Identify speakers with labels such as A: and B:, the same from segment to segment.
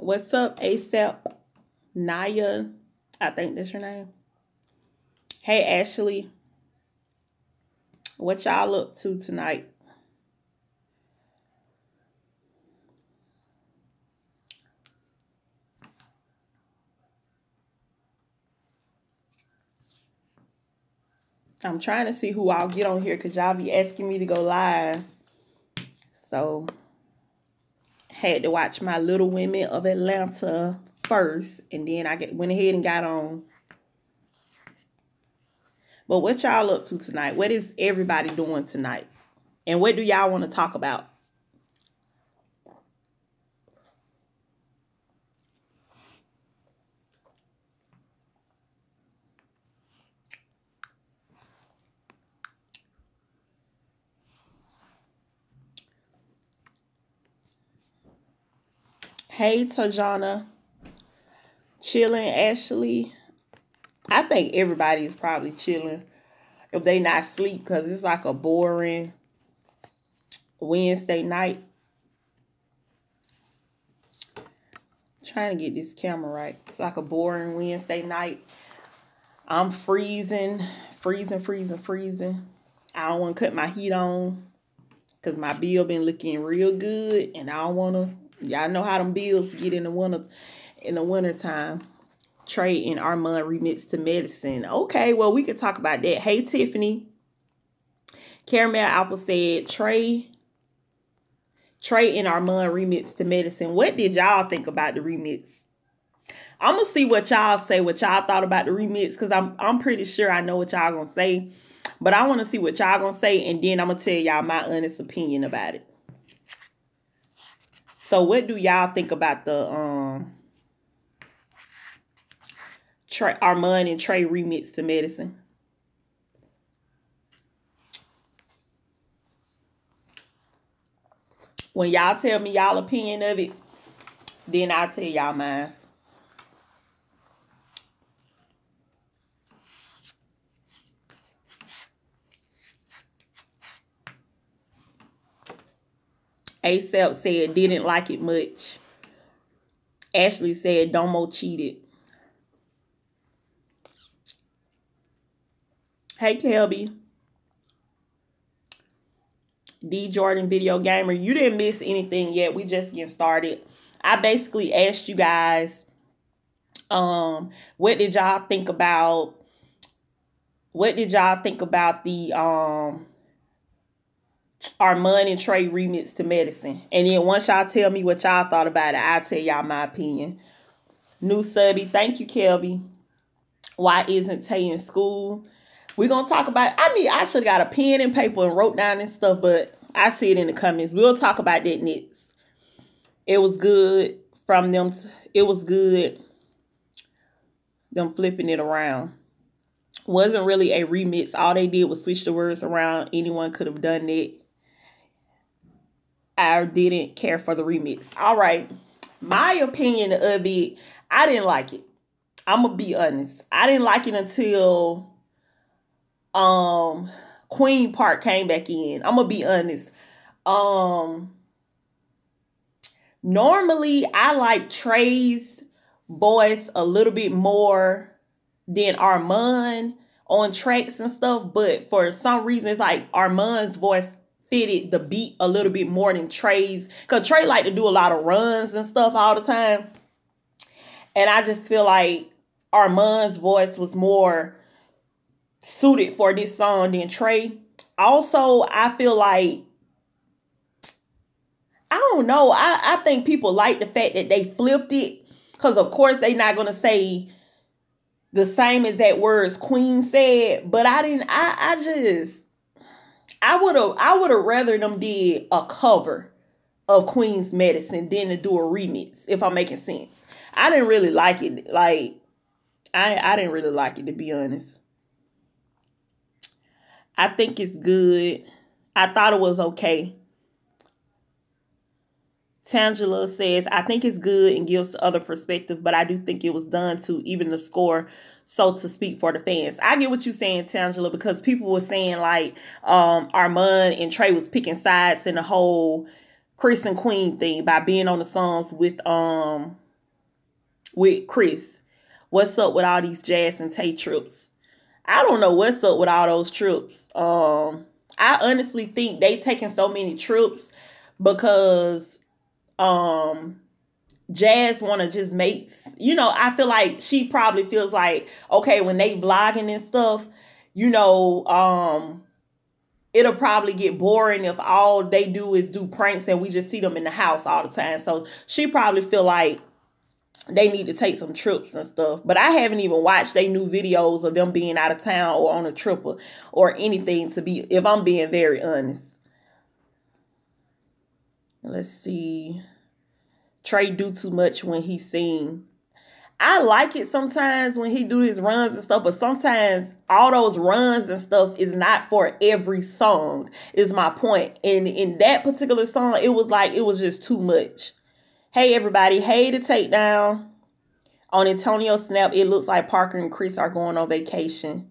A: What's up, ASAP? Naya, I think that's your name. Hey, Ashley, what y'all up to tonight? I'm trying to see who I'll get on here because y'all be asking me to go live. So, had to watch my Little Women of Atlanta first, and then went ahead and got on. But what y'all up to tonight? What is everybody doing tonight? And what do y'all want to talk about? Hey, Tajana. Chilling, Ashley. I think everybody is probably chilling if they not sleep because it's like a boring Wednesday night. Trying to get this camera right. It's like a boring Wednesday night. I'm freezing. I don't want to cut my heat on because my bill been looking real good, and I don't want to. Y'all know how them bills get in the winter time. Trey and Armand remix to Medicine. Okay, well, we could talk about that. Hey, Tiffany. Caramel Apple said Trey and Armand remix to Medicine. What did y'all think about the remix? I'm gonna see what y'all say, what y'all thought about the remix, because I'm pretty sure I know what y'all gonna say. But I want to see what y'all gonna say, and then I'm gonna tell y'all my honest opinion about it. So what do y'all think about the Armand and Trey remix to Medicine? When y'all tell me y'all opinion of it, then I'll tell y'all mine. ASAP said didn't like it much. Ashley said Domo cheated. Hey, Kelby. D Jordan Video Gamer, you didn't miss anything yet. We just getting started. I basically asked you guys, what did y'all think about the Armand and Trey remix to Medicine? And then once y'all tell me what y'all thought about it, I'll tell y'all my opinion. New subby, thank you, Kelby. Why isn't Tay in school? We're going to talk about, I should have got a pen and paper and wrote down this stuff, but I see it in the comments. We'll talk about that next. It was good from them. It was good, them flipping it around. Wasn't really a remix. All they did was switch the words around. Anyone could have done it. I didn't care for the remix. All right. My opinion of it, I didn't like it. I'm going to be honest. I didn't like it until Queen Part came back in. I'm gonna be honest. Normally I like Trey's voice a little bit more than Armand on tracks and stuff, but for some reason it's like Armand's voice fitted the beat a little bit more than Trey's, because Trey like to do a lot of runs and stuff all the time, and I just feel like Armand's voice was more suited for this song than Trey. Also, I feel like, I don't know, I think people like the fact that they flipped it, because of course they not going to say the same exact words Queen said, but I would have rather them did a cover of Queen's Medicine than to do a remix, if I'm making sense. I didn't really like it. Like, I didn't really like it, to be honest. I think it's good. I thought it was okay. Tangela says, I think it's good and gives the other perspective, but I do think it was done to even the score, so to speak, for the fans. I get what you're saying, Tangela, because people were saying like Armand and Trey was picking sides in the whole Chris and Queen thing by being on the songs with with Chris. What's up with all these Jazz and Tay trips? I don't know what's up with all those trips. I honestly think they taking so many trips because Jazz want to just make, I feel like she probably feels like, okay, when they vlogging and stuff, it'll probably get boring if all they do is do pranks and we just see them in the house all the time. So she probably feel like they need to take some trips and stuff. But I haven't even watched they new videos of them being out of town or on a trip or anything, if I'm being very honest. Let's see. Trey do too much when he sing. I like it sometimes when he do his runs and stuff, but sometimes all those runs and stuff is not for every song, is my point. And in that particular song, it was just too much. Hey, everybody. Hey, the takedown. On Antonio Snap, it looks like Parker and Chris are going on vacation.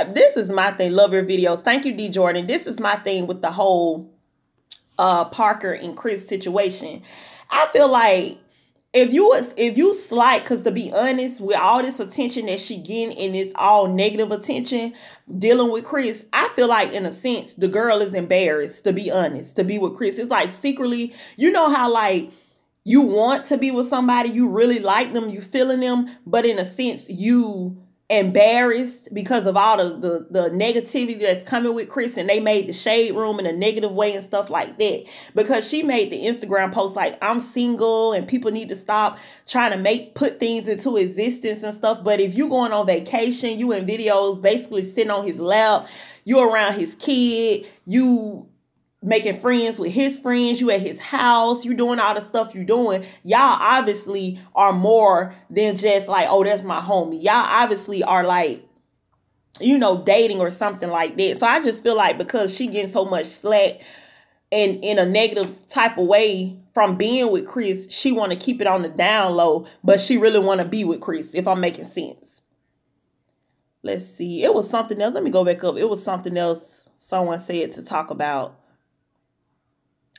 A: This is my thing. Love your videos. Thank you, D. Jordan. This is my thing with the whole Parker and Chris situation. I feel like if you slight, because to be honest, with all this attention that she getting and it's all negative attention dealing with Chris, I feel like in a sense the girl is embarrassed, to be honest, to be with Chris. It's like secretly, you know how like you want to be with somebody, you really like them, you feeling them, but in a sense you embarrassed because of all the negativity that's coming with Chris, and they made the shade room in a negative way and stuff like that, because she made the Instagram post like, I'm single and people need to stop trying to put things into existence and stuff. But if you going on vacation, you in videos basically sitting on his lap, you around his kid, you making friends with his friends, you at his house, you doing all the stuff you doing, y'all obviously are more than just like, oh, that's my homie. Y'all obviously are like, dating or something like that. So I just feel like because she getting so much slack and in a negative type of way from being with Chris, she want to keep it on the down low, but she really want to be with Chris, if I'm making sense. Let's see. It was something else. Let me go back up. It was something else someone said to talk about.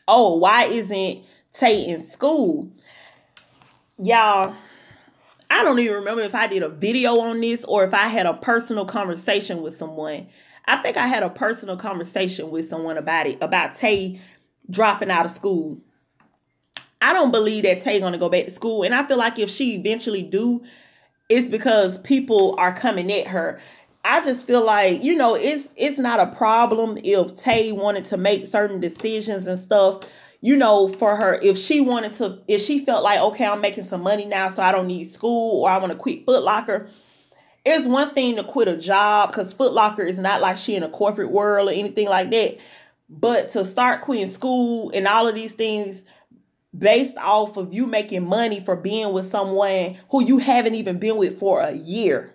A: Oh, why isn't Tay in school? Y'all, I don't even remember if I did a video on this or if I had a personal conversation with someone. I think I had a personal conversation with someone about it, about Tay dropping out of school. I don't believe that Tay gonna go back to school. And I feel like if she eventually do, it's because people are coming at her. I just feel like, it's not a problem if Tay wanted to make certain decisions and stuff, for her. If she felt like, okay, I'm making some money now, so I don't need school, or I want to quit Foot Locker. It's one thing to quit a job, because Foot Locker is not like she in a corporate world or anything like that. But to start quitting school and all of these things based off of you making money for being with someone who you haven't even been with for a year.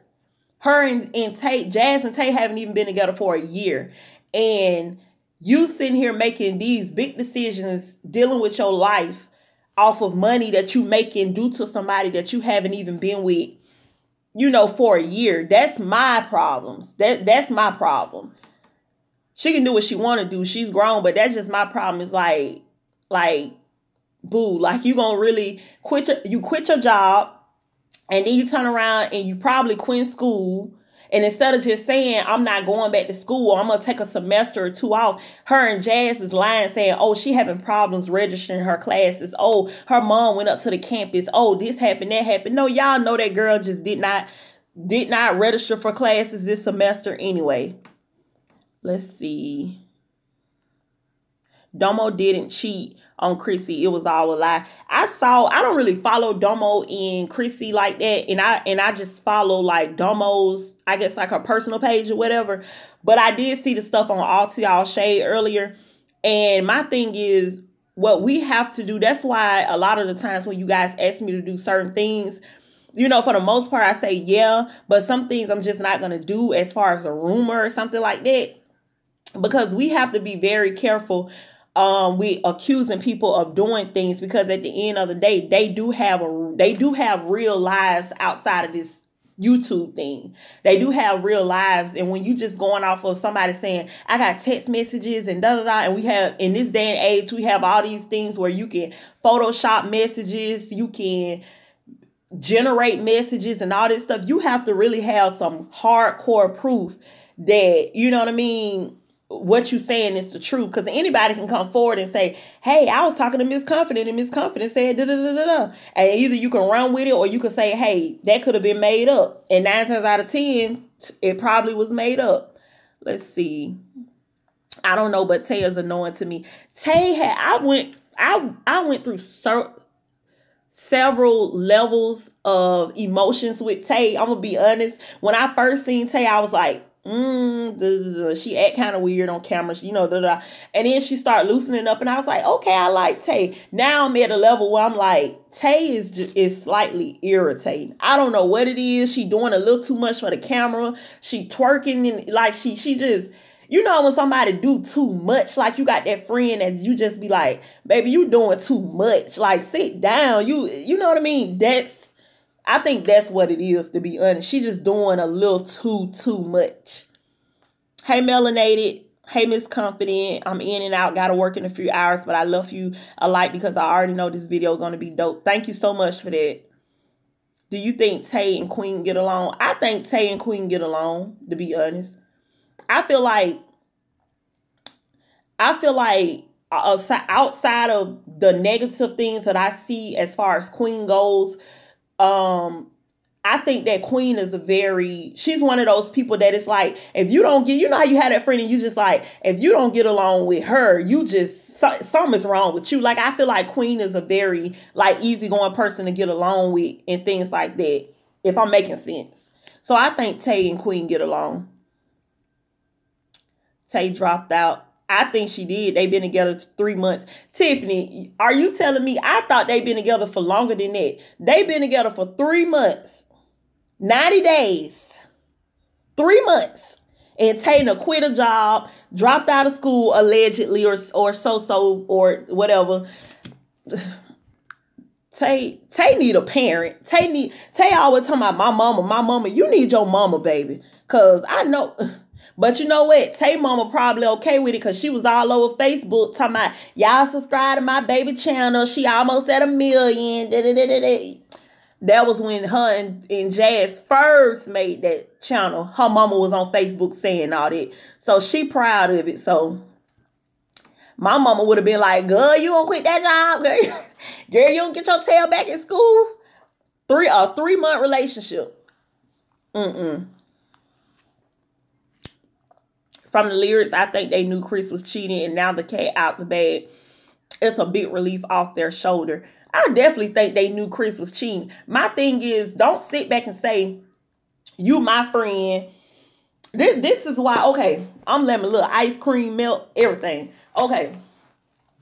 A: Her and Tay, Jazz and Tay haven't even been together for a year. And you sitting here making these big decisions, dealing with your life off of money that you making due to somebody that you haven't even been with, for a year. That's my problems. That's my problem. She can do what she want to do. She's grown, but that's just my problem. It's like, boo, like you gonna really quit your job. And then you turn around and you probably quit school. And instead of just saying, I'm not going back to school, or I'm going to take a semester or two off, her and Jazz is lying saying, oh, she having problems registering her classes. Oh, her mom went up to the campus. Oh, this happened, that happened. No, y'all know that girl just did not register for classes this semester anyway. Let's see. Domo didn't cheat on Chrissy. It was all a lie. I don't really follow Domo and Chrissy like that. And I just follow like Domo's, I guess like her personal page or whatever. But I did see the stuff on All to Y'all Shade earlier. And my thing is, what we have to do, that's why a lot of the times when you guys ask me to do certain things, for the most part, I say yeah. But some things I'm just not going to do as far as a rumor or something like that. Because we have to be very careful we accusing people of doing things, because at the end of the day, they do have real lives outside of this YouTube thing. They do have real lives, and when you just going off of somebody saying, I got text messages and da da da, and we have, in this day and age, we have all these things where you can Photoshop messages, you can generate messages and all this stuff. You have to really have some hardcore proof that, you know what I mean, what you saying is the truth. Because anybody can come forward and say, hey, I was talking to Miss Confident and Miss Confident said da da da da da. And either you can run with it or you can say, hey, that could have been made up. And 9 times out of 10, it probably was made up. Let's see. I don't know, but Tay is annoying to me. Tay had, I went through several levels of emotions with Tay. I'm gonna be honest. When I first seen Tay, I was like, she act kind of weird on camera, you know, and then she started loosening up, and I was like, okay, I like Tay. Now I'm at a level where I'm like, Tay is slightly irritating. I don't know what it is. She doing a little too much for the camera. She twerking, and like she just, you know, when somebody do too much, like you got that friend that you just be like, baby, you doing too much. Like, sit down. You know what I mean? I think that's what it is, to be honest. She just doing a little too much. Hey, Melanated. Hey, Miss Confident. I'm in and out. Got to work in a few hours, but I love you alike because I already know this video is going to be dope. Thank you so much for that. Do you think Tay and Queen get along? I think Tay and Queen get along, to be honest. I feel like outside of the negative things that I see as far as Queen goes, I think that Queen is she's one of those people that it's like, if you don't get, you know how you have that friend and you just like, if you don't get along with her, you just, something's wrong with you. Like, I feel like Queen is a very like easygoing person to get along with and things like that, if I'm making sense. So I think Tay and Queen get along. Tay dropped out. I think she did. They've been together 3 months. Tiffany, are you telling me? I thought they've been together for longer than that. They've been together for 3 months. 90 days. 3 months. And Tay quit a job, dropped out of school allegedly or or whatever. Tay need a parent. Tay always talking about my mama. You need your mama, baby. Cause I know. But you know what? Tay mama probably okay with it because she was all over Facebook talking about, y'all subscribe to my baby channel. She almost at 1 million. That was when her and Jazz first made that channel. Her mama was on Facebook saying all that. So she proud of it. So my mama would have been like, girl, you don't quit that job, girl. Girl, you don't get your tail back in school. A 3-month relationship. From the lyrics, I think they knew Chris was cheating and now the cat out the bag. It's a big relief off their shoulder. I definitely think they knew Chris was cheating. My thing is, don't sit back and say, you my friend. This is why, okay, I'm letting my little ice cream melt, everything. Okay,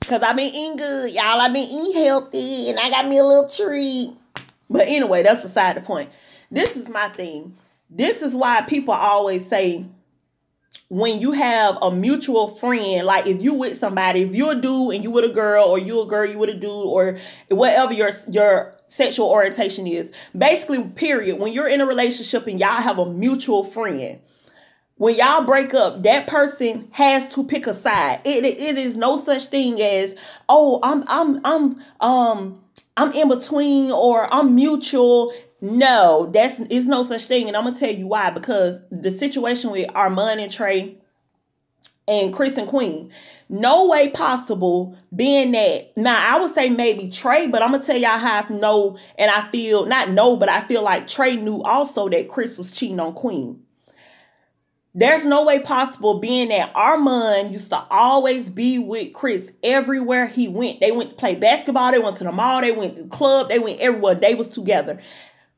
A: because I've been eating good, y'all. I've been eating healthy and I got me a little treat. But anyway, that's beside the point. This is my thing. This is why people always say, when you have a mutual friend, like if you with somebody, if you're a dude and you with a girl, or you a girl, you with a dude, or whatever your sexual orientation is, basically, period, when you're in a relationship and y'all have a mutual friend, when y'all break up, that person has to pick a side. It is no such thing as, oh, I'm in between or I'm mutual. No, it's no such thing. And I'm going to tell you why. Because the situation with Armand and Trey and Chris and Queen, no way possible being that. Now, I would say maybe Trey, but I'm going to tell y'all how I know, and I feel, not know, but I feel like Trey knew also that Chris was cheating on Queen. There's no way possible being that Armand used to always be with Chris everywhere he went. They went to play basketball. They went to the mall. They went to the club. They went everywhere. They was together.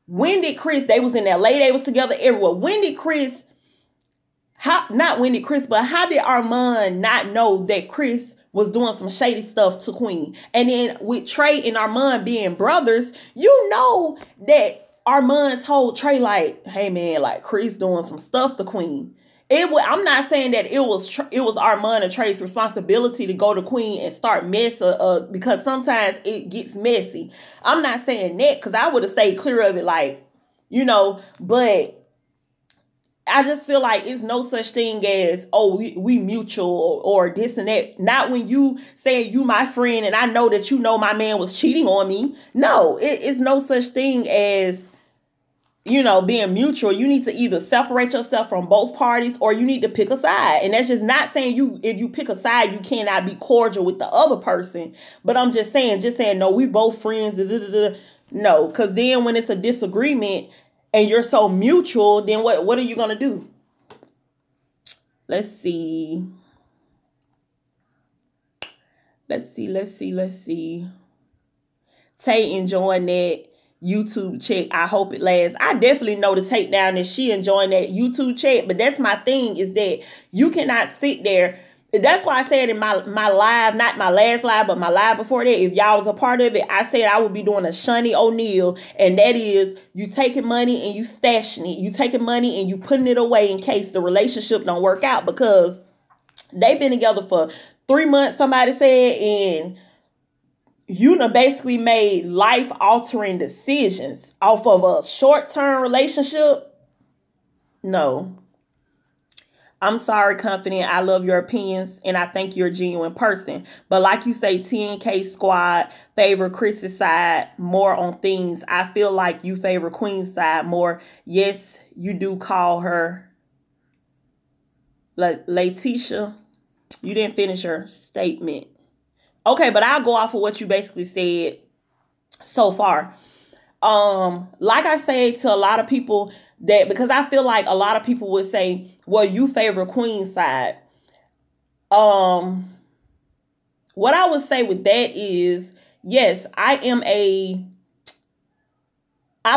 A: When did Chris, they was in LA, they was together everywhere. But how did Armand not know that Chris was doing some shady stuff to Queen? And then with Trey and Armand being brothers, you know that Armand told Trey like, hey man, like Chris doing some stuff to Queen. I'm not saying that it was Armand and Trey's responsibility to go to Queen and start mess because sometimes it gets messy. I'm not saying that because I would have stayed clear of it. Like, you know, but I just feel like it's no such thing as, oh, we mutual or this and that. Not when you say you my friend and I know that you know my man was cheating on me. No, it's no such thing as, you know, being mutual. You need to either separate yourself from both parties or you need to pick a side. And that's just not saying if you pick a side, you cannot be cordial with the other person. But I'm just saying, no, we both friends. No, because then when it's a disagreement, and you're so mutual, then what are you going to do? Let's see. Tay enjoying that YouTube check. I hope it lasts. I definitely know the takedown that she enjoying that YouTube check. But that's my thing, is that you cannot sit there. That's why I said in my live, not my last live, but my live before that, if y'all was a part of it, I said I would be doing a Shani O'Neal, and that is you taking money and you stashing it. You taking money and you putting it away in case the relationship don't work out, because they've been together for 3 months, somebody said, and you done basically made life-altering decisions off of a short-term relationship. No. I'm sorry, Confident. I love your opinions, and I think you're a genuine person. But like you say, 10K Squad favor Chris's side more on things. I feel like you favor Queen's side more. Yes, you do call her Letitia. You didn't finish your statement. Okay, but I'll go off of what you basically said so far. Like I say to a lot of people, that because I feel like a lot of people would say, well, you favor Queen's side. What I would say with that is, yes, I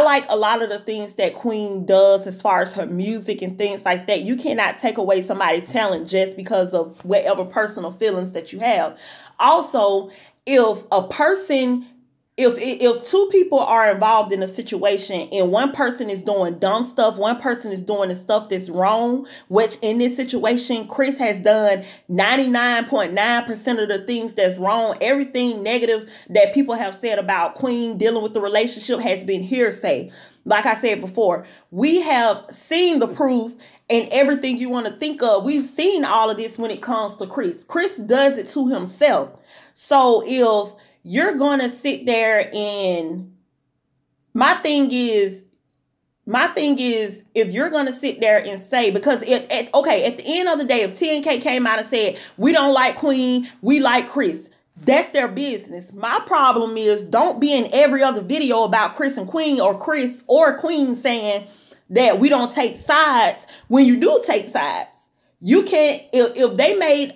A: like a lot of the things that Queen does as far as her music and things like that. You cannot take away somebody's talent just because of whatever personal feelings that you have. Also, if two people are involved in a situation and one person is doing dumb stuff, one person is doing the stuff that's wrong, which in this situation, Chris has done 99.9% of the things that's wrong. Everything negative that people have said about Queen dealing with the relationship has been hearsay. Like I said before, we have seen the proof and everything you want to think of. We've seen all of this when it comes to Chris. Chris does it to himself. So if you're going to sit there and my thing is, if you're going to sit there and say, because at the end of the day, if 10K came out and said, we don't like Queen, we like Chris, that's their business. My problem is, don't be in every other video about Chris and Queen, or Chris or Queen saying that we don't take sides when you do take sides. You can't, if they made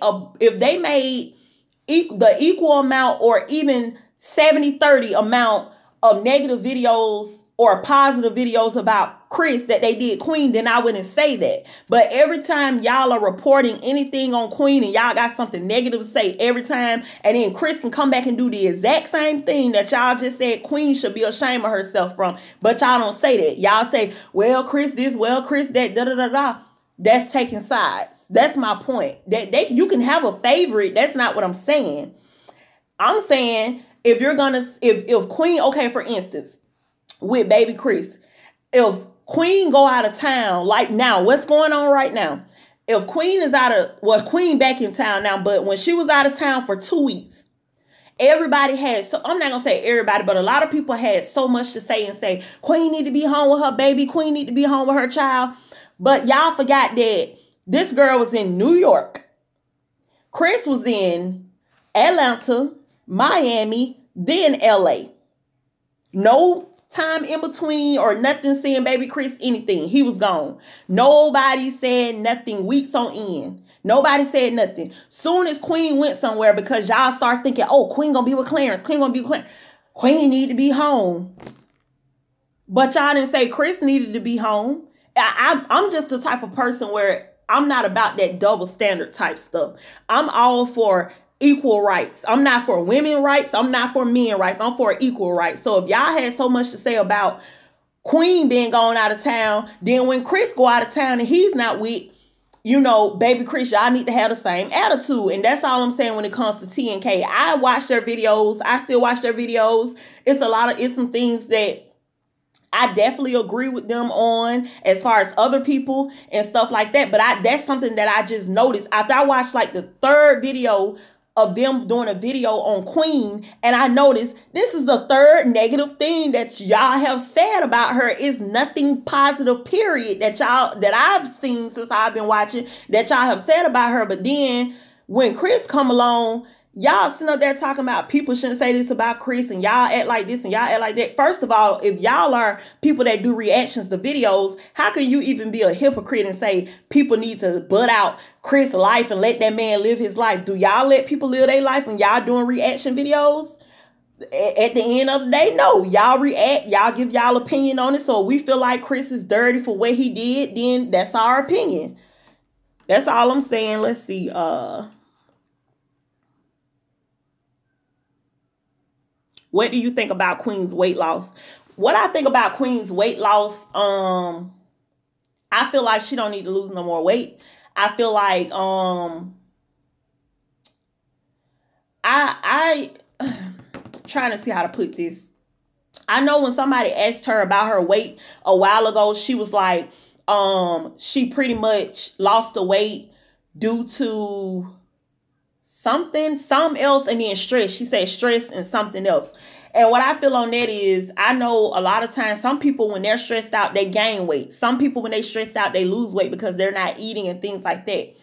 A: the equal amount or even 70-30 amount of negative videos or positive videos about Chris that they did Queen, then I wouldn't say that. But every time y'all are reporting anything on Queen and y'all got something negative to say every time, and then Chris can come back and do the exact same thing that y'all just said Queen should be ashamed of herself from, but y'all don't say that. Y'all say, well, Chris this, well, Chris that, da-da-da-da. That's taking sides. That's my point. That you can have a favorite. That's not what I'm saying. I'm saying if Queen, okay, for instance, with baby Chris, if Queen go out of town, like now, what's going on right now? If Queen is Queen back in town now, but when she was out of town for 2 weeks, everybody had, so I'm not going to say everybody, but a lot of people had so much to say and say, Queen need to be home with her baby. Queen need to be home with her child. But y'all forgot that this girl was in New York. Chris was in Atlanta, Miami, then LA. No time in between or nothing seeing baby Chris anything. He was gone. Nobody said nothing weeks on end. Nobody said nothing. Soon as Queen went somewhere, because y'all start thinking, oh, Queen gonna be with Clarence. Queen gonna be with Clarence. Queen need to be home. But y'all didn't say Chris needed to be home. I'm just the type of person where I'm not about that double standard type stuff. I'm all for equal rights. I'm not for women rights. I'm not for men rights. I'm for equal rights. So if y'all had so much to say about Queen being gone out of town, then when Chris go out of town and he's not with, baby Chris, y'all need to have the same attitude. And that's all I'm saying when it comes to TNK. I watch their videos. I still watch their videos. It's some things that I definitely agree with them on as far as other people and stuff like that. But that's something that I just noticed after I watched like the third video of them doing a video on Queen, and I noticed this is the third negative thing that y'all have said about her. Is nothing positive, period, that I've seen since I've been watching that y'all have said about her. But then when Chris come along, y'all sitting up there talking about people shouldn't say this about Chris, and y'all act like this and y'all act like that. First of all, if y'all are people that do reactions to videos, how can you even be a hypocrite and say people need to butt out Chris' life and let that man live his life? Do y'all let people live their life when y'all doing reaction videos? At the end of the day, no. Y'all react, y'all give y'all opinion on it. So if we feel like Chris is dirty for what he did, then that's our opinion. That's all I'm saying. Let's see. What do you think about Queen's weight loss? What I think about Queen's weight loss, I feel like she don't need to lose no more weight. I feel like I trying to see how to put this. I know when somebody asked her about her weight a while ago, she was like, she pretty much lost the weight due to something else, and then stress. She said stress and something else. And what I feel on that is, I know a lot of times some people, when they're stressed out, they gain weight. Some people, when they stressed out, they lose weight because they're not eating and things like that.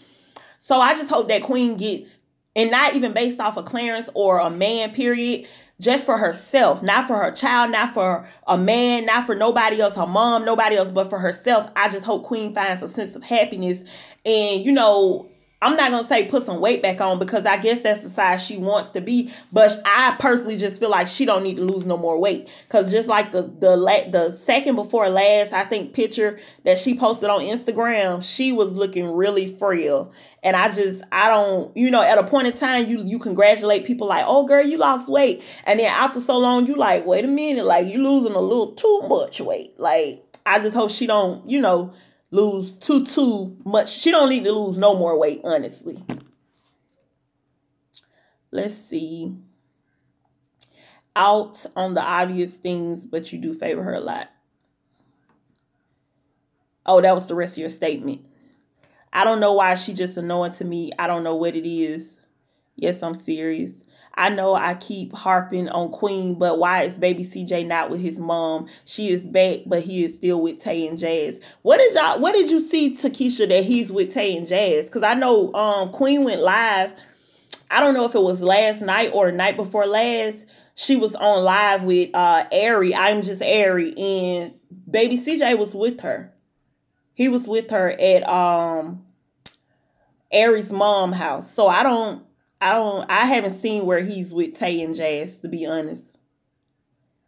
A: So I just hope that Queen gets, and not even based off of Clarence or a man, period, just for herself, not for her child, not for a man, not for nobody else, her mom, nobody else, but for herself. I just hope Queen finds a sense of happiness. And, you know, I'm not going to say put some weight back on, because I guess that's the size she wants to be. But I personally just feel like she don't need to lose no more weight. Because just like the second before last, I think, picture that she posted on Instagram, she was looking really frail. And I don't, you know, at a point in time, you congratulate people like, oh, girl, you lost weight. And then after so long, you like, wait a minute, like, you losing a little too much weight. Like, I just hope she don't, you know, lose too much. She don't need to lose no more weight, honestly. Let's see. Out on the obvious things, but you do favor her a lot. Oh, that was the rest of your statement. I don't know why she just annoying to me. I don't know what it is. Yes, I'm serious. I know I keep harping on Queen, but why is baby CJ not with his mom? She is back, but he is still with Tay and Jazz. What did you see, Takesha, that he's with Tay and Jazz? Because I know Queen went live. I don't know if it was last night or the night before last. She was on live with Ari. I'm just Ari, and baby CJ was with her. He was with her at Ari's mom house. So I haven't seen where he's with Tay and Jazz, to be honest.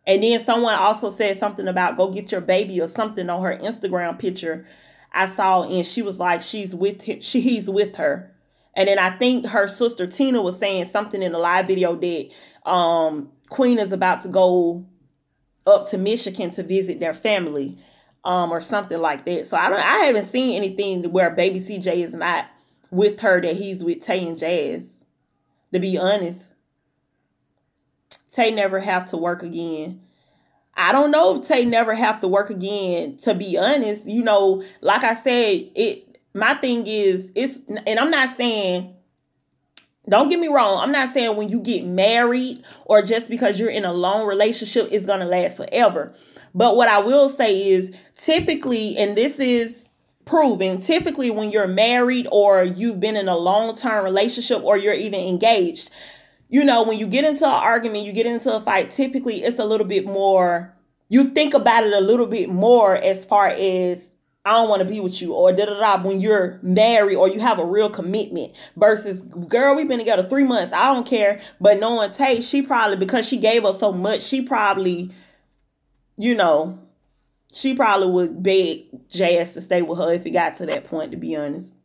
A: And then someone also said something about go get your baby or something on her Instagram picture I saw, and she was like, she's with him, he's with her. And then I think her sister Tina was saying something in the live video that Queen is about to go up to Michigan to visit their family, or something like that. So I haven't seen anything where baby CJ is not with her, that he's with Tay and Jazz. To be honest, Tay never have to work again. I don't know if Tay never have to work again, to be honest. You know, like I said, my thing is, and I'm not saying, don't get me wrong, I'm not saying when you get married or just because you're in a long relationship, it's going to last forever. But what I will say is, typically, and this is proven, typically when you're married or you've been in a long-term relationship or you're even engaged, you know, when you get into an argument, you get into a fight, typically it's a little bit more, you think about it a little bit more as far as, I don't want to be with you, or da-da-da, when you're married or you have a real commitment, versus, girl, we've been together 3 months, I don't care. But knowing Tay, she probably, because she gave us so much, she probably, you know, she probably would beg Jazz to stay with her if it got to that point, to be honest.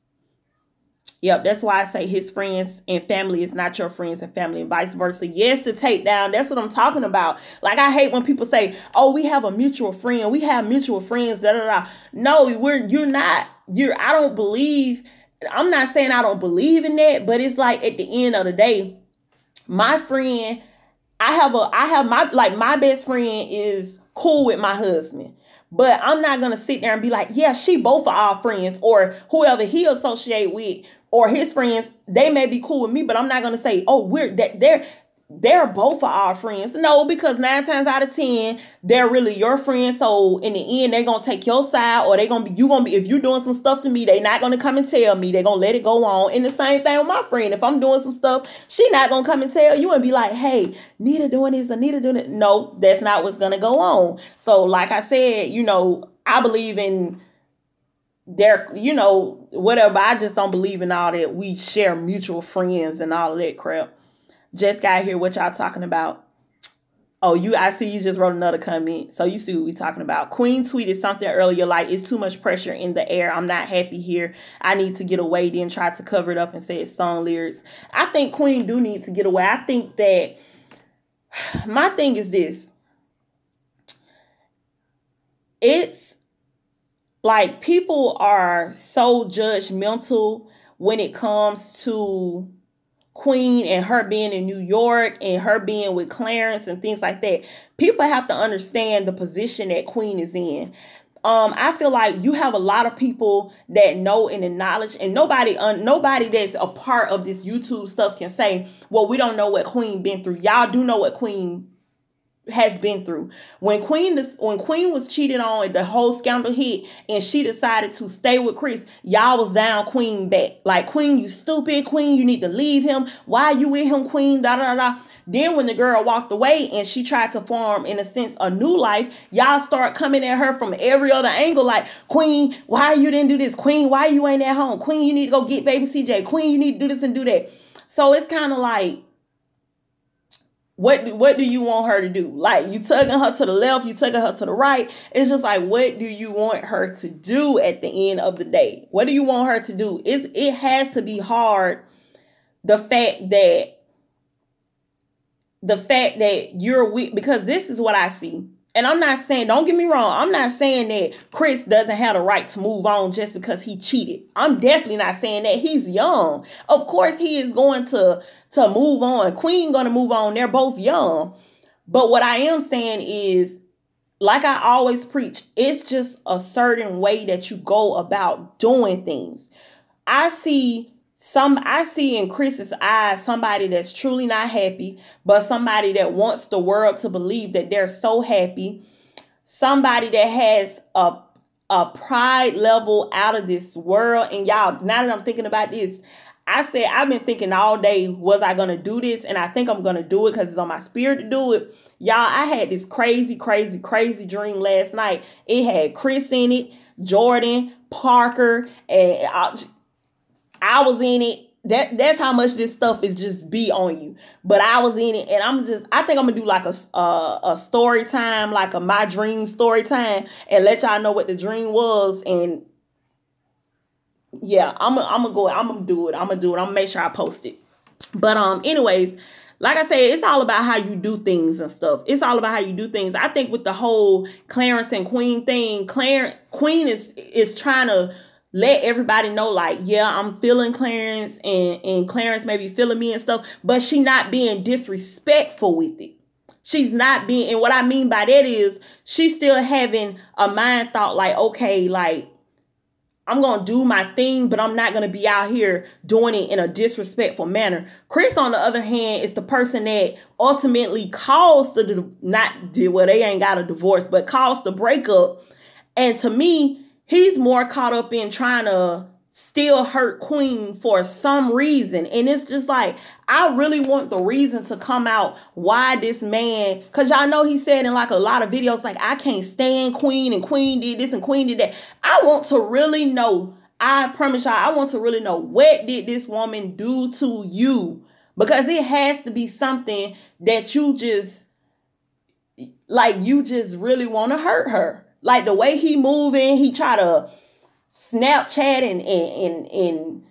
A: Yep, that's why I say his friends and family is not your friends and family, and vice versa. Yes, the takedown, that's what I'm talking about. Like, I hate when people say, oh, we have a mutual friend. We have mutual friends, da-da-da. No, you're not. I don't believe, I'm not saying I don't believe in that, but it's like at the end of the day, my friend, my best friend is cool with my husband. But I'm not going to sit there and be like, yeah, she both are our friends, or whoever he associate with or his friends, they may be cool with me, but I'm not going to say, oh, they're both of our friends. No, because 9 times out of 10, they're really your friends. So in the end, they're going to take your side, or if you're doing some stuff to me, they're not going to come and tell me. They're going to let it go on. And the same thing with my friend. If I'm doing some stuff, she not going to come and tell you and be like, hey, Nita doing this or Nita doing it. No, that's not what's going to go on. So like I said, I believe in whatever. I just don't believe in all that. We share mutual friends and all of that crap. Just got here. What y'all talking about? Oh, I see you just wrote another comment. So you see what we talking about. Queen tweeted something earlier like, it's too much pressure in the air. I'm not happy here. I need to get away. Then tried to cover it up and say it's song lyrics. I think Queen do need to get away. I think that my thing is this. It's like people are so judgmental when it comes to Queen and her being in New York and her being with Clarence and things like that. People have to understand the position that Queen is in. I feel like you have a lot of people that know and acknowledge, and nobody that's a part of this YouTube stuff can say, well, we don't know what Queen been through. Y'all do know what Queen has been through. When Queen was cheated on, the whole scandal hit, and she decided to stay with Chris, y'all was down Queen back. Like, Queen, you stupid. Queen, you need to leave him. Why are you with him, Queen? Da da da. Then when the girl walked away and she tried to form, in a sense, a new life, y'all start coming at her from every other angle. Like, Queen, why you didn't do this? Queen, why you ain't at home? Queen, you need to go get baby CJ. Queen, you need to do this and do that. So it's kind of like, what do you want her to do? Like, you tugging her to the left, you tugging her to the right. It's just like, what do you want her to do at the end of the day? What do you want her to do? It has to be hard. The fact that you're weak, because this is what I see. And I'm not saying, don't get me wrong, I'm not saying that Chris doesn't have the right to move on just because he cheated. I'm definitely not saying that. He's young. Of course he is going to move on. Queen going to move on. They're both young. But what I am saying is, like I always preach, it's just a certain way that you go about doing things. I see in Chris's eyes somebody that's truly not happy, but somebody that wants the world to believe that they're so happy. Somebody that has a pride level out of this world. And y'all, now that I'm thinking about this, I've been thinking all day, was I going to do this? And I think I'm going to do it because it's on my spirit to do it. Y'all, I had this crazy, crazy, crazy dream last night. It had Chris in it, Jordan, Parker, and I was in it. That's how much this stuff is just be on you. But I was in it, and I think I'm gonna do like a story time, like my dream story time, and let y'all know what the dream was. And yeah, I'm gonna do it. I'm gonna make sure I post it. But anyways, like I said, it's all about how you do things and stuff. It's all about how you do things. I think with the whole Clarence and Queen thing, Queen is trying to let everybody know, like, yeah, I'm feeling Clarence, and Clarence may be feeling me and stuff, but she not being disrespectful with it. She's not being, and what I mean by that is she's still having a mind thought like, okay, like, I'm going to do my thing, but I'm not going to be out here doing it in a disrespectful manner. Chris, on the other hand, is the person that ultimately caused they ain't got a divorce, but caused the breakup. And to me, he's more caught up in trying to still hurt Queen for some reason. And it's just like, I really want the reason to come out why this man, because y'all know he said in like a lot of videos, like, I can't stand Queen, and Queen did this and Queen did that. I want to really know, I promise y'all, I want to really know, what did this woman do to you? Because it has to be something that you just really want to hurt her. Like the way he moving, he try to Snapchat and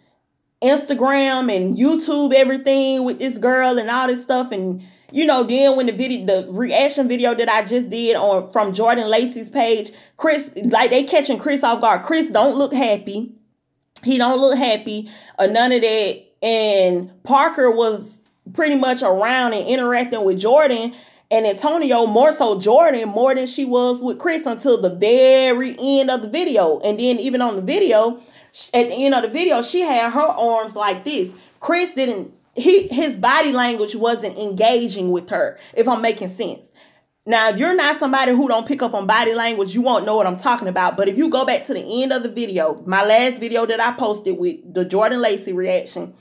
A: Instagram and YouTube everything with this girl and all this stuff. And, then when the reaction video that I just did from Jordan Lacey's page, Chris, like, they catching Chris off guard. Chris don't look happy. He don't look happy or none of that. And Parker was pretty much around and interacting with Jordan. And Antonio, more so Jordan, more than she was with Chris until the very end of the video. And then even on the video, at the end of the video, she had her arms like this. Chris didn't, his body language wasn't engaging with her, if I'm making sense. Now, if you're not somebody who don't pick up on body language, you won't know what I'm talking about. But if you go back to the end of the video, my last video that I posted with the Jordan Lacey reaction,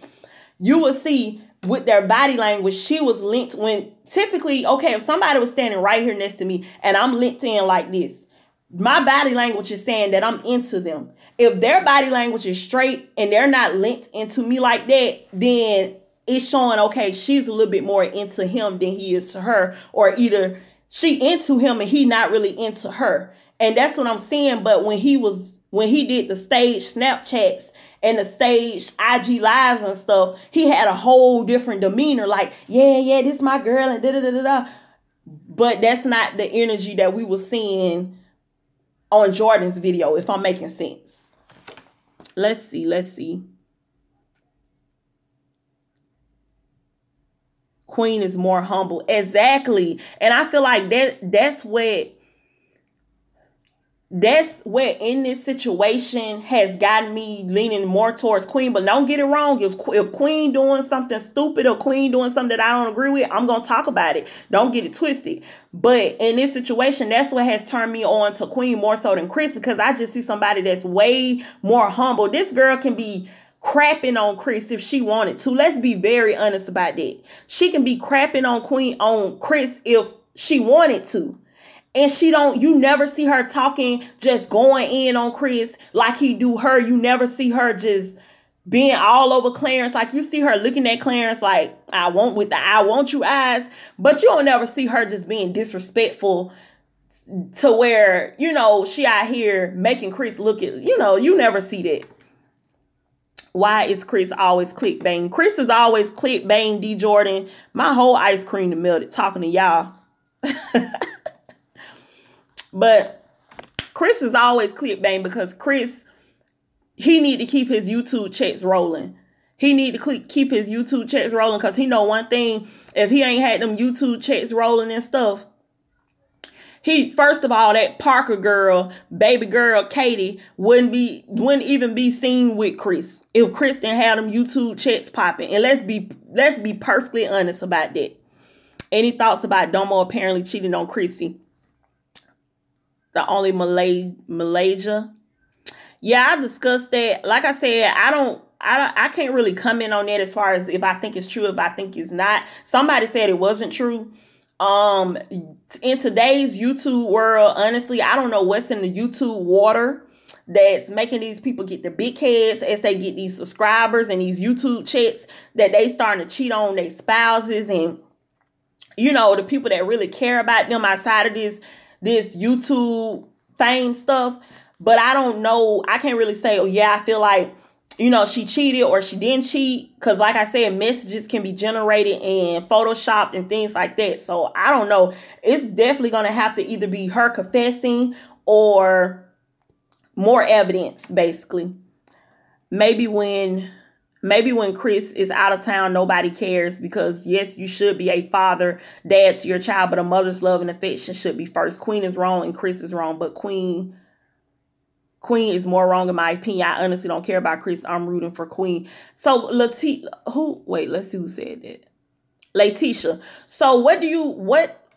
A: you will see with their body language, she was linked when typically, okay, if somebody was standing right here next to me and I'm linked in like this, my body language is saying that I'm into them. If their body language is straight and they're not linked into me like that, then it's showing, okay, she's a little bit more into him than he is to her, or either she into him and he not really into her. And that's what I'm saying. But when he did the stage Snapchats and the stage IG lives and stuff, he had a whole different demeanor. Like, yeah, this is my girl and da-da-da-da-da. But that's not the energy that we were seeing on Jordan's video, if I'm making sense. Let's see. Queen is more humble. Exactly. And I feel like that's what in this situation has gotten me leaning more towards Queen. But don't get it wrong. If Queen doing something stupid or Queen doing something that I don't agree with, I'm going to talk about it. Don't get it twisted. But in this situation, that's what has turned me on to Queen more so than Chris, because I just see somebody that's way more humble. This girl can be crapping on Chris if she wanted to. Let's be very honest about that. She can be crapping on Chris if she wanted to. And you never see her talking, just going in on Chris like he do her. You never see her just being all over Clarence. Like you see her looking at Clarence like, I want you eyes. But you don't never see her just being disrespectful to where, she out here making Chris look at, you never see that. Why is Chris always clickbaiting? Chris is always clickbaiting D Jordan. My whole ice cream to melted talking to y'all. But Chris is always clickbaiting because Chris, he need to keep his YouTube checks rolling. He need to keep his YouTube checks rolling because he know one thing. If he ain't had them YouTube checks rolling and stuff, first of all, that Parker girl, baby girl, Katie, wouldn't even be seen with Chris if Chris didn't have them YouTube checks popping. And let's be perfectly honest about that. Any thoughts about Domo apparently cheating on Chrissy? The only Malaysia. Yeah, I discussed that. Like I said, I can't really comment on that as far as if I think it's true, if I think it's not. Somebody said it wasn't true. In today's YouTube world, honestly, I don't know what's in the YouTube water that's making these people get the big heads as they get these subscribers and these YouTube checks that they starting to cheat on their spouses and, the people that really care about them outside of this YouTube fame stuff. But I don't know. I can't really say, oh yeah, I feel like, she cheated or she didn't cheat. Because like I said, messages can be generated and photoshopped and things like that. So I don't know. It's definitely going to have to either be her confessing or more evidence, basically. Maybe when Chris is out of town, nobody cares because, yes, you should be a father, dad to your child, but a mother's love and affection should be first. Queen is wrong and Chris is wrong, but Queen is more wrong in my opinion. I honestly don't care about Chris. I'm rooting for Queen. So, let's see who said that. Letitia. So,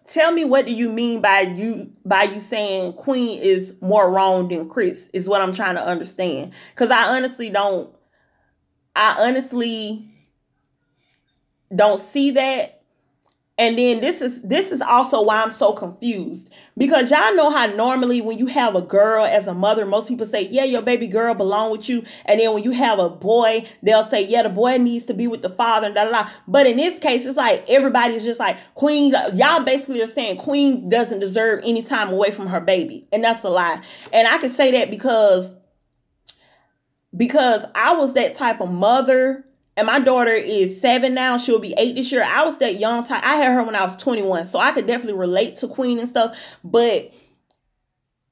A: tell me what do you mean by you saying Queen is more wrong than Chris is what I'm trying to understand. Because I honestly don't see that. And then this is also why I'm so confused. Because y'all know how normally when you have a girl as a mother, most people say, yeah, your baby girl belong with you. And then when you have a boy, they'll say, yeah, the boy needs to be with the father and da da da. But in this case, it's like everybody's just like, Queen, y'all basically are saying Queen doesn't deserve any time away from her baby. And that's a lie. And I can say that because I was that type of mother. And my daughter is 7 now. She'll be 8 this year. I was that young time. I had her when I was 21. So I could definitely relate to Queen and stuff. But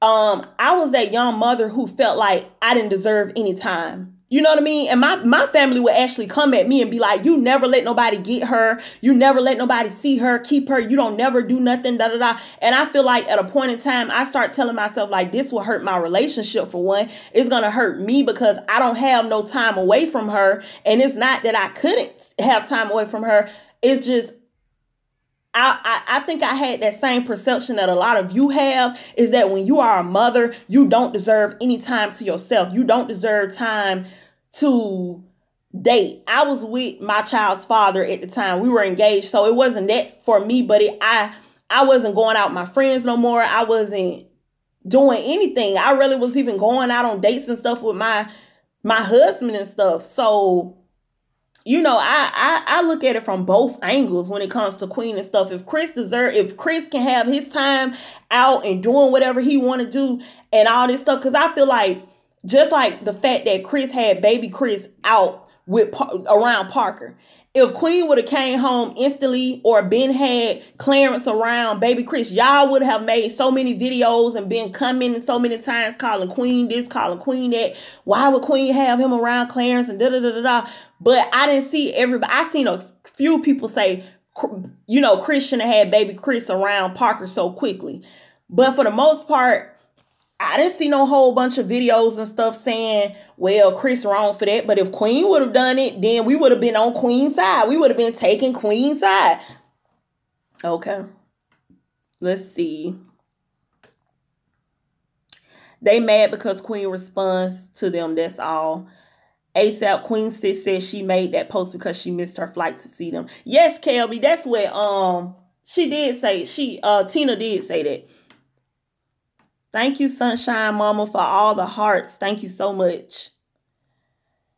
A: I was that young mother who felt like I didn't deserve any time. You know what I mean? And my family would actually come at me and be like, you never let nobody get her. You never let nobody see her, keep her. You don't never do nothing, da, da, da. And I feel like at a point in time, I start telling myself, like, this will hurt my relationship for one. It's going to hurt me because I don't have no time away from her. And it's not that I couldn't have time away from her. It's just, I think I had that same perception that a lot of you have, is that when you are a mother, you don't deserve any time to yourself. You don't deserve time to date. I was with my child's father at the time. We were engaged, so it wasn't that for me, but I wasn't going out with my friends no more. I wasn't doing anything. I really was even going out on dates and stuff with my husband and stuff. So, you know, I look at it from both angles when it comes to Queen and stuff. If Chris can have his time out and doing whatever he want to do and all this stuff, because I feel like, just like the fact that Chris had baby Chris out around Parker, if Queen would have came home instantly or been had Clarence around baby Chris, y'all would have made so many videos and been coming so many times calling Queen this, calling Queen that. Why would Queen have him around Clarence and da da da da da? But I didn't see everybody. I seen a few people say, you know, Chris shouldn't have had baby Chris around Parker so quickly. But for the most part, I didn't see no whole bunch of videos and stuff saying, well, Chris wrong for that. But if Queen would have done it, then we would have been on Queen's side. We would have been taking Queen's side. Okay. Let's see. They mad because Queen responds to them. That's all. ASAP Queen sis says she made that post because she missed her flight to see them. Yes, Kelby, that's what she did say. Tina did say that. Thank you, Sunshine Mama, for all the hearts. Thank you so much.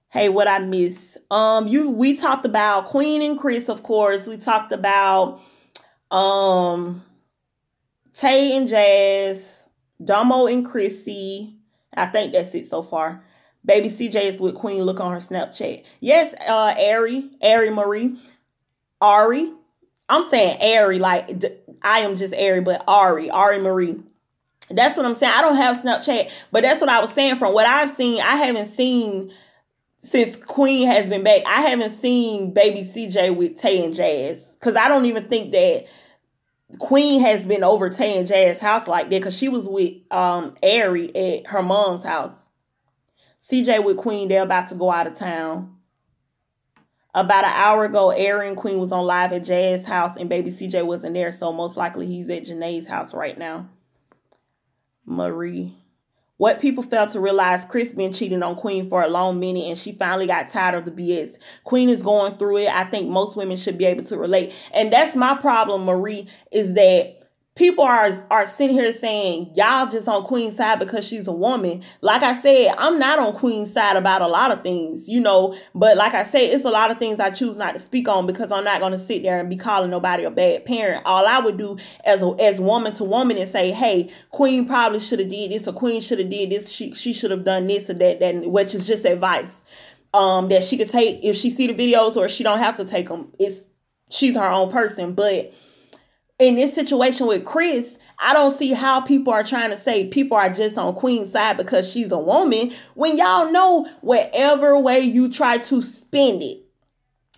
A: Hey, what I miss? We talked about Queen and Chris, of course. We talked about Tay and Jazz, Domo and Chrissy. I think that's it so far. Baby CJ is with Queen. Look on her Snapchat. Yes, Ari Marie. Ari. I'm saying Ari, like I am just Ari, but Ari Marie. That's what I'm saying. I don't have Snapchat, but that's what I was saying. From what I've seen, I haven't seen, since Queen has been back, I haven't seen baby CJ with Tay and Jazz. Because I don't even think that Queen has been over Tay and Jazz's house like that, because she was with Ari at her mom's house. CJ with Queen, they're about to go out of town. About an hour ago, Ari and Queen was on live at Jazz's house, and baby CJ wasn't there, so most likely he's at Janae's house right now. Marie. What people fail to realize, Chris been cheating on Queen for a long minute, and she finally got tired of the BS. Queen is going through it. I think most women should be able to relate. And that's my problem, Marie, is that people are sitting here saying, y'all just on Queen's side because she's a woman. Like I said, I'm not on Queen's side about a lot of things, you know. But like I said, it's a lot of things I choose not to speak on, because I'm not going to sit there and be calling nobody a bad parent. All I would do as woman to woman is say, hey, Queen probably should have did this, or Queen should have did this. She should have done this or that, which is just advice that she could take if she see the videos, or she don't have to take them. She's her own person. But in this situation with Chris, I don't see how people are trying to say people are just on Queen's side because she's a woman, when y'all know whatever way you try to spend it,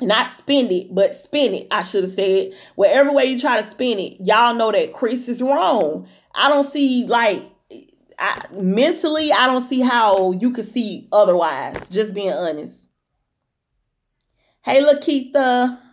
A: not spend it, but spin it, I should have said, whatever way you try to spin it, y'all know that Chris is wrong. I don't see, like, mentally, I don't see how you could see otherwise, just being honest. Hey, Lakeitha.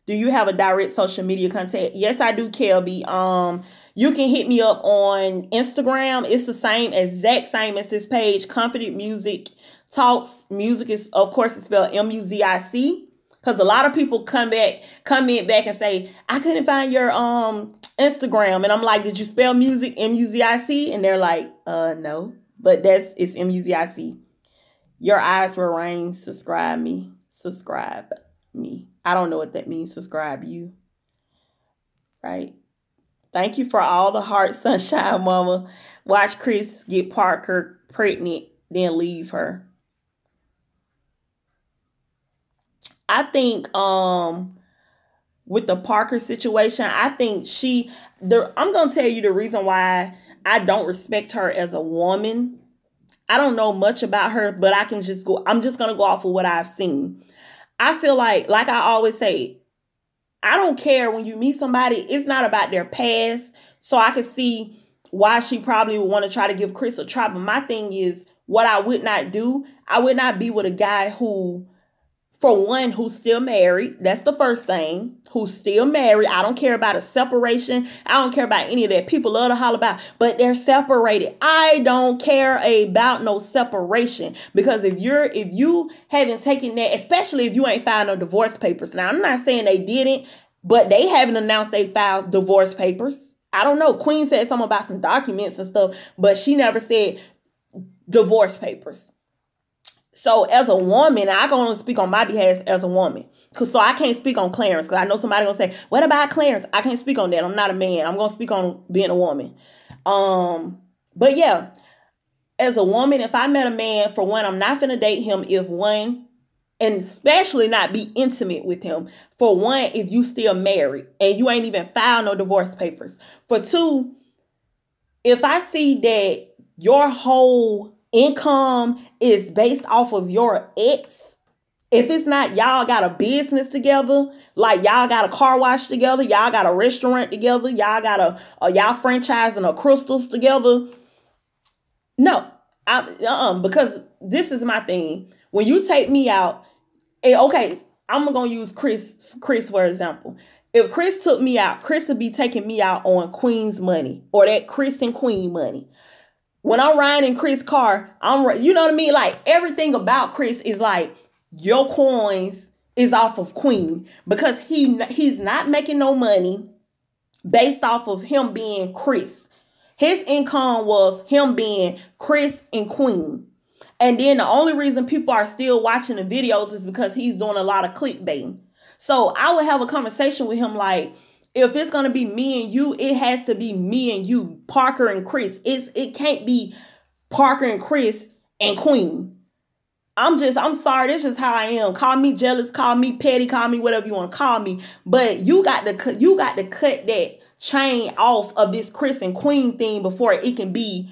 A: Do you have a direct social media contact? Yes, I do, Kelby. You can hit me up on Instagram. It's the exact same as this page. Confident Music Talks. Music is, of course, it's spelled M-U-Z-I-C. Because a lot of people comment back and say, I couldn't find your Instagram. And I'm like, did you spell music M-U-Z-I-C? And they're like, no. But it's M-U-Z-I-C. Your eyes will rain. Subscribe me. I don't know what that means. Subscribe you. Right? Thank you for all the hearts, Sunshine Mama. Watch Chris get Parker pregnant, then leave her. I think with the Parker situation, I think I'm going to tell you the reason why I don't respect her as a woman. I don't know much about her, but I'm just going to go off of what I've seen. I feel like I always say, I don't care when you meet somebody, it's not about their past. So I can see why she probably would want to try to give Chris a try. But my thing is, what I would not do, I would not be with a guy who, for one, who's still married. That's the first thing. Who's still married. I don't care about a separation. I don't care about any of that. People love to holler about, but they're separated. I don't care about no separation, because if you haven't taken that, especially if you ain't filed no divorce papers. Now, I'm not saying they didn't, but they haven't announced they filed divorce papers. I don't know. Queen said something about some documents and stuff, but she never said divorce papers. So as a woman, I can only speak on my behalf as a woman. So I can't speak on Clarence, because I know somebody gonna say, what about Clarence? I can't speak on that. I'm not a man. I'm gonna speak on being a woman. But yeah, as a woman, if I met a man, for one, I'm not finna date him if one, and especially not be intimate with him. For one, if you still married and you ain't even filed no divorce papers. For two, if I see that your whole income is based off of your ex, if it's not y'all got a business together, like y'all got a car wash together, y'all got a restaurant together, y'all got y'all franchising a crystals together, no, because this is my thing. When you take me out, and okay, I'm gonna use Chris for example. If Chris took me out, Chris would be taking me out on Queen's money, or that Chris and Queen money. When I'm riding in Chris' car, you know what I mean? Like, everything about Chris is like, your coins is off of Queen, because he's not making no money based off of him being Chris. His income was him being Chris and Queen. And then the only reason people are still watching the videos is because he's doing a lot of clickbait. So I would have a conversation with him like, if it's going to be me and you, it has to be me and you, Parker and Chris. It can't be Parker and Chris and Queen. I'm sorry. That's just how I am. Call me jealous, call me petty, call me whatever you want to call me. But you got to cut that chain off of this Chris and Queen thing before it can be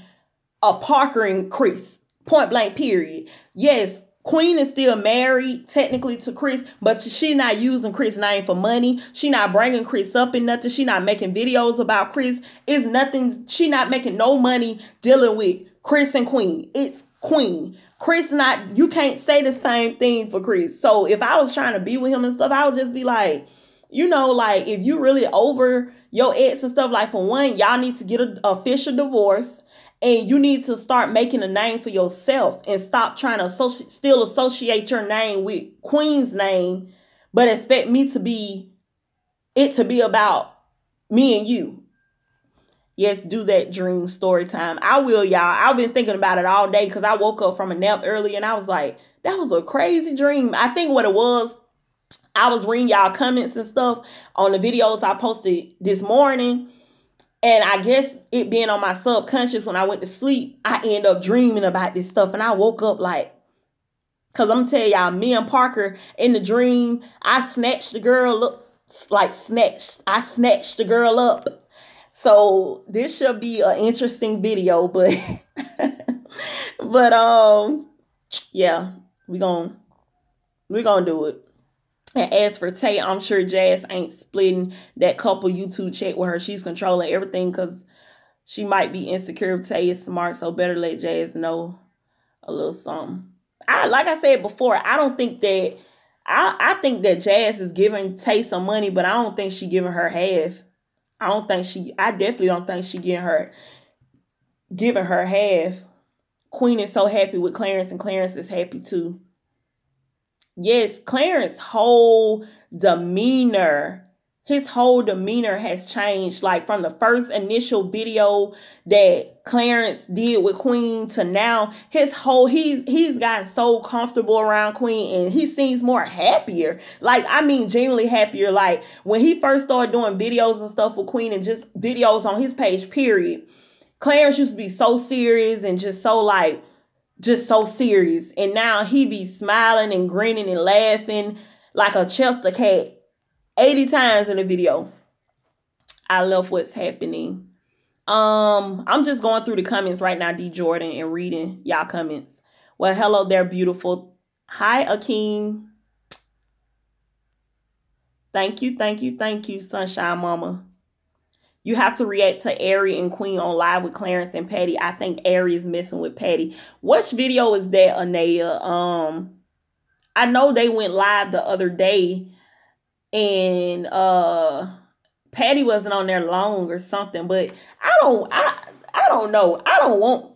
A: a Parker and Chris. Point blank, period. Yes, Queen is still married technically to Chris, but she not using Chris' name for money. She not bringing Chris up in nothing. She not making videos about Chris. It's nothing. She not making no money dealing with Chris and Queen. It's Queen. Chris not, you can't say the same thing for Chris. So if I was trying to be with him and stuff, I would just be like, you know, like, if you really over your ex and stuff, like, for one, y'all need to get an official divorce. And you need to start making a name for yourself and stop trying to still associate your name with Queen's name, but expect me to be about me and you. Yes, do that dream story time. I will, y'all. I've been thinking about it all day because I woke up from a nap early and I was like, that was a crazy dream. I think what it was, I was reading y'all comments and stuff on the videos I posted this morning. And I guess it being on my subconscious, when I went to sleep, I end up dreaming about this stuff. And I woke up like, because I'm going to tell y'all, me and Parker in the dream, I snatched the girl up, I snatched the girl up. So this should be an interesting video, but, yeah, we're going to do it. And as for Tay, I'm sure Jazz ain't splitting that couple YouTube check with her. She's controlling everything because she might be insecure. Tay is smart, so better let Jazz know a little something. Like I said before, I don't think that, I think that Jazz is giving Tay some money, but I don't think she giving her half. I definitely don't think she giving her half. Queen is so happy with Clarence, and Clarence is happy too. Yes, Clarence's whole demeanor, has changed. Like, from the first initial video that Clarence did with Queen to now, he's gotten so comfortable around Queen, and he seems more happier. Like, I mean, genuinely happier. Like, when he first started doing videos and stuff with Queen, and just videos on his page, period, Clarence used to be so serious and just so serious. And now he be smiling and grinning and laughing like a Chester cat 80 times in the video. I love what's happening. I'm just going through the comments right now, D Jordan, and reading y'all comments. Well, hello there, beautiful. Hi, Akeem. Thank you, thank you, thank you, Sunshine Mama. You have to react to Ari and Queen on live with Clarence and Patty. I think Ari is messing with Patty. Which video is that, Anaya? I know they went live the other day, and Patty wasn't on there long or something, but I don't know. I don't want.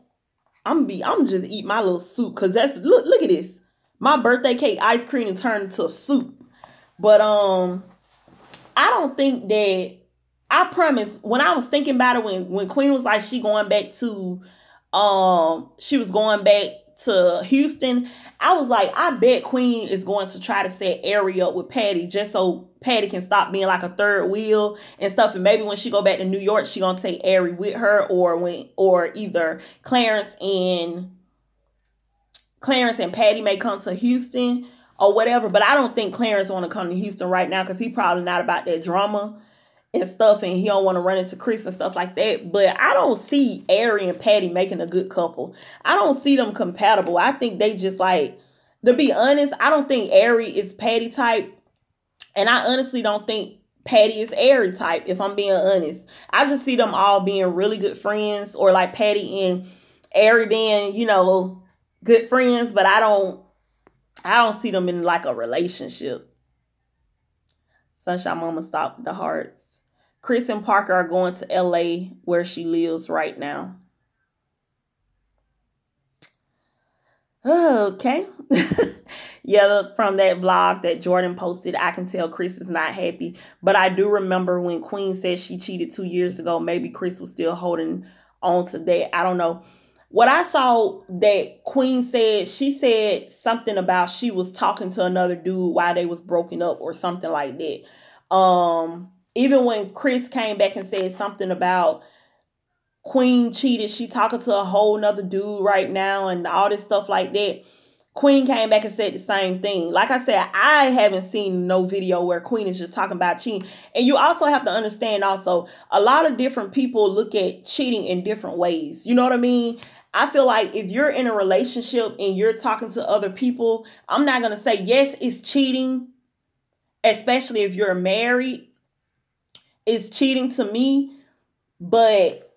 A: I'm just eat my little soup, because that's look at this. My birthday cake ice cream and turned into a soup. But I don't think that, I promise, when I was thinking about it, when Queen was like she was going back to Houston, I was like, I bet Queen is going to try to set Ari up with Patty, just so Patty can stop being like a third wheel and stuff. And maybe when she go back to New York, she gonna take Ari with her, or either Clarence and Patty may come to Houston or whatever. But I don't think Clarence want to come to Houston right now, because he probably not about that drama and stuff, and he don't want to run into Chris and stuff like that. But I don't see Ari and Patty making a good couple. I don't see them compatible. I think they just, like, to be honest, I don't think Ari is Patty type, and I honestly don't think Patty is Ari type, if I'm being honest. I just see them all being really good friends, or like Patty and Ari being, you know, good friends, but I don't see them in like a relationship. Sunshine Mama, stop the hearts. Chris and Parker are going to LA, where she lives right now. Okay. Yeah, from that vlog that Jordan posted, I can tell Chris is not happy. But I do remember when Queen said she cheated 2 years ago, maybe Chris was still holding on to that. I don't know. What I saw that Queen said, she said something about she was talking to another dude while they was broken up or something like that. Even when Chris came back and said something about Queen cheated, she talking to a whole nother dude right now and all this stuff like that, Queen came back and said the same thing. Like I said, I haven't seen no video where Queen is just talking about cheating. And you also have to understand also, a lot of different people look at cheating in different ways. You know what I mean? I feel like if you're in a relationship and you're talking to other people, I'm not going to say, yes, it's cheating, especially if you're married. It's cheating to me, but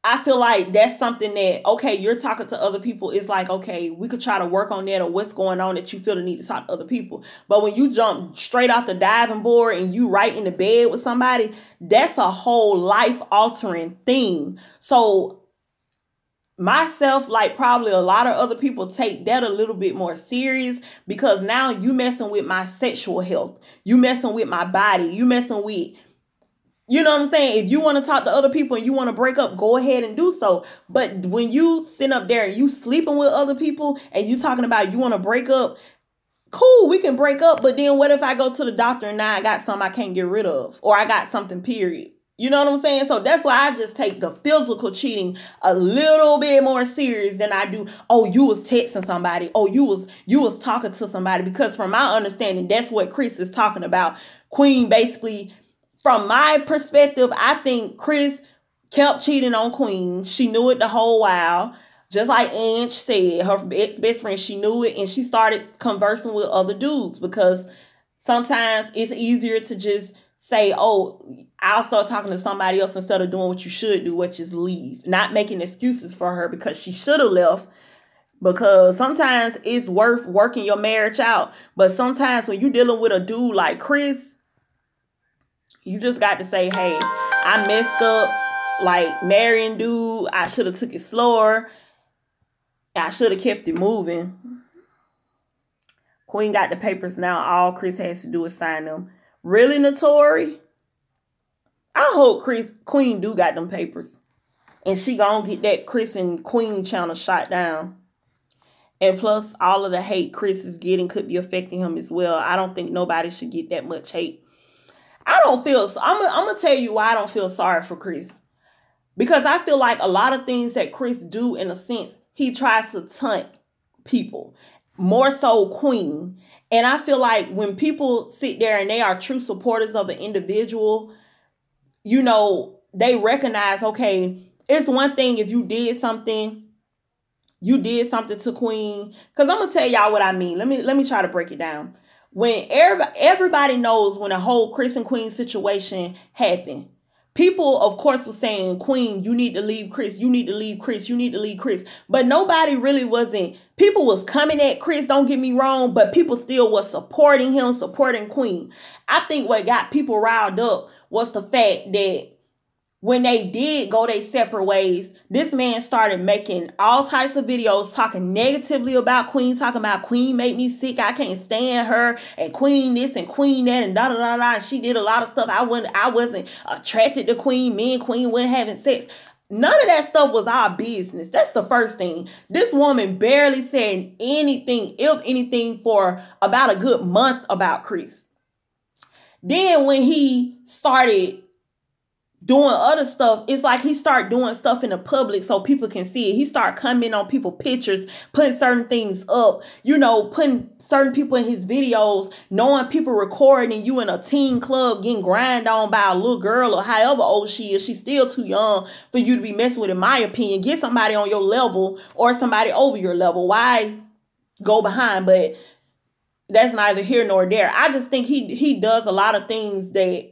A: I feel like that's something that, okay, you're talking to other people. It's like, okay, we could try to work on that, or what's going on that you feel the need to talk to other people. But when you jump straight off the diving board and you right in the bed with somebody, that's a whole life altering thing. So myself, like probably a lot of other people, take that a little bit more serious, because now you messing with my sexual health. You messing with my body. You messing with, you know what I'm saying? If you want to talk to other people and you want to break up, go ahead and do so. But when you sit up there and you sleeping with other people and you talking about you want to break up, cool, we can break up. But then what if I go to the doctor and now I got something I can't get rid of, or I got something, period? You know what I'm saying? So that's why I just take the physical cheating a little bit more serious than I do, oh, you was texting somebody, oh, you was talking to somebody. Because from my understanding, that's what Chris is talking about. Queen basically, from my perspective, I think Chris kept cheating on Queen. She knew it the whole while. Just like Ange said, her ex-best friend, she knew it, and she started conversing with other dudes, because sometimes it's easier to just say, oh, I'll start talking to somebody else instead of doing what you should do, which is leave. Not making excuses for her because she should have left, because sometimes it's worth working your marriage out. But sometimes when you're dealing with a dude like Chris, you just got to say, hey, I messed up, like marrying dude. I should have took it slower. I should have kept it moving. Queen got the papers now. All Chris has to do is sign them. Really, Notori? I hope Queen do got them papers. And she gonna get that Chris and Queen channel shot down. And plus, all of the hate Chris is getting could be affecting him as well. I don't think nobody should get that much hate. I'm going to tell you why I don't feel sorry for Chris. Because I feel like a lot of things that Chris do, in a sense, he tries to taunt people. More so Queen. And I feel like when people sit there and they are true supporters of an individual, you know, they recognize, okay, it's one thing if you did something to Queen. Because I'm gonna tell y'all what I mean. Let me try to break it down. When everybody knows when a whole Chris and Queen situation happened, people, of course, were saying, Queen, you need to leave Chris. You need to leave Chris. You need to leave Chris. But nobody really wasn't. People was coming at Chris, don't get me wrong, but people still was supporting him, supporting Queen. I think what got people riled up was the fact that when they did go their separate ways, this man started making all types of videos talking negatively about Queen, talking about Queen made me sick, I can't stand her, and Queen this and Queen that, and da-da-da-da. She did a lot of stuff. I wasn't attracted to Queen. Me and Queen weren't having sex. None of that stuff was our business. That's the first thing. This woman barely said anything, if anything, for about a good month about Chris. Then when he started doing other stuff, it's like he start doing stuff in the public so people can see it. He start coming on people's pictures, putting certain things up, putting certain people in his videos, knowing people recording you in a teen club getting grind on by a little girl or however old she is. She's still too young for you to be messing with, in my opinion. Get somebody on your level or somebody over your level. Why go behind? But that's neither here nor there. I just think he does a lot of things that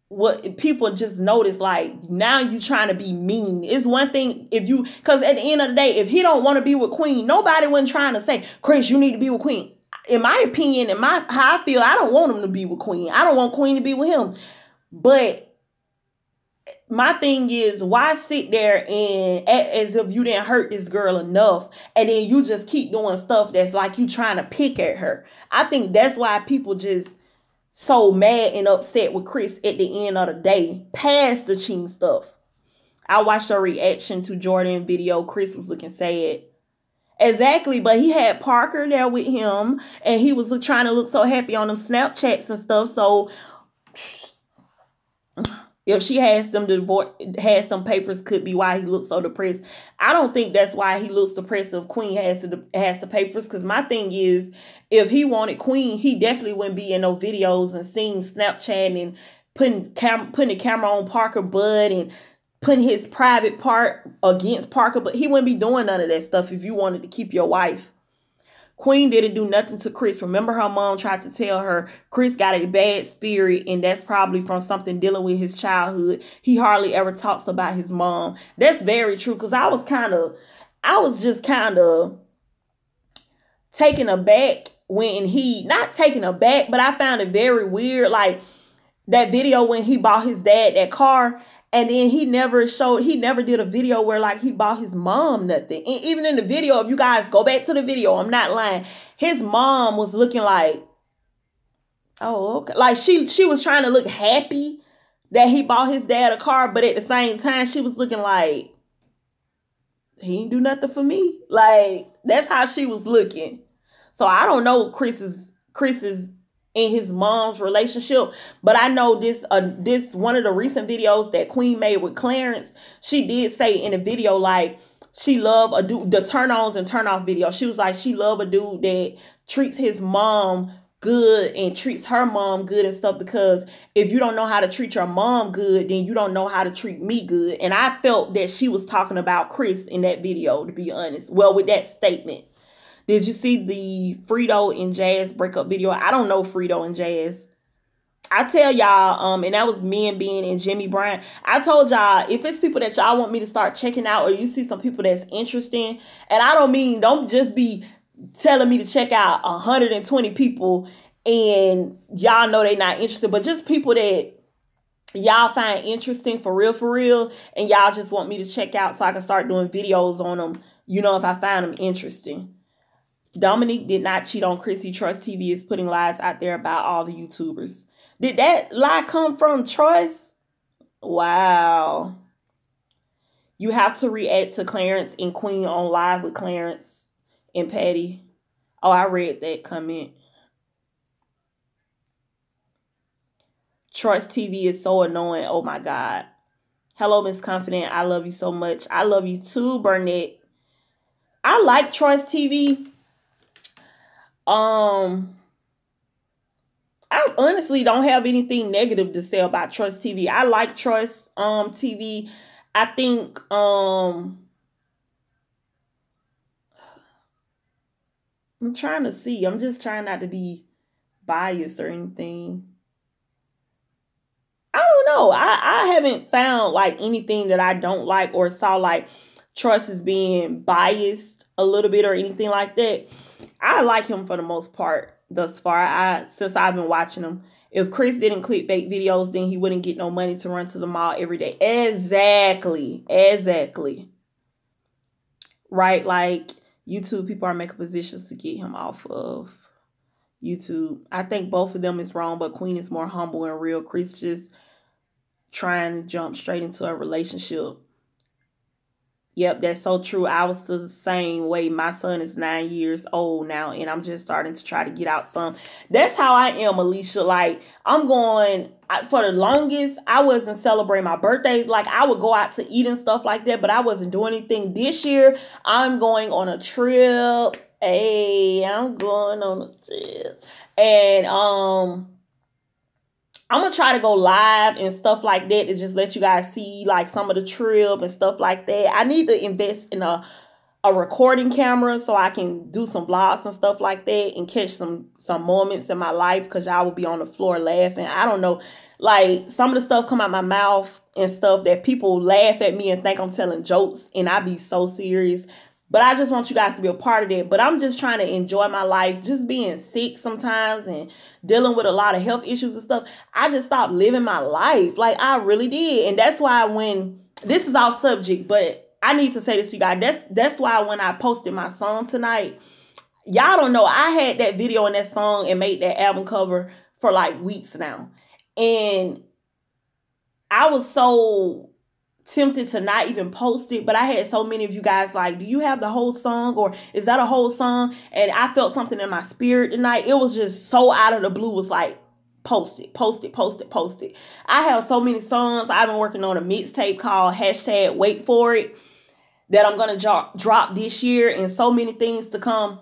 A: what people just notice, like, now you trying to be mean. It's one thing because at the end of the day, if he don't want to be with Queen, nobody wasn't trying to say, Chris, you need to be with Queen. In my opinion, how I feel, I don't want him to be with Queen. I don't want Queen to be with him. But my thing is, why sit there and act as if you didn't hurt this girl enough, and then you just keep doing stuff that's like you trying to pick at her? I think that's why people just so mad and upset with Chris at the end of the day, past the cheating stuff. I watched a reaction to Jordan video. Chris was looking sad. Exactly, but he had Parker there with him, and he was trying to look so happy on them Snapchats and stuff. So if she has them papers, could be why he looks so depressed. I don't think that's why he looks depressed if Queen has the papers. Because my thing is, if he wanted Queen, he definitely wouldn't be in no videos and seeing Snapchat and putting the camera on Parker butt and putting his private part against Parker. But he wouldn't be doing none of that stuff if you wanted to keep your wife. Queen didn't do nothing to Chris. Remember, her mom tried to tell her Chris got a bad spirit, and that's probably from something dealing with his childhood. He hardly ever talks about his mom. That's very true, because I was just kind of taken aback when not taken aback, but I found it very weird. Like that video when he bought his dad that car, and then he never did a video where like he bought his mom nothing. And even in the video, if you guys go back to the video, I'm not lying, his mom was looking like, oh, okay. Like she was trying to look happy that he bought his dad a car, but at the same time, she was looking like, he ain't do nothing for me. Like, that's how she was looking. So I don't know Chris's in his mom's relationship, but I know this one of the recent videos that Queen made with Clarence, she did say in the video, like, she loved a dude, the turn-ons and turn-off video. She was like, she loved a dude that treats his mom good and treats her mom good and stuff, because if you don't know how to treat your mom good, then you don't know how to treat me good. And I felt that she was talking about Chris in that video, to be honest. Well, with that statement. Did you see the Frito and Jazz breakup video? I don't know Frito and Jazz. I tell y'all, and that was me and Bean and Jimmy Bryan. I told y'all, if it's people that y'all want me to start checking out, or you see some people that's interesting, and I don't just be telling me to check out 120 people and y'all know they not interested, but just people that y'all find interesting for real, and y'all just want me to check out so I can start doing videos on them, if I find them interesting. Dominique did not cheat on Chrissy. Trust TV is putting lies out there about all the YouTubers. Did that lie come from Trust? Wow. You have to react to Clarence and Queen on Live with Clarence and Patty. Oh, I read that comment. Trust TV is so annoying. Oh my God. Hello, Miss Confident. I love you so much. I love you too, Burnett. I like Trust TV. I I honestly don't have anything negative to say about Trust TV. I like Trust TV. I think I'm trying to see. I'm just trying not to be biased or anything. I don't know. I haven't found like anything that I don't like or saw like Trust is being biased a little bit or anything like that. I like him for the most part thus far. Since I've been watching him. If Chris didn't clickbait videos, then he wouldn't get no money to run to the mall every day. Exactly. Exactly. Right? Like YouTube people are making positions to get him off of YouTube. I think both of them is wrong, but Queen is more humble and real. Chris just trying to jump straight into a relationship. Yep, that's so true. I was the same way. My son is 9 years old now, and I'm just starting to try to get out some. That's how I am, Alicia. Like, I'm going, for the longest, I wasn't celebrating my birthdays. Like, I would go out to eat and stuff like that, but I wasn't doing anything. This year, I'm going on a trip. Hey, I'm going on a trip. And, I'm going to try to go live and stuff like that to just let you guys see like some of the trip and stuff like that. I need to invest in a recording camera so I can do some vlogs and stuff like that and catch some moments in my life because y'all will be on the floor laughing. I don't know. Like some of the stuff come out my mouth and stuff that people laugh at me and think I'm telling jokes and I be so serious. But I just want you guys to be a part of that. But I'm just trying to enjoy my life. Just being sick sometimes and dealing with a lot of health issues and stuff. I just stopped living my life. Like, I really did. And that's why when, this is off subject, but I need to say this to you guys. That's why when I posted my song tonight, y'all don't know, I had that video and that song and made that album cover for like weeks now. And I was so tempted to not even post it, but I had so many of you guys like, do you have the whole song or is that a whole song? And I felt something in my spirit tonight. It was just so out of the blue, was like, post it, post it, post it, post it. I have so many songs. I've been working on a mixtape called #Wait For It that I'm going to drop this year, and so many things to come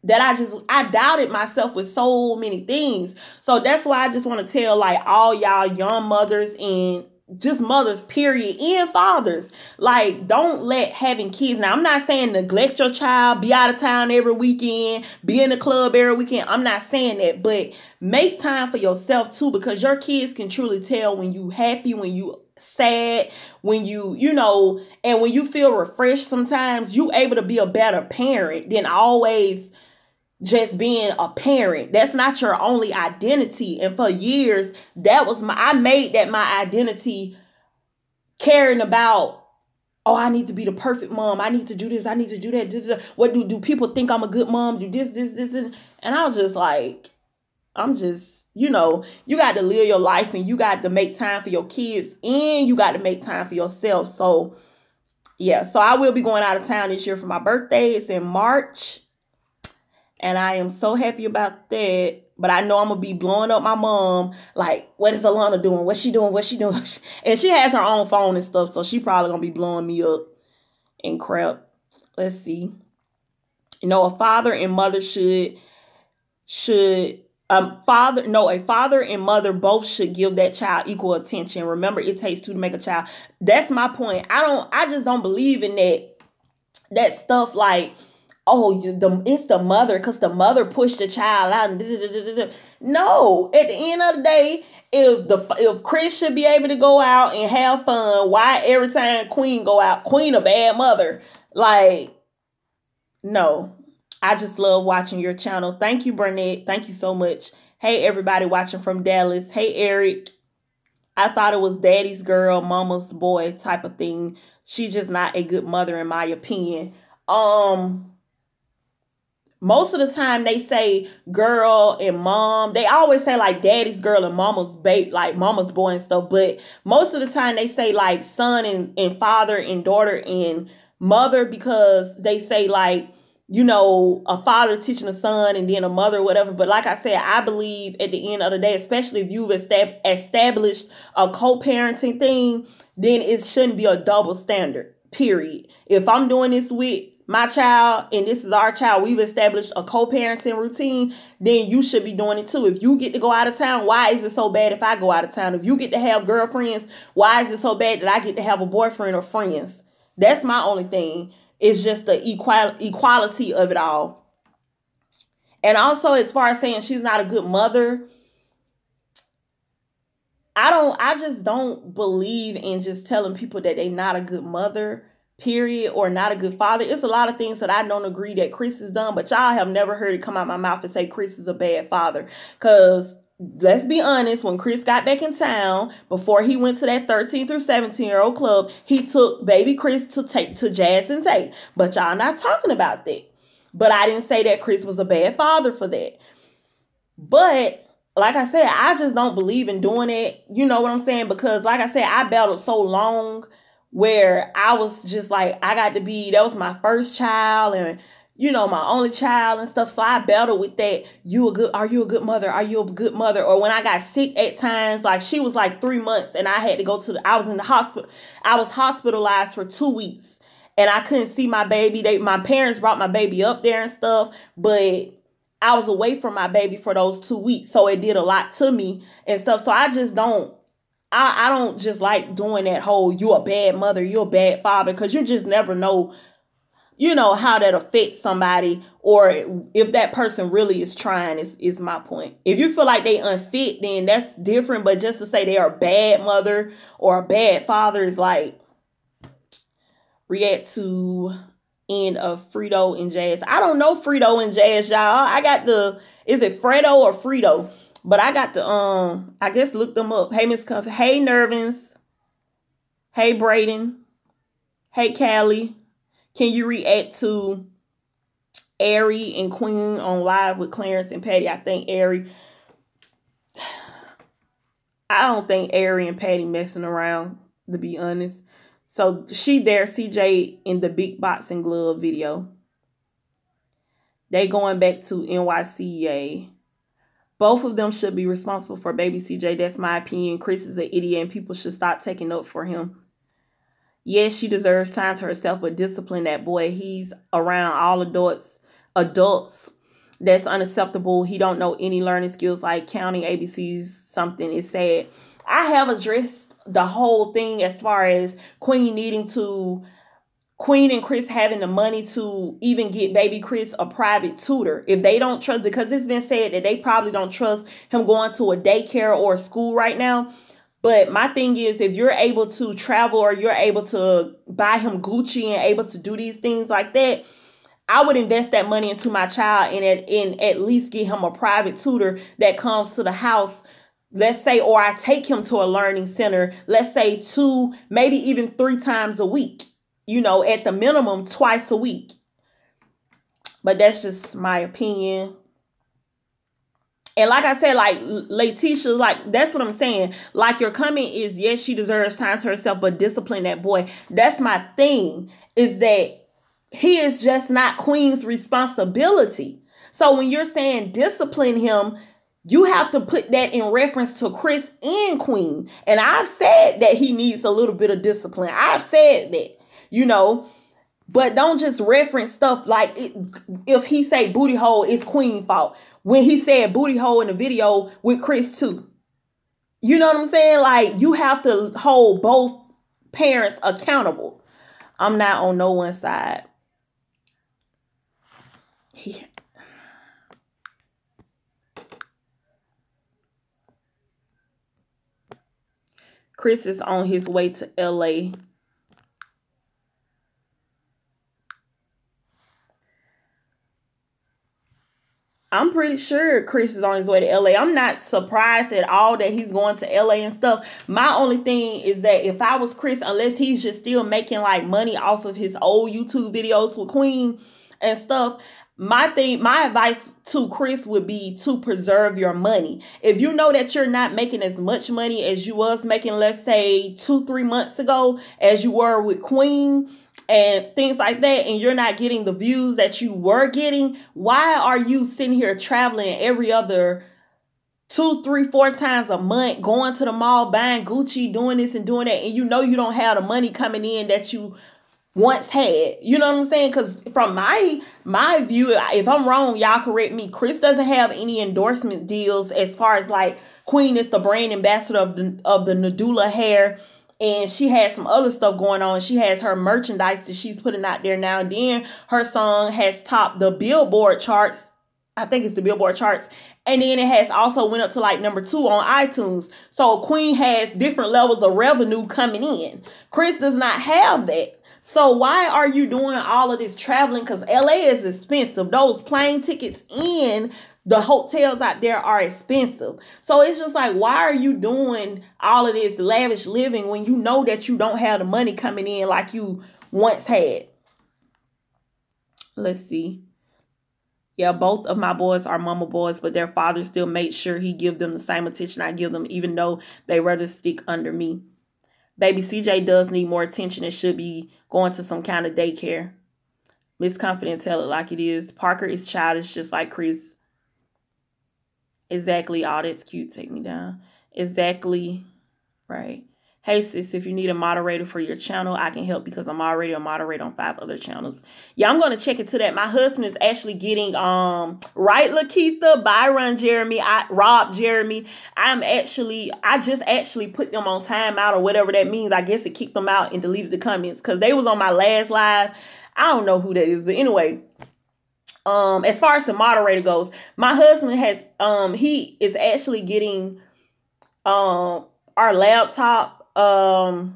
A: that I doubted myself with so many things. So that's why I just want to tell like all y'all young mothers and just mothers, period, and fathers, like, don't let having kids. Now, I'm not saying neglect your child, be out of town every weekend, be in the club every weekend. I'm not saying that, but make time for yourself too, because your kids can truly tell when you happy, when you sad, when you know, and when you feel refreshed. Sometimes you able to be a better parent than always just being a parent. That's not your only identity. And for years, I made that my identity, caring about, oh, I need to be the perfect mom. I need to do this. I need to do that. What do people think I'm a good mom? Do this. And I was just like, you know, you got to live your life and you got to make time for your kids and you got to make time for yourself. So yeah, so I will be going out of town this year for my birthday. It's in March. And I am so happy about that. But I know I'm going to be blowing up my mom. Like, what is Alana doing? What's she doing? What's she doing? And she has her own phone and stuff. So she probably going to be blowing me up and crap. Let's see. You know, a father and mother a father and mother both should give that child equal attention. Remember, it takes two to make a child. That's my point. I just don't believe in that stuff like, oh, it's the mother because the mother pushed the child out. And no, at the end of the day, if Chris should be able to go out and have fun, why every time Queen go out, Queen a bad mother? Like, no. I just love watching your channel. Thank you, Burnett. Thank you so much. Hey, everybody watching from Dallas. Hey, Eric. I thought it was daddy's girl, mama's boy type of thing. She's just not a good mother, in my opinion. Most of the time they say girl and mom. They always say like daddy's girl and mama's babe, like mama's boy and stuff. But most of the time they say like son and father and daughter and mother, because they say like, you know, a father teaching a son and then a mother, whatever. But like I said, I believe at the end of the day, especially if you've established a co-parenting thing, then it shouldn't be a double standard, period. If I'm doing this with my child and this is our child, we've established a co-parenting routine, then you should be doing it too. If you get to go out of town, why is it so bad if I go out of town? If you get to have girlfriends, why is it so bad that I get to have a boyfriend or friends? That's my only thing. It's just the equality of it all. And also, as far as saying she's not a good mother, I just don't believe in just telling people that they're not a good mother, period, or not a good father. It's a lot of things that I don't agree that Chris has done, but y'all have never heard it come out my mouth and say Chris is a bad father. Because let's be honest, when Chris got back in town, before he went to that 13 through 17-year-old club, he took baby Chris to Jazz and Tate. But y'all not talking about that. But I didn't say that Chris was a bad father for that. But like I said, I just don't believe in doing it. You know what I'm saying? Because like I said, I battled so long where I was just like, that was my first child and, you know, my only child and stuff. So I battled with that. Are you a good mother? Are you a good mother? Or when I got sick at times, like she was like 3 months and I had to go I was in the hospital. I was hospitalized for 2 weeks and I couldn't see my baby. My parents brought my baby up there and stuff, but I was away from my baby for those 2 weeks. So it did a lot to me and stuff. So I just don't, I don't just like doing that whole, you a bad mother, you a bad father. Cause you just never know, you know, how that affects somebody or if that person really is trying is my point. If you feel like they unfit, then that's different. But just to say they are a bad mother or a bad father is like, react to end of Frito and Jazz. I don't know Frito and Jazz, y'all. I got is it Fredo or Frito? But I got I guess look them up. Hey, Miss Comfort. Hey, Nervins. Hey, Braden. Hey, Callie. Can you react to Ari and Queen on Live with Clarence and Patty? I think I don't think Ari and Patty messing around, to be honest. So she there, CJ in the big boxing glove video. They going back to NYCA. Both of them should be responsible for baby CJ. That's my opinion. Chris is an idiot and people should stop taking up for him. Yes, she deserves time to herself, but discipline that boy. He's around all adults. That's unacceptable. He don't know any learning skills like counting ABCs, something. It's sad. I have addressed the whole thing as far as Queen and Chris having the money to even get baby Chris a private tutor. If they don't trust, because it's been said that they probably don't trust him going to a daycare or a school right now. But my thing is, if you're able to travel or you're able to buy him Gucci and able to do these things like that, I would invest that money into my child and at least get him a private tutor that comes to the house. Let's say, or I take him to a learning center, let's say 2, maybe even 3 times a week, you know, at the minimum twice a week. But that's just my opinion. And like I said, like Letitia, like that's what I'm saying. Like your comment is, yes, she deserves time to herself, but discipline that boy. That's my thing, is that he is just not Queen's responsibility. So when you're saying discipline him, you have to put that in reference to Chris and Queen. And I've said that he needs a little bit of discipline. I've said that, you know, but don't just reference stuff like if he say booty hole, it's Queen's fault. When he said booty hole in the video with Chris too. You know what I'm saying? Like you have to hold both parents accountable. I'm not on no one side. Chris is on his way to LA. I'm pretty sure Chris is on his way to LA. I'm not surprised at all that he's going to LA and stuff. My only thing is that if I was Chris, unless he's just still making like money off of his old YouTube videos with Queen and stuff, my advice to Chris would be to preserve your money. If you know that you're not making as much money as you was making, let's say 2-3 months ago, as you were with Queen and things like that, and you're not getting the views that you were getting, why are you sitting here traveling every other 2, 3, 4 times a month, going to the mall, buying Gucci, doing this and doing that, and you know you don't have the money coming in that you once had. You know what I'm saying? Because from my view, if I'm wrong, y'all correct me. Chris doesn't have any endorsement deals as far as like Queen is the brand ambassador of the Nadula hair. And she has some other stuff going on. She has her merchandise that she's putting out there now. And then her song has topped the Billboard charts. I think it's the Billboard charts. And then it has also went up to like number 2 on iTunes. So Queen has different levels of revenue coming in. Chris does not have that. So why are you doing all of this traveling? Because LA is expensive. Those plane tickets in the hotels out there are expensive. So it's just like, why are you doing all of this lavish living when you know that you don't have the money coming in like you once had? Let's see. Yeah, both of my boys are mama boys, but their father still made sure he give them the same attention I give them, even though they rather stick under me. Baby CJ does need more attention and should be going to some kind of daycare. Miss Confident, tell it like it is. Parker is childish just like Chris. Exactly. All that's cute. Take me down. Exactly. Right. Hey, sis, if you need a moderator for your channel, I can help because I'm already a moderator on 5 other channels. Yeah, I'm going to check into that. My husband is actually getting, right, Lakeitha, Byron, Jeremy, Rob, Jeremy. I just actually put them on timeout or whatever that means. I guess it kicked them out and deleted the comments because they was on my last live. I don't know who that is, but anyway. As far as the moderator goes, my husband has, he is actually getting, our laptop, I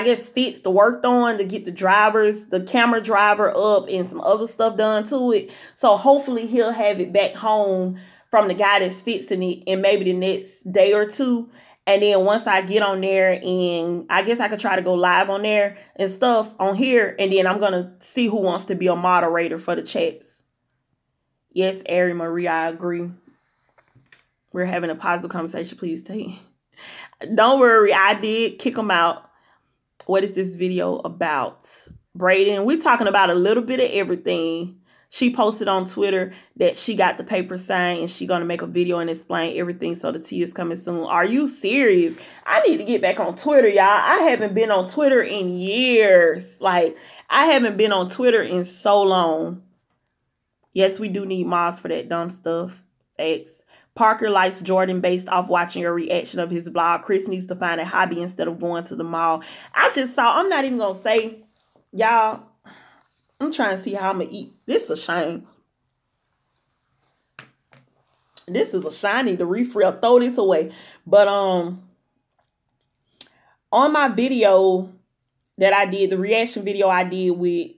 A: guess fixed or worked on to get the camera driver up and some other stuff done to it. So hopefully he'll have it back home from the guy that's fixing it in maybe the next day or 2. And then once I get on there, and I guess I could try to go live on there and stuff on here. And then I'm going to see who wants to be a moderator for the chats. Yes, Ari Marie, I agree. We're having a positive conversation. Please take. Don't worry. I did kick them out. What is this video about? Brayden, we're talking about a little bit of everything. She posted on Twitter that she got the paper signed and she going to make a video and explain everything. So the tea is coming soon. Are you serious? I need to get back on Twitter, y'all. I haven't been on Twitter in years. Like, I haven't been on Twitter in so long. Yes, we do need mods for that dumb stuff. X. Parker likes Jordan based off watching your reaction of his vlog. Chris needs to find a hobby instead of going to the mall. I just saw, I'm not even going to say, y'all, I'm trying to see how I'm going to eat. This is a shame. This is a shiny to refill. Throw this away. But on my video that I did, the reaction video I did with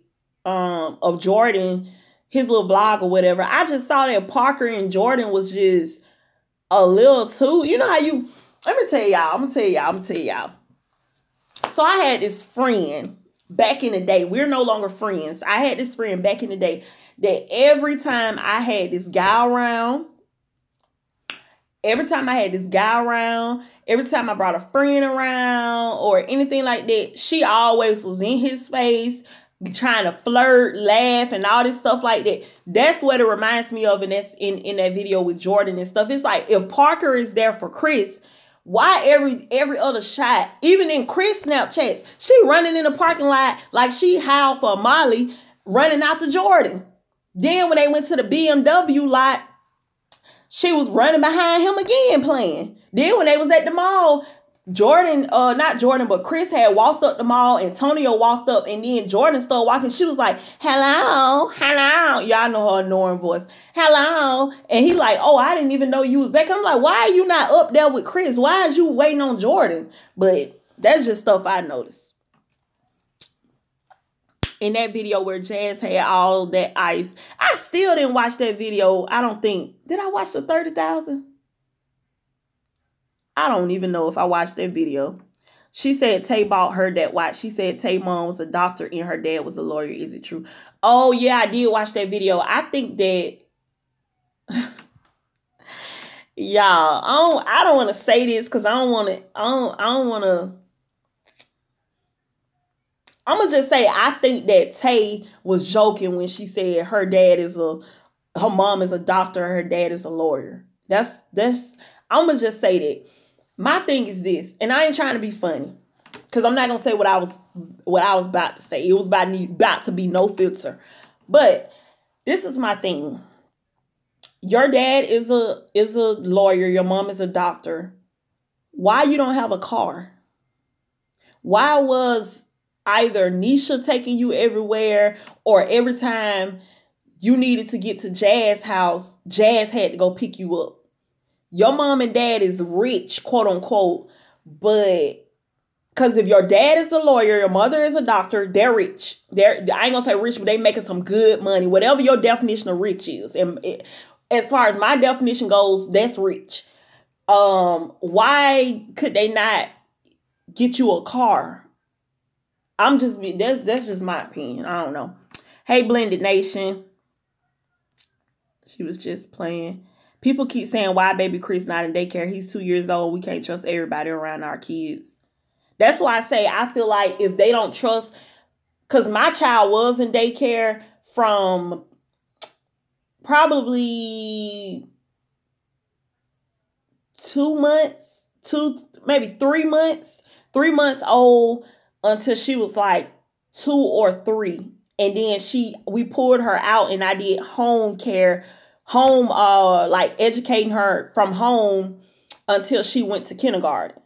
A: of Jordan, his little vlog or whatever, I just saw that Parker and Jordan was just a little too, you know how you, let me tell y'all, I'm gonna tell y'all. So I had this friend back in the day. We're no longer friends. I had this friend back in the day that every time I had this guy around, every time I brought a friend around or anything like that, she always was in his face, trying to flirt, laugh, and all this stuff like that. That's what it reminds me of, and that's in that video with Jordan and stuff. It's like, if Parker is there for Chris, why every other shot, even in Chris Snapchats, she running in the parking lot like she howled for Molly, running out to Jordan. Then when they went to the BMW lot, she was running behind him again playing. Then when they was at the mall, Jordan, not Jordan, but Chris had walked up the mall. Antonio walked up, and then Jordan started walking. She was like, hello, hello. Y'all know her annoying voice. Hello. And he like, oh, I didn't even know you was back. I'm like, why are you not up there with Chris? Why is you waiting on Jordan? But that's just stuff I noticed. In that video where Jazz had all that ice, I still didn't watch that video. I don't think, did I watch the 30,000? I don't even know if I watched that video. She said Tay bought her that watch. She said Tay mom was a doctor and her dad was a lawyer. Is it true? Oh, yeah, I did watch that video. I think that, y'all, I don't want to say this because I don't want to, I'm going to just say I think that Tay was joking when she said her mom is a doctor, her dad is a lawyer. I'm going to just say that. My thing is this, and I ain't trying to be funny. Because I'm not gonna say what I was about to say. It was about to be no filter. But this is my thing. Your dad is a lawyer. Your mom is a doctor. Why you don't have a car? Why was either Nisha taking you everywhere, or every time you needed to get to Jazz's house, Jazz had to go pick you up? Your mom and dad is rich, quote unquote, but because if your dad is a lawyer, your mother is a doctor, they're rich. I ain't gonna say rich, but they making some good money. Whatever your definition of rich is. And as far as my definition goes, that's rich. Why could they not get you a car? That's just my opinion. I don't know. Hey, Blended Nation. She was just playing. People keep saying, why baby Chris not in daycare? He's 2 years old. We can't trust everybody around our kids. That's why I say I feel like if they don't trust, because my child was in daycare from probably 2 months, maybe 3 months, 3 months old until she was like 2 or 3. And then we pulled her out and I did home care, like educating her from home until she went to kindergarten.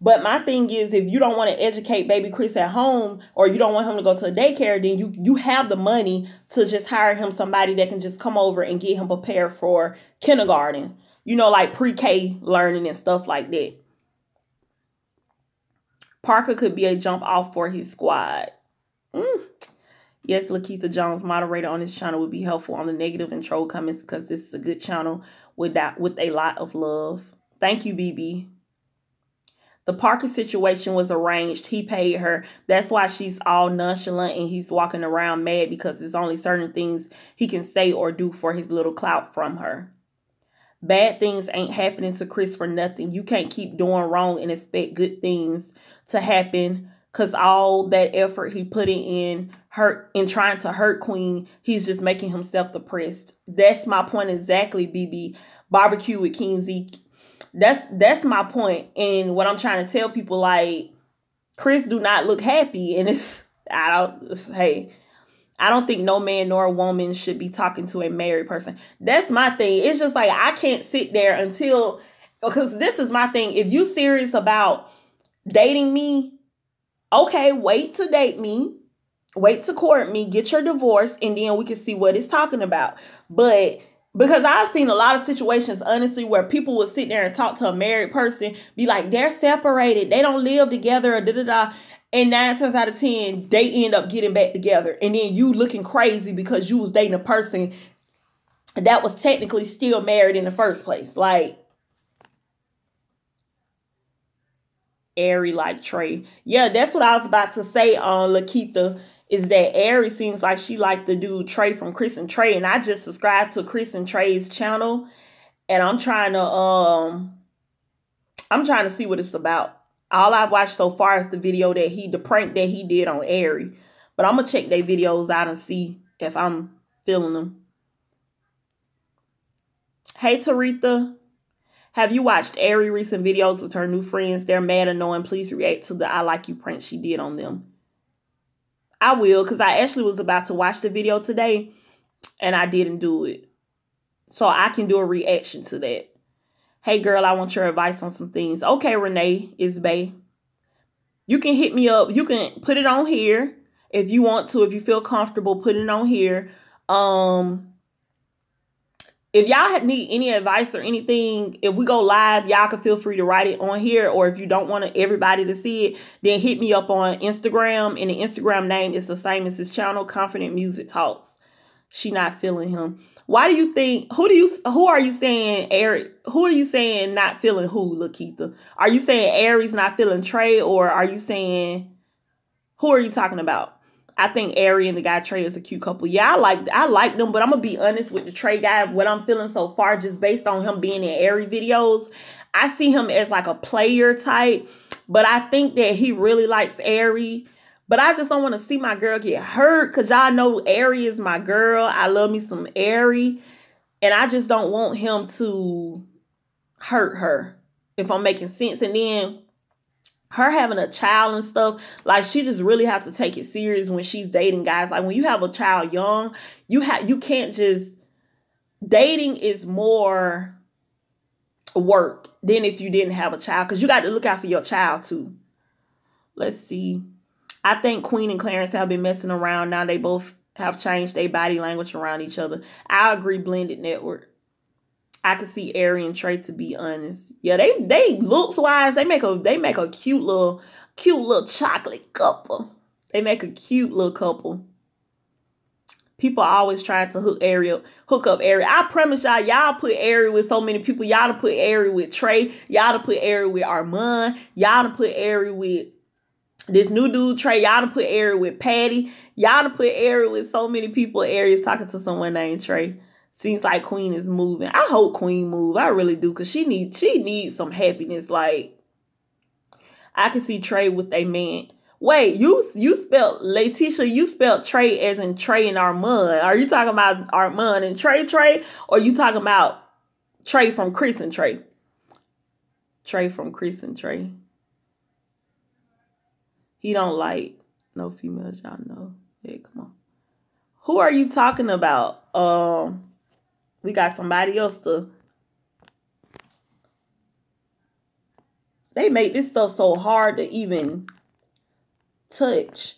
A: But my thing is, if you don't want to educate baby Chris at home, or you don't want him to go to a daycare, then you have the money to just hire him somebody that can just come over and get him prepared for kindergarten. You know, like pre-K learning and stuff like that. Parker could be a jump off for his squad. Yes, Lakeitha Jones, moderator on this channel, would be helpful on the negative and troll comments, because this is a good channel with a lot of love. Thank you, BB. The Parker situation was arranged. He paid her. That's why she's all nonchalant and he's walking around mad, because there's only certain things he can say or do for his little clout from her. Bad things ain't happening to Chris for nothing. You can't keep doing wrong and expect good things to happen, because all that effort he put in trying to hurt Queen, he's just making himself depressed. That's my point exactly, BB. Barbecue with King Zeke. That's my point. And what I'm trying to tell people, like, Chris do not look happy. And I don't think no man nor woman should be talking to a married person. That's my thing. It's just like, I can't sit there because this is my thing. If you serious about dating me, okay, wait to date me. Wait to court me. Get your divorce. And then we can see what it's talking about. But because I've seen a lot of situations, honestly, where people would sit there and talk to a married person, be like, they're separated, they don't live together, or da-da-da. And 9 times out of 10, they end up getting back together. And then you looking crazy because you was dating a person that was technically still married in the first place. Like, Ari like Trey. Yeah, that's what I was about to say on Lakeitha. Is that Ari seems like she liked the dude Trey from Chris and Trey, and I just subscribed to Chris and Trey's channel, and I'm trying to see what it's about. All I've watched so far is the video the prank that he did on Ari, but I'm gonna check their videos out and see if I'm feeling them. Hey Taritha, have you watched Ari recent videos with her new friends? They're mad annoying. Please react to the I like you prank she did on them. I will, because I actually was about to watch the video today and I didn't do it. So I can do a reaction to that. Hey, girl, I want your advice on some things. Okay, Renee, it's Bay. You can hit me up. You can put it on here if you want to. If you feel comfortable, put it on here. If y'all need any advice or anything, if we go live, y'all can feel free to write it on here. Or if you don't want everybody to see it, then hit me up on Instagram. And the Instagram name is the same as his channel, Confident Music Talks. She not feeling him. Why do you think, who are you saying, Ari? Who are you saying not feeling who, Lakeitha? Are you saying Ari's not feeling Trey? Or are you saying, who are you talking about? I think Ari and the guy Trey is a cute couple. Yeah, I like them, but I'm going to be honest with the Trey guy. What I'm feeling so far, just based on him being in Ari videos, I see him as like a player type, but I think that he really likes Ari. But I just don't want to see my girl get hurt, because y'all know Ari is my girl. I love me some Ari, and I just don't want him to hurt her, if I'm making sense. And then her having a child and stuff, like she just really have to take it serious when she's dating guys. Like when you have a child young, you can't just, dating is more work than if you didn't have a child, because you got to look out for your child too. Let's see. I think Queen and Clarence have been messing around. Now they both have changed their body language around each other. I agree, blended network. I could see Ari and Trey, to be honest. Yeah, they looks wise, they make a cute little chocolate couple. They make a cute little couple. People are always trying to hook up Ari. I promise y'all put Ari with so many people. Y'all done put Ari with Trey. Y'all done put Ari with Armand. Y'all done put Ari with this new dude, Trey. Y'all done put Ari with Patty. Y'all done put Ari with so many people. Ari is talking to someone named Trey. Seems like Queen is moving. I hope Queen move. I really do, because she needs some happiness. Like, I can see Trey with a man. Wait, you spelled Letitia, you spelled Trey as in Trey and Armand. Are you talking about Armand and Trey? Or you talking about Trey from Chris and Trey? Trey from Chris and Trey. He don't like no females, y'all know. Yeah, come on. Who are you talking about? We got somebody else to. They make this stuff so hard to even touch.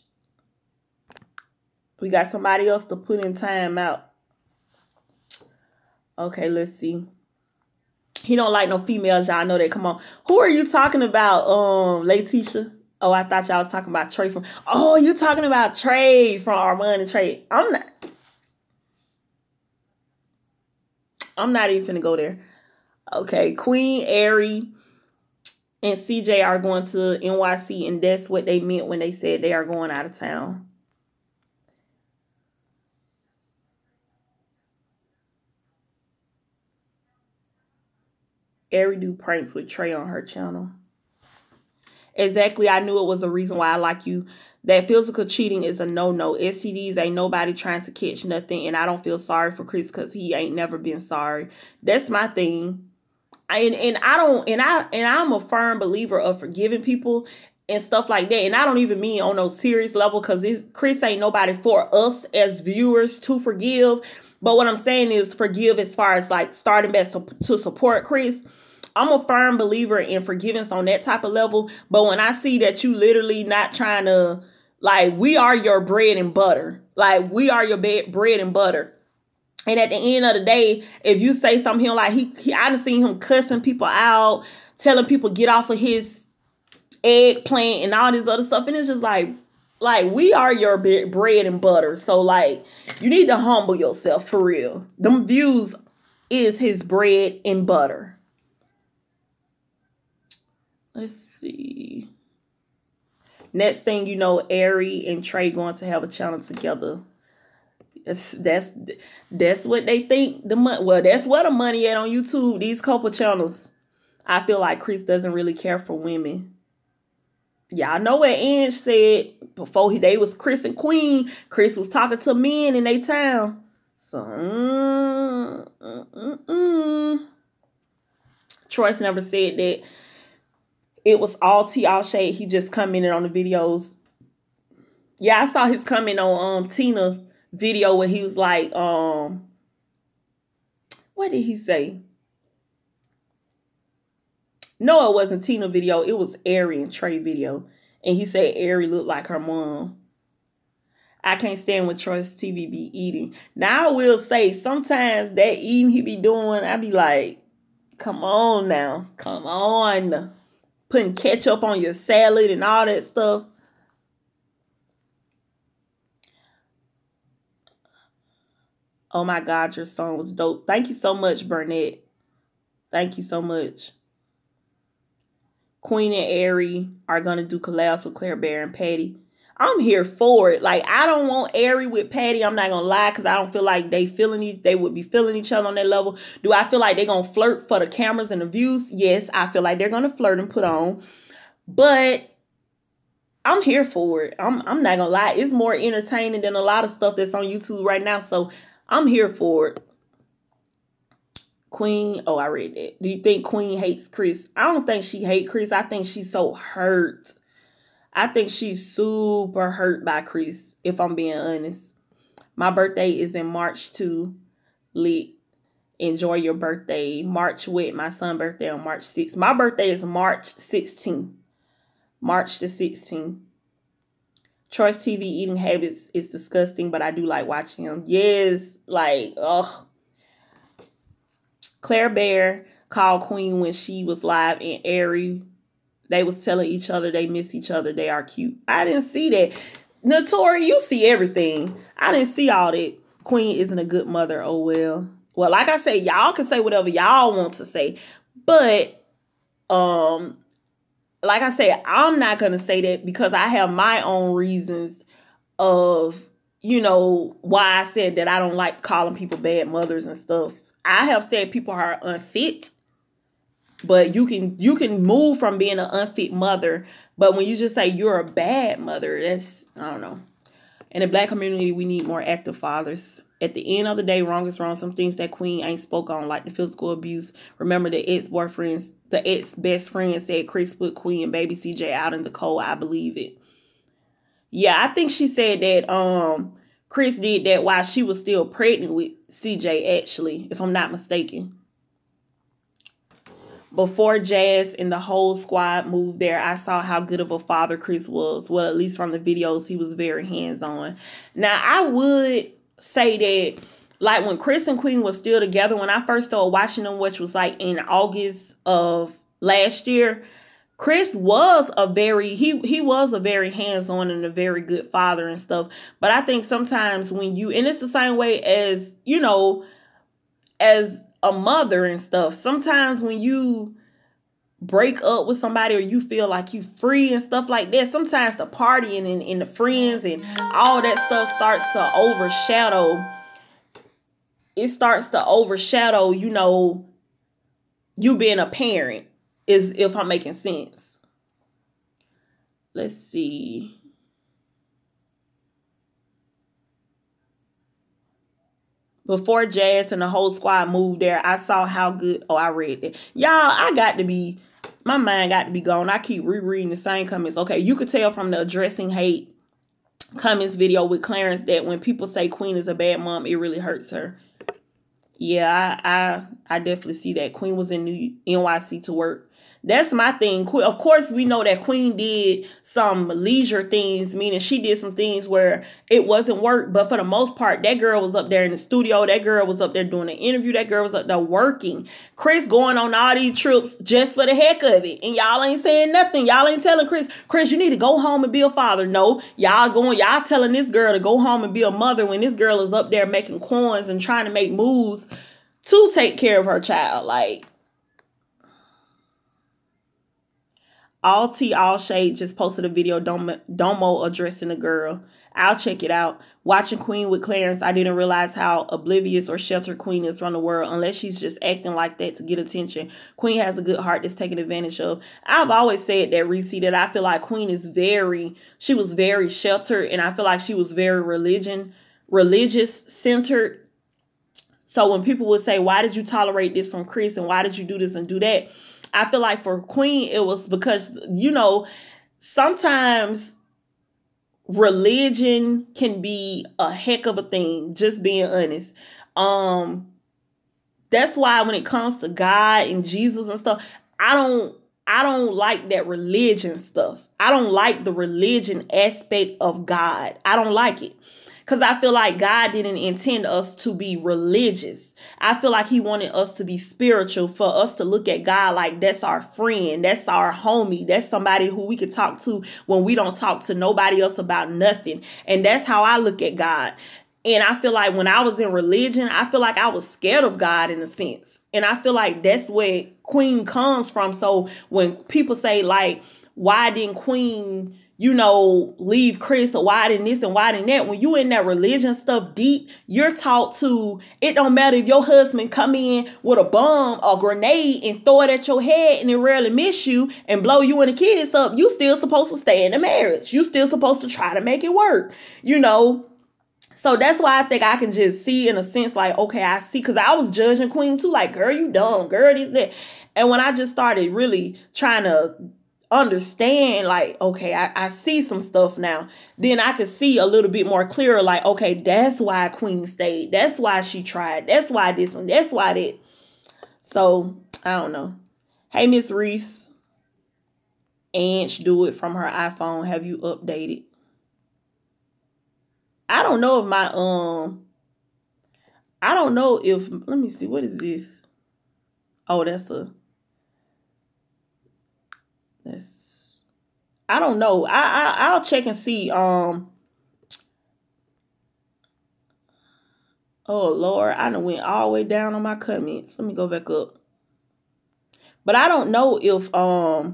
A: We got somebody else to put in time out. Okay, let's see. He don't like no females, y'all know that. Come on. Who are you talking about, Letitia? Oh, I thought y'all was talking about Trey from. Oh, you talking about Trey from Armand and Trey. I'm not even finna go there. Okay, Queen, Ari, and CJ are going to NYC, and that's what they meant when they said they are going out of town. Ari do pranks with Trey on her channel. Exactly, I knew it was a reason why I like you. That physical cheating is a no-no. STDs ain't nobody trying to catch nothing, and I don't feel sorry for Chris because he ain't never been sorry. That's my thing. I'm a firm believer of forgiving people and stuff like that. And I don't even mean on no serious level, because Chris ain't nobody for us as viewers to forgive. But what I'm saying is forgive as far as like starting back to support Chris. I'm a firm believer in forgiveness on that type of level. But when I see that you literally not trying to, like, we are your bread and butter. Like, we are your bread and butter. And at the end of the day, if you say something like I done seen him cussing people out, telling people get off of his eggplant and all this other stuff. And it's just like we are your bread and butter. So like, you need to humble yourself for real. Them views is his bread and butter. Let's see. Next thing you know, Ari and Trey going to have a channel together. That's what they think the money. Well, that's where the money at on YouTube. These couple channels. I feel like Chris doesn't really care for women. Y'all know what Ange said before they was Chris and Queen. Chris was talking to men in their town. So Troy's never said that it was all tea, all shade. He just commented on the videos. Yeah, I saw his comment on Tina video where he was like, what did he say? No, it wasn't Tina video. It was Ari and Trey video. And he said Ari looked like her mom. I can't stand when Troy's TV be eating. Now I will say, sometimes that eating he be doing, I be like, come on now. Come on. Putting ketchup on your salad and all that stuff. Oh my God, your song was dope. Thank you so much, Burnett. Thank you so much. Queen and Ari are going to do collabs with Claire Bear and Patty. I'm here for it. Like, I don't want Ari with Patty. I'm not going to lie, because I don't feel like they would be feeling each other on that level. Do I feel like they're going to flirt for the cameras and the views? Yes, I feel like they're going to flirt and put on. But I'm here for it. I'm not going to lie. It's more entertaining than a lot of stuff that's on YouTube right now. So I'm here for it. Queen, oh, I read that. Do you think Queen hates Chris? I don't think she hates Chris. I think she's so hurt. I think she's super hurt by Chris, if I'm being honest. My birthday is in March too. Lit. Enjoy your birthday. March with my son's birthday on March 6th. My birthday is March 16th. March the 16th. Troy's TV eating habits is disgusting, but I do like watching him. Yes, like, ugh. Claire Bear called Queen when she was live in Airy. They was telling each other they miss each other. They are cute. I didn't see that. Notori, you see everything. I didn't see all that. Queen isn't a good mother. Oh, well. Well, like I said, y'all can say whatever y'all want to say. But, like I said, I'm not going to say that because I have my own reasons of, you know, why I said that I don't like calling people bad mothers and stuff. I have said people are unfit, but you can move from being an unfit mother. But when you just say you're a bad mother, that's, I don't know. In the Black community, we need more active fathers. At the end of the day, wrong is wrong. Some things that Queen ain't spoke on, like the physical abuse. Remember the ex-best friend said Chris put Queen and baby CJ out in the cold. I believe it. Yeah, I think she said that Chris did that while she was still pregnant with CJ, actually, if I'm not mistaken. Before Jazz and the whole squad moved there, I saw how good of a father Chris was. Well, at least from the videos, he was very hands-on. Now, I would say that, like, when Chris and Queen was still together, when I first started watching them, which was, like, in August of last year, Chris was a very, he was a very hands-on and a very good father and stuff. But I think sometimes when you, and it's the same way as, you know, as a mother and stuff. Sometimes when you break up with somebody or you feel like you free and stuff like that, sometimes the partying and the friends and all that stuff starts to overshadow. It starts to overshadow, you know, you being a parent, is if I'm making sense. Let's see. Before Jazz and the whole squad moved there, I saw how good... Oh, I read that. Y'all, I got to be... My mind got to be gone. I keep rereading the same comments. Okay, you could tell from the addressing hate comments video with Clarence that when people say Queen is a bad mom, it really hurts her. Yeah, I definitely see that. Queen was in NYC to work. That's my thing. Of course, we know that Queen did some leisure things, meaning she did some things where it wasn't work. But for the most part, that girl was up there in the studio. That girl was up there doing an interview. That girl was up there working. Chris going on all these trips just for the heck of it. And y'all ain't saying nothing. Y'all ain't telling Chris, you need to go home and be a father. No, y'all telling this girl to go home and be a mother when this girl is up there making coins and trying to make moves to take care of her child. Like, All Tea, All Shade just posted a video, Domo addressing the girl. I'll check it out. Watching Queen with Clarence, I didn't realize how oblivious or sheltered Queen is from the world, unless she's just acting like that to get attention. Queen has a good heart that's taken advantage of. I've always said that, Reese, that I feel like Queen is she was very sheltered, and I feel like she was very religious-centered. So when people would say, why did you tolerate this from Chris, and why did you do this and do that? I feel like for Queen, it was because, you know, sometimes religion can be a heck of a thing, just being honest. That's why when it comes to God and Jesus and stuff, I don't like that religion stuff. I don't like the religion aspect of God. I don't like it. Because I feel like God didn't intend us to be religious. I feel like he wanted us to be spiritual, for us to look at God like that's our friend, that's our homie, that's somebody who we could talk to when we don't talk to nobody else about nothing. And that's how I look at God. And I feel like when I was in religion, I feel like I was scared of God in a sense. And I feel like that's where Queen comes from. So when people say, like, why didn't Queen, you know, leave Chris, or why didn't this and why didn't that? When you in that religion stuff deep, you're taught to, it don't matter if your husband come in with a bomb or grenade and throw it at your head and it rarely miss you and blow you and the kids up, you still supposed to stay in the marriage. You still supposed to try to make it work, you know. So that's why I think I can just see in a sense like, okay, I see, because I was judging Queen too, like, girl, you dumb, girl, this, that. And when I just started really trying to understand, like, okay, I see some stuff now, then I could see a little bit more clearer, like, okay, that's why Queen stayed. That's why she tried. That's why this one. That's why that. So, I don't know. Hey, Miss Reese. Ange do it from her iPhone. Have you updated? I don't know if my I don't know if, let me see, what is this? Oh, that's I don't know. I'll check and see. Oh Lord, I done went all the way down on my comments. Let me go back up. But I don't know if I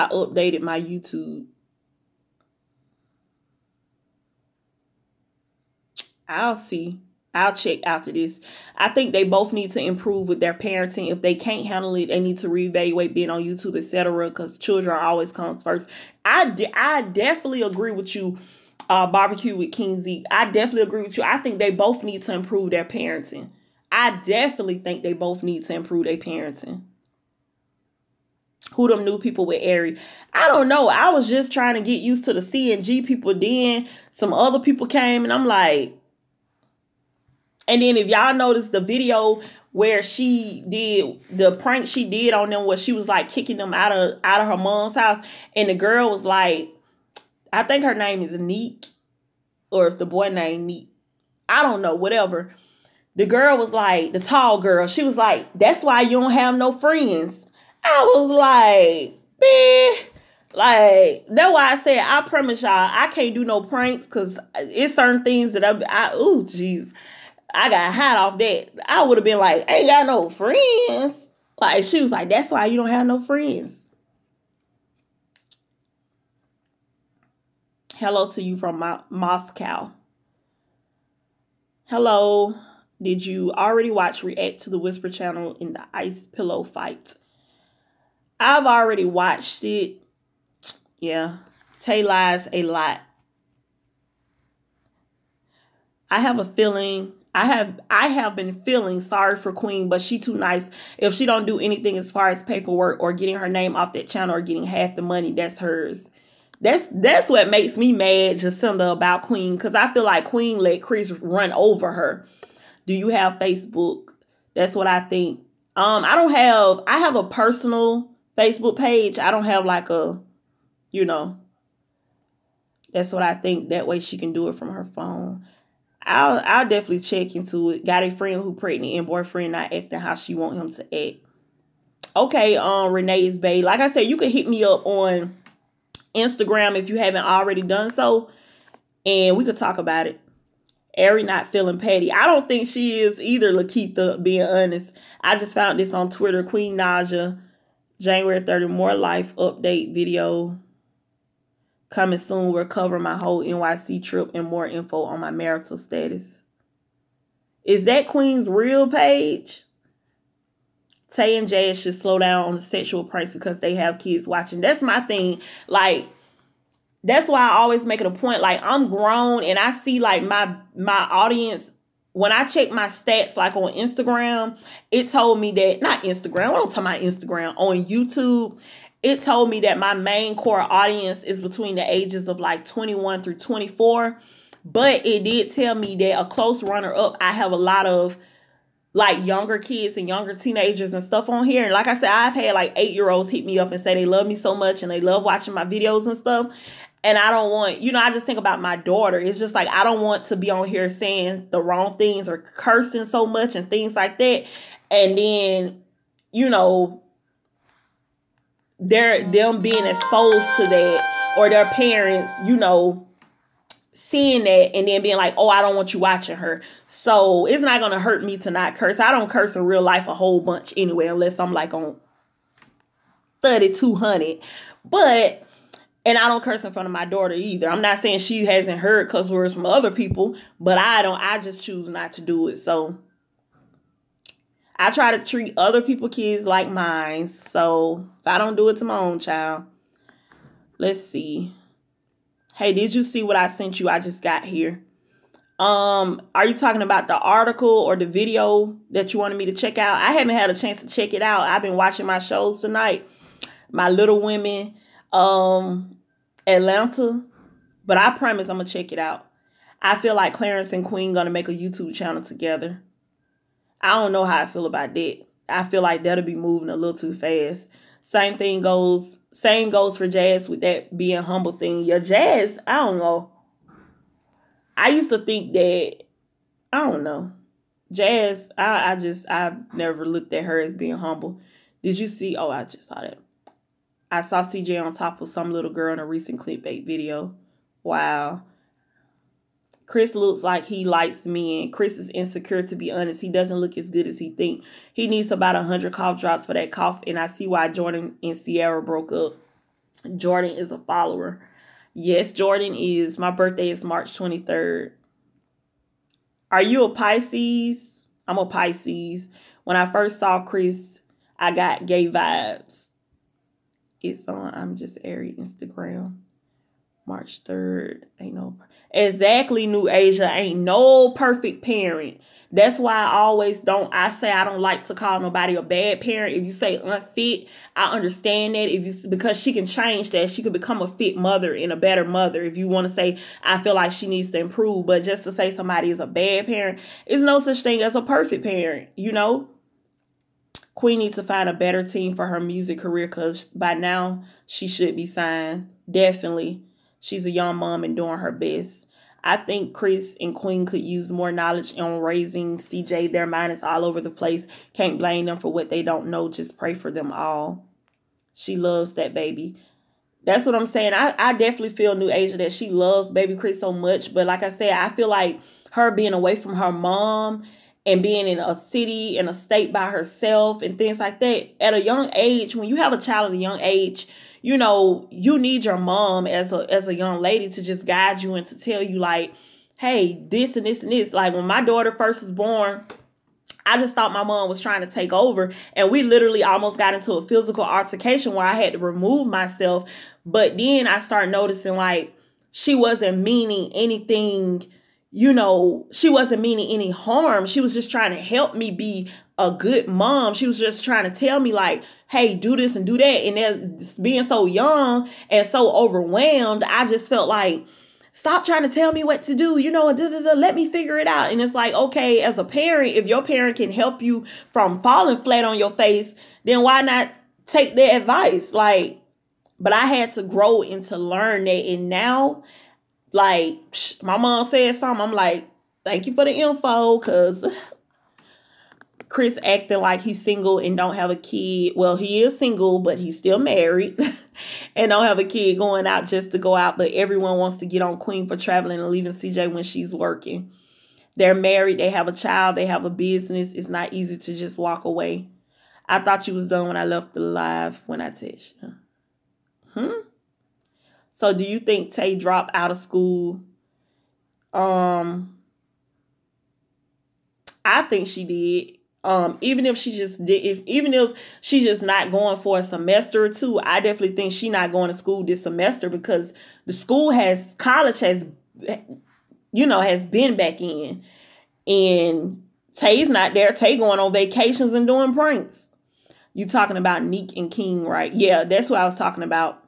A: updated my YouTube. I'll see. I'll check after this. I think they both need to improve with their parenting. If they can't handle it, they need to reevaluate being on YouTube, etc. Because children always comes first. I definitely agree with you, Barbecue with King Z. I definitely agree with you. I think they both need to improve their parenting. I definitely think they both need to improve their parenting. Who them new people with Ari? I don't know. I was just trying to get used to the CNG people. Then some other people came and I'm like, and then if y'all notice the video where she did the prank she did on them, where she was like kicking them out of her mom's house, and the girl was like, I think her name is Neek, or if the boy named Neek, I don't know, whatever. The girl was like, the tall girl, she was like, that's why you don't have no friends. I was like, man, like, that's why I said, I promise y'all, I can't do no pranks, because it's certain things that oh, jeez, I got hot off that. I would have been like, ain't got no friends. Like, she was like, that's why you don't have no friends. Hello to you from Moscow. Hello. Did you already watch React to the Whisper channel in the ice pillow fight? I've already watched it. Yeah. Tay lies a lot. I have a feeling, I have been feeling sorry for Queen, but she too nice. If she don't do anything as far as paperwork or getting her name off that channel or getting half the money, that's hers. That's what makes me mad, Jacinda, about Queen, because I feel like Queen let Chris run over her. Do you have Facebook? That's what I think. I have a personal Facebook page. I don't have like a, that's what I think. That way she can do it from her phone. I'll definitely check into it. Got a friend who pregnant and boyfriend not acting how she want him to act. Okay, Renee's Bay. Like I said, you can hit me up on Instagram if you haven't already done so, and we could talk about it. Ari not feeling petty. I don't think she is either, Lakeitha, being honest. I just found this on Twitter. Queen Naja, January 30, more life update video. Coming soon. We'll cover my whole NYC trip and more info on my marital status. Is that Queen's real page? Tay and Jazz should slow down on the sexual pranks because they have kids watching. That's my thing. Like, that's why I always make it a point. Like, I'm grown and I see like my audience. When I check my stats, like on Instagram, it told me that, not Instagram, I don't talk about Instagram, on YouTube, it told me that my main core audience is between the ages of like 21 through 24. But it did tell me that a close runner up, I have a lot of like younger kids and younger teenagers and stuff on here. And like I said, I've had like 8-year-olds hit me up and say they love me so much and they love watching my videos and stuff. And I don't want, I just think about my daughter. It's just like, I don't want to be on here saying the wrong things or cursing so much and things like that. And then, them being exposed to that, or their parents, seeing that and then being like, oh, I don't want you watching her. So it's not going to hurt me to not curse. I don't curse in real life a whole bunch anyway, unless I'm like on 3200. And I don't curse in front of my daughter either. I'm not saying she hasn't heard cuss words from other people, but I just choose not to do it. So I try to treat other people's kids like mine. So if I don't do it to my own child, let's see. Hey, did you see what I sent you? I just got here. Are you talking about the article or the video that you wanted me to check out? I haven't had a chance to check it out. I've been watching my shows tonight. My Little Women, Atlanta. But I promise I'm gonna check it out. I feel like Clarence and Queen gonna make a YouTube channel together. I don't know how I feel about that. I feel like that'll be moving a little too fast. Same goes for Jazz with that being humble thing. Yeah, Jazz, I don't know. I used to think that, I don't know. Jazz, I've never looked at her as being humble. Did you see? Oh, I just saw that. I saw CJ on top of some little girl in a recent clickbait video. Wow. Chris looks like he likes me, and Chris is insecure, to be honest. He doesn't look as good as he think. He needs about 100 cough drops for that cough, and I see why Jordan and Sierra broke up. Jordan is a follower. Yes, Jordan is. My birthday is March 23rd. Are you a Pisces? I'm a Pisces. When I first saw Chris, I got gay vibes. It's on I'm Just Airy Instagram. March 3rd. Ain't no... Exactly, New Asia. Ain't no perfect parent. That's why I say I don't like to call nobody a bad parent. If you say unfit, I understand that. Because she can change that. She could become a fit mother and a better mother. If you want to say, I feel like she needs to improve. But just to say somebody is a bad parent, is no such thing as a perfect parent, you know? Queen needs to find a better team for her music career, because by now she should be signed. Definitely. She's a young mom and doing her best. I think Chris and Queen could use more knowledge on raising CJ. Their mind is all over the place. Can't blame them for what they don't know. Just pray for them all. She loves that baby. That's what I'm saying. I definitely feel, New Asia, that she loves baby Chris so much. But like I said, I feel like her being away from her mom and being in a city, in a state by herself and things like that, at a young age, when you have a child at a young age, you know, you need your mom as a young lady to just guide you and to tell you, like, hey, this and this and this. Like, when my daughter first was born, I just thought my mom was trying to take over. And we literally almost got into a physical altercation where I had to remove myself. But then I started noticing, like, she wasn't meaning anything, you know, she wasn't meaning any harm. She was just trying to help me be a good mom. She was just trying to tell me, like, hey, do this and do that. And then being so young and so overwhelmed, I just felt like, stop trying to tell me what to do. You know, let me figure it out. And it's like, okay, as a parent, if your parent can help you from falling flat on your face, then why not take their advice? Like, but I had to grow and to learn that. And now, like, my mom said something, I'm like, thank you for the info, because Chris acting like he's single and don't have a kid. Well, he is single, but he's still married and don't have a kid, going out just to go out. But everyone wants to get on Queen for traveling and leaving CJ when she's working. They're married. They have a child. They have a business. It's not easy to just walk away. I thought you was done when I left the live when I text you. So do you think Tay dropped out of school? I think she did. Even if she just did, even if she's just not going for a semester or two, I definitely think she's not going to school this semester, because the college has been back in, and Tay's not there. Tay going on vacations and doing pranks. You talking about Neek and King, right? Yeah, that's what I was talking about.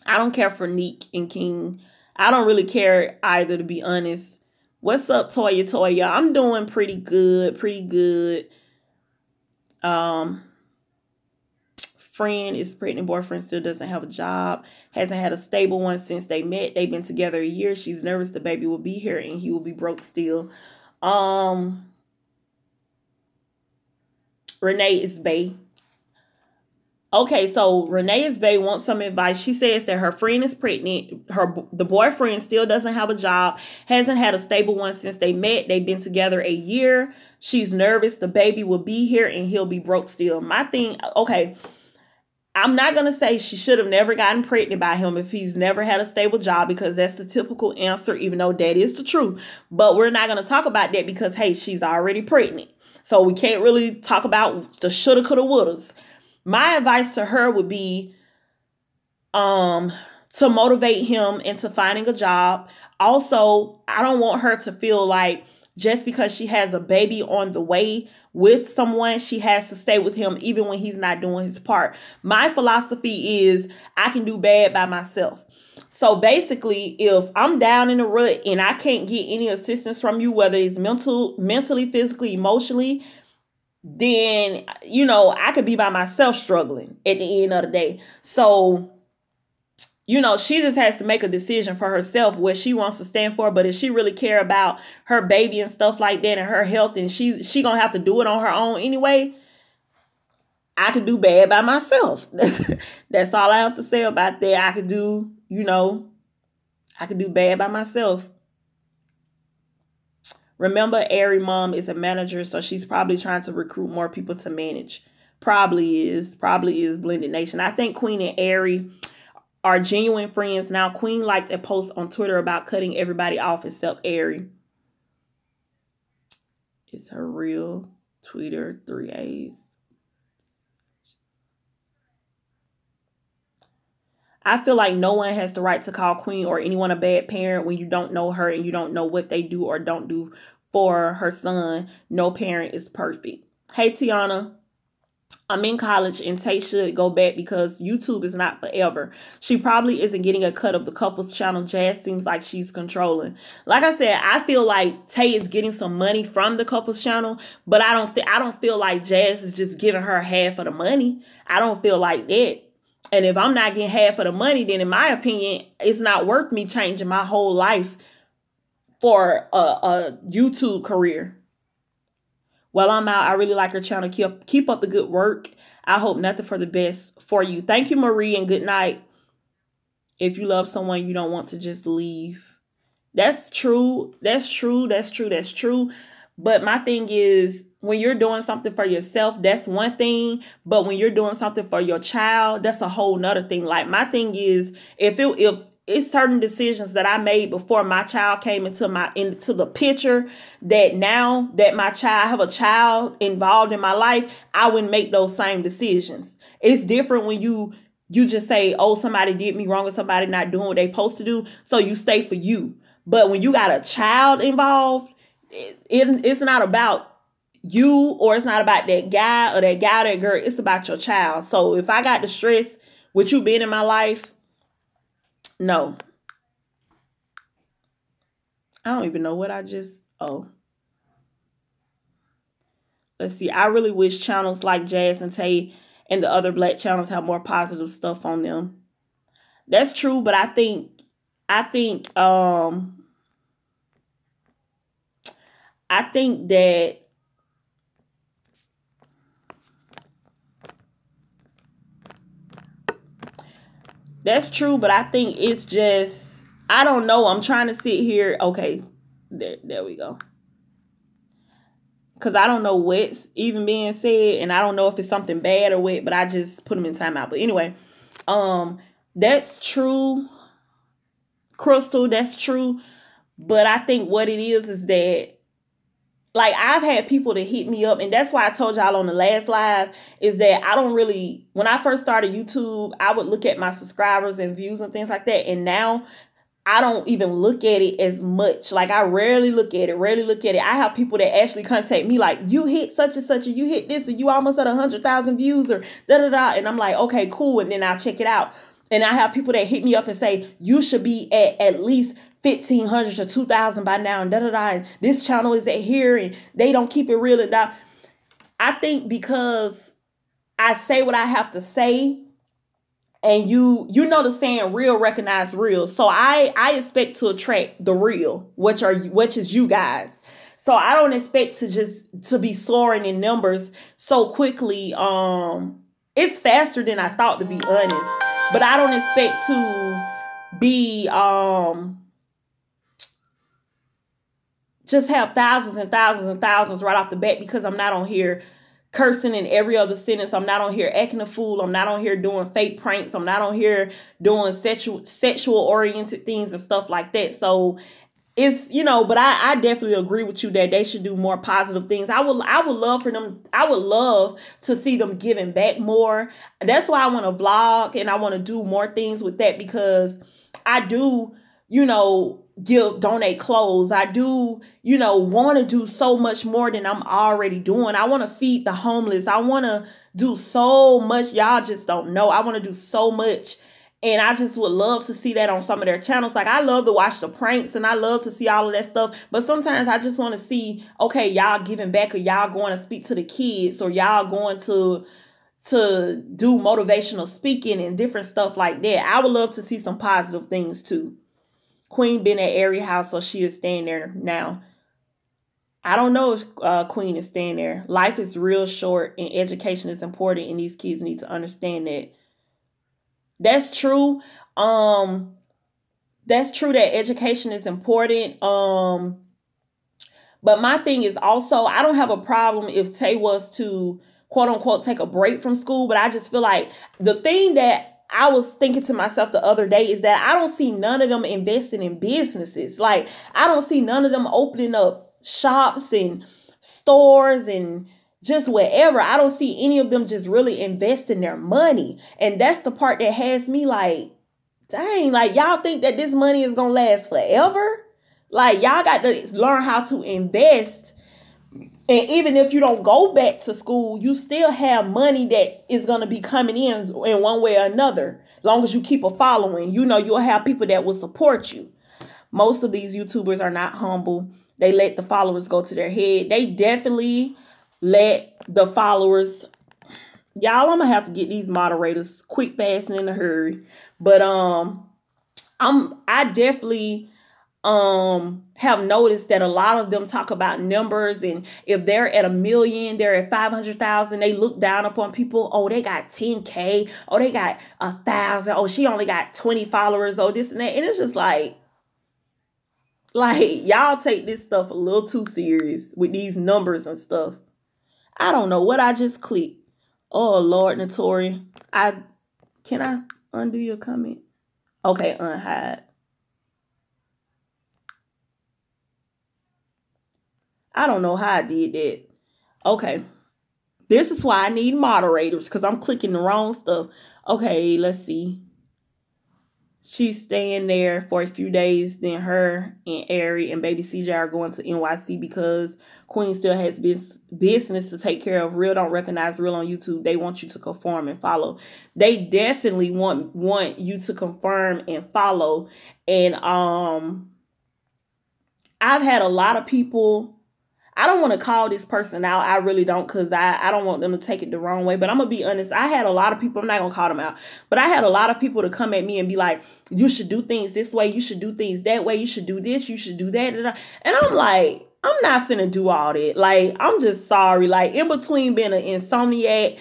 A: I don't care for Neek and King. I don't really care either, to be honest. What's up, Toya? I'm doing pretty good. Friend is pregnant, boyfriend still doesn't have a job, hasn't had a stable one since they met. They've been together a year. She's nervous the baby will be here and he will be broke still. Renee is bae. Okay, so Renee is bae wants some advice. She says that her friend is pregnant. The boyfriend still doesn't have a job, hasn't had a stable one since they met. They've been together a year. She's nervous the baby will be here and he'll be broke still. My thing, okay, I'm not going to say she should have never gotten pregnant by him if he's never had a stable job, because that's the typical answer, even though that is the truth. But we're not going to talk about that because, hey, she's already pregnant. So we can't really talk about the shoulda, coulda, wouldas. My advice to her would be, to motivate him into finding a job. Also, I don't want her to feel like just because she has a baby on the way with someone, she has to stay with him even when he's not doing his part. My philosophy is I can do bad by myself. So basically, if I'm down in the rut and I can't get any assistance from you, whether it's mentally, physically, emotionally, then, you know, I could be by myself struggling at the end of the day. So, you know, she just has to make a decision for herself what she wants to stand for. But if she really care about her baby and stuff like that and her health, and she gonna have to do it on her own anyway, I could do bad by myself. That's all I have to say about that. I could do, you know, I could do bad by myself. Remember, Ari mom is a manager, so she's probably trying to recruit more people to manage. Probably is Blended Nation. I think Queen and Ari are genuine friends now. Queen liked a post on Twitter about cutting everybody off except Ari. It's her real Twitter, 3 A's. I feel like no one has the right to call Queen or anyone a bad parent when you don't know her and you don't know what they do or don't do for her son. No parent is perfect. Hey, Tiana. I'm in college and Tay should go back because YouTube is not forever. She probably isn't getting a cut of the couple's channel. Jazz seems like she's controlling. Like I said, I feel like Tay is getting some money from the couple's channel, but I don't feel like Jazz is just giving her half of the money. I don't feel like that. And if I'm not getting half of the money, then in my opinion, it's not worth me changing my whole life for a YouTube career. Well, I'm out. I really like her channel. Keep up the good work. I hope nothing for the best for you. Thank you, Marie, and good night. If you love someone, you don't want to just leave. That's true. That's true. That's true. That's true. But my thing is, when you're doing something for yourself, that's one thing. But when you're doing something for your child, that's a whole nother thing. Like, my thing is, if it's certain decisions that I made before my child came into the picture, that now that I have a child involved in my life, I wouldn't make those same decisions. It's different when you just say, oh, somebody did me wrong or somebody not doing what they supposed to do, so you stay for you. But when you got a child involved, it's not about you, or it's not about that guy or that girl. It's about your child. So if I got the stress with you being in my life, no. I don't even know what let's see. I really wish channels like Jazz and Tay and the other black channels have more positive stuff on them. That's true, but I think that that's true, but I think it's just, I don't know. I'm trying to sit here. Okay, there we go. Because I don't know what's even being said, and I don't know if it's something bad or what, but I just put them in timeout. But anyway, that's true, Crystal. That's true. But I think what it is that, like, I've had people to hit me up, and that's why I told y'all on the last live, is that I don't really, when I first started YouTube, I would look at my subscribers and views and things like that. And now I don't even look at it as much. Like, I rarely look at it. I have people that actually contact me like, you hit such and such, and you hit this, and you almost at 100,000 views, or da-da-da. And I'm like, okay, cool. And then I'll check it out. And I have people that hit me up and say, you should be at least 1,500 to 2,000 by now, and da-da-da. And this channel is at here, and they don't keep it real. And da. I think because I say what I have to say, and you know the saying, real recognize real. So I expect to attract the real, which is you guys. So I don't expect to be soaring in numbers so quickly. It's faster than I thought, to be honest. But I don't expect to be just have thousands and thousands and thousands right off the bat, because I'm not on here cursing in every other sentence. I'm not on here acting a fool. I'm not on here doing fake pranks. I'm not on here doing sexual oriented things and stuff like that. So it's, you know, but I definitely agree with you that they should do more positive things. I would love for them, I would love to see them giving back more. That's why I want to vlog and I want to do more things with that, because I do, you know, donate clothes. I do, you know, want to do so much more than I'm already doing. I want to feed the homeless. I want to do so much. Y'all just don't know. I want to do so much. And I just would love to see that on some of their channels. Like, I love to watch the pranks and I love to see all of that stuff. But sometimes I just want to see, okay, y'all giving back, or y'all going to speak to the kids, or y'all going to do motivational speaking and different stuff like that. I would love to see some positive things too. Queen been at Airy House, so she is staying there now. I don't know if Queen is staying there. Life is real short and education is important, and these kids need to understand that. That's true. That's true that education is important. But my thing is also, I don't have a problem if Tay was to, quote unquote, take a break from school. But I just feel like the thing that I was thinking to myself the other day is that I don't see none of them investing in businesses. Like, I don't see none of them opening up shops and stores and just wherever. I don't see any of them just really investing their money. And that's the part that has me like, dang, like, y'all think that this money is going to last forever? Like, y'all got to learn how to invest. And even if you don't go back to school, you still have money that is going to be coming in one way or another. As long as you keep a following, you know, you'll have people that will support you. Most of these YouTubers are not humble. They let the followers go to their head. They definitely let the followers. Y'all, I'm going to have to get these moderators quick, fast, and in a hurry. But I definitely have noticed that a lot of them talk about numbers, and if they're at 1 million, they're at 500,000, they look down upon people. Oh, they got 10K. Oh, they got 1,000. Oh, she only got 20 followers. Oh, this and that. And it's just like y'all take this stuff a little too serious with these numbers and stuff. I don't know what I just clicked. Oh, Lord, Notori. Can I undo your comment? Okay, unhide. I don't know how I did that. Okay. This is why I need moderators, because I'm clicking the wrong stuff. Okay, let's see. She's staying there for a few days. Then her and Ari and baby CJ are going to NYC because Queen still has business to take care of. Real don't recognize real on YouTube. They want you to conform and follow. They definitely want you to confirm and follow. And I've had a lot of people. I don't want to call this person out. I really don't, because I don't want them to take it the wrong way. But I'm going to be honest. I had a lot of people. I'm not going to call them out. But I had a lot of people to come at me and be like, you should do things this way. You should do things that way. You should do this. You should do that. And I'm like, I'm not finna do all that. Like, I'm just sorry. Like, in between being an insomniac,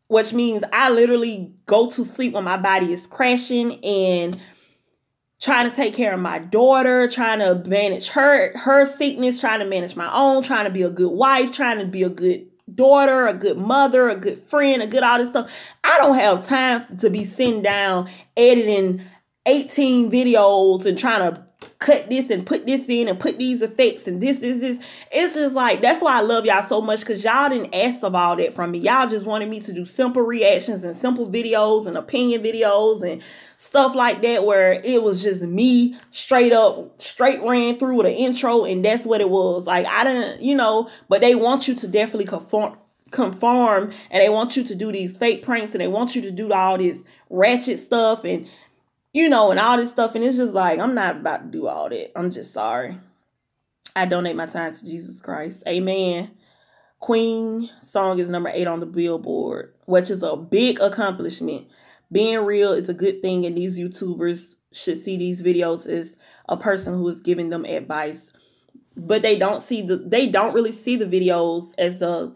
A: which means I literally go to sleep when my body is crashing, and trying to take care of my daughter, trying to manage her sickness, trying to manage my own, trying to be a good wife, trying to be a good daughter, a good mother, a good friend, a good all this stuff. I don't have time to be sitting down editing 18 videos and trying to cut this and put this in and put these effects and this. It's just like, that's why I love y'all so much, because y'all didn't ask of all that from me. Y'all just wanted me to do simple reactions and simple videos and opinion videos and stuff like that, where it was just me straight ran through with an intro, and that's what it was. Like, I didn't, you know, but they want you to definitely conform, and they want you to do these fake pranks, and they want you to do all this ratchet stuff, and you know, and all this stuff. And it's just like, I'm not about to do all that. I'm just sorry. I donate my time to Jesus Christ. Amen. Queen song is number 8 on the Billboard, which is a big accomplishment. Being real is a good thing, and these YouTubers should see these videos as a person who is giving them advice. But they don't really see the videos as a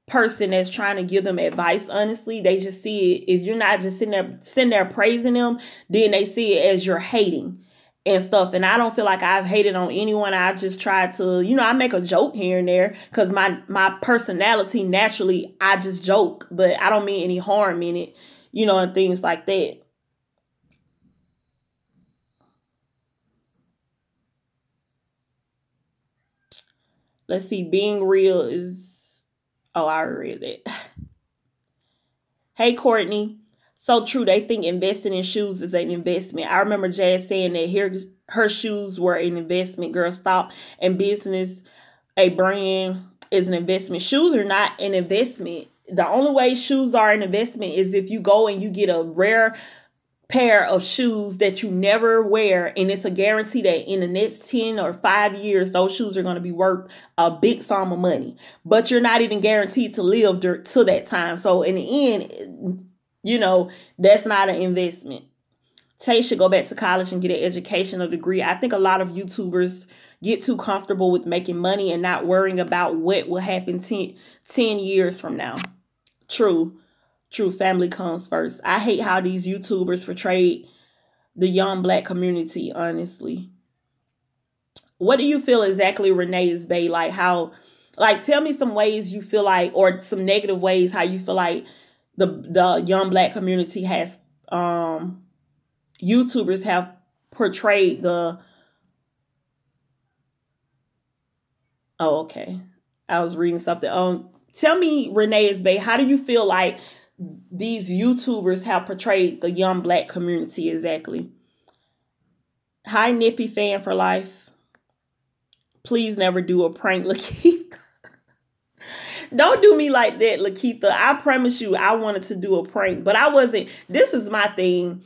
A: person that's trying to give them advice. Honestly, they just see it, if you're not just sitting there praising them, then they see it as you're hating and stuff. And I don't feel like I've hated on anyone. I just try to, you know, I make a joke here and there, because my personality, naturally, I just joke, but I don't mean any harm in it, you know, and things like that. Let's see. Being real is... Oh, I already read that. Hey, Courtney. So true. They think investing in shoes is an investment. I remember Jazz saying that her shoes were an investment. Girl, stop. And business, a brand, is an investment. Shoes are not an investment. The only way shoes are an investment is if you go and you get a rare pair of shoes that you never wear, and it's a guarantee that in the next 10 or 5 years those shoes are going to be worth a big sum of money, but you're not even guaranteed to live to that time. So in the end, you know, that's not an investment. Tay should go back to college and get an educational degree. I think a lot of YouTubers get too comfortable with making money and not worrying about what will happen 10 years from now. True, family comes first. I hate how these YouTubers portrayed the young Black community, honestly. What do you feel exactly Renee is bae? Like how, like tell me some ways you feel like, or some negative ways how you feel like the young Black community has, YouTubers have portrayed the... Oh, okay. I was reading something. Tell me, Renee's bae, how do you feel like these YouTubers have portrayed the young Black community exactly? Hi, Nippy fan for life. Please never do a prank, Lakeitha. Don't do me like that, Lakeitha. I promise you, I wanted to do a prank, but I wasn't. This is my thing.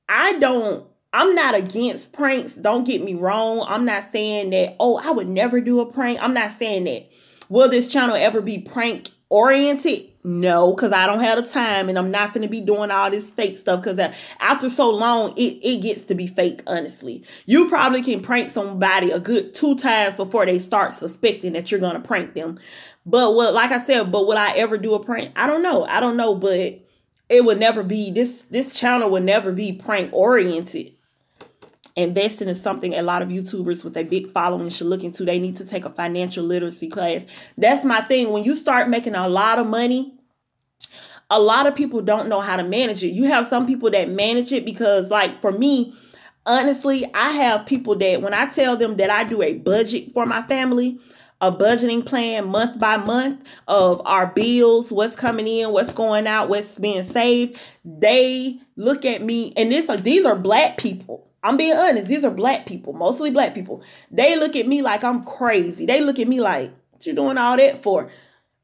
A: I'm not against pranks. Don't get me wrong. I'm not saying that, oh, I would never do a prank. I'm not saying that. Will this channel ever be prank oriented? No, because I don't have the time, and I'm not going to be doing all this fake stuff, because after so long, it gets to be fake, honestly. You probably can prank somebody a good 2 times before they start suspecting that you're going to prank them. But like I said, but will I ever do a prank? I don't know, but it would never be, this channel would never be prank oriented. Investing is something a lot of YouTubers with a big following should look into. They need to take a financial literacy class. That's my thing. When you start making a lot of money, a lot of people don't know how to manage it. You have some people that manage it because, like, for me, honestly, I have people that when I tell them that I do a budget for my family, a budgeting plan month by month of our bills, what's coming in, what's going out, what's being saved, they look at me, and these are Black people. I'm being honest. These are Black people, mostly Black people. They look at me like I'm crazy. They look at me like, what you doing all that for?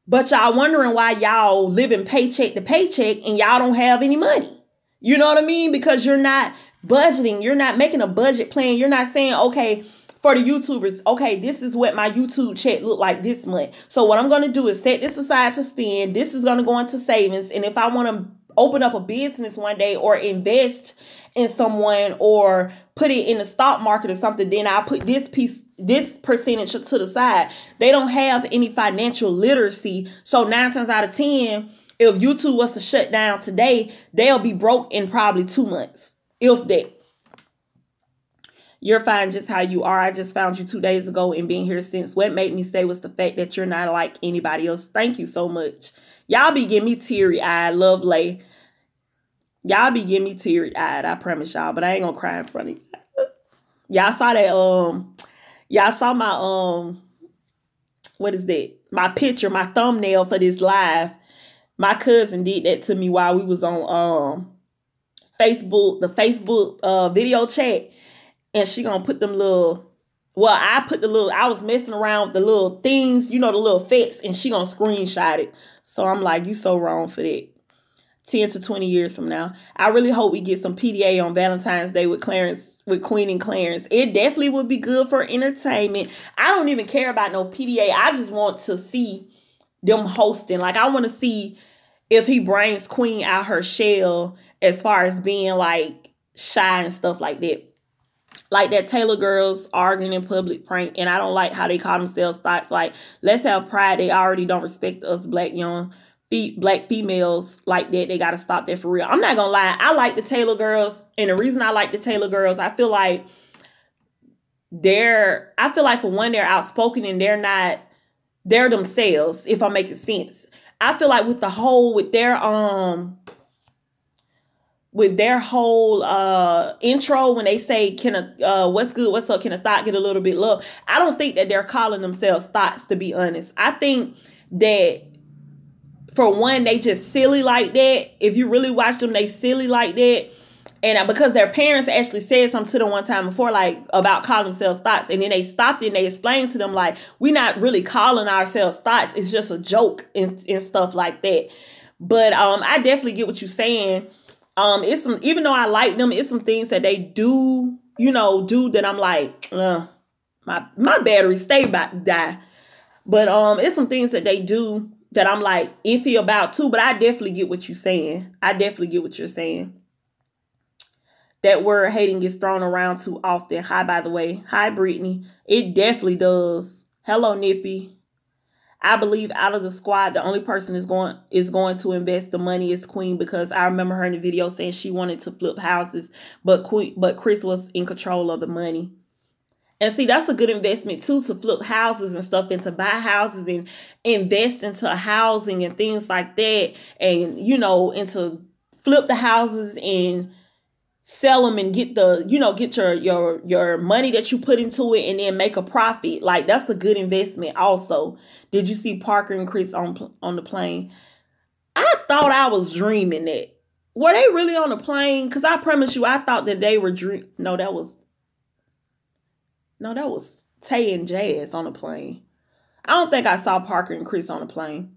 A: But y'all wondering why y'all living paycheck to paycheck and y'all don't have any money. You know what I mean? Because you're not budgeting. You're not making a budget plan. You're not saying, okay, for the YouTubers, okay, this is what my YouTube check look like this month. So what I'm going to do is set this aside to spend. This is going to go into savings. And if I want to open up a business one day or invest in someone or put it in the stock market or something, then I'll put this percentage to the side. They don't have any financial literacy. So 9 times out of 10, if YouTube was to shut down today, they'll be broke in probably 2 months, if that. You're fine just how you are. I just found you 2 days ago and been here since. What made me stay was the fact that you're not like anybody else. Thank you so much. Y'all be getting me teary-eyed, lovely. Y'all be getting me teary-eyed, I promise y'all. But I ain't gonna cry in front of you. Y'all saw that, y'all saw my, what is that? My picture, my thumbnail for this live. My cousin did that to me while we was on, Facebook, the Facebook, video chat. And she gonna put them little, well, I was messing around with the little things, you know, the little effects, and she gonna screenshot it. So I'm like, you so wrong for that. 10 to 20 years from now. I really hope we get some PDA on Valentine's Day with Queen and Clarence. It definitely would be good for entertainment. I don't even care about no PDA. I just want to see them hosting. Like, I want to see if he brings Queen out her shell as far as being like shy and stuff like that. Like that Taylor girls arguing in public prank. And I don't like how they call themselves thoughts. Like, let's have pride. They already don't respect us Black females like that. They got to stop that for real. I'm not gonna lie. I like the Taylor girls. And the reason I like the Taylor girls, I feel like for one, they're outspoken and they're themselves, if I'm making sense. I feel like with their with their whole intro when they say, what's good, what's up, can a thought get a little bit love? I don't think that they're calling themselves thoughts, to be honest. I think that, for one, they just silly like that. If you really watch them, they silly like that. And because their parents actually said something to them one time before, like, about calling themselves thoughts. And then they stopped it and they explained to them, like, we're not really calling ourselves thoughts. It's just a joke and stuff like that. But I definitely get what you're saying. It's some, even though I like them, it's some things that they do, do that I'm like, my battery stay about to die. But it's some things that they do that I'm like iffy about too. But I definitely get what you're saying. I definitely get what you're saying. That word hating gets thrown around too often. Hi, by the way. Hi, Brittany. It definitely does. Hello, Nippy. I believe out of the squad, the only person is going to invest the money is Queen, because I remember her in the video saying she wanted to flip houses, but Chris was in control of the money. And see, that's a good investment too, to flip houses and stuff, and to buy houses and invest into housing and things like that. And, and to flip the houses and sell them and get get your money that you put into it and then make a profit. Like, that's a good investment also. Did you see Parker and Chris on the plane? I thought I was dreaming that. Were they really on the plane? Because I promise you, I thought that they were No, that was Tay and Jazz on the plane. I don't think I saw Parker and Chris on the plane.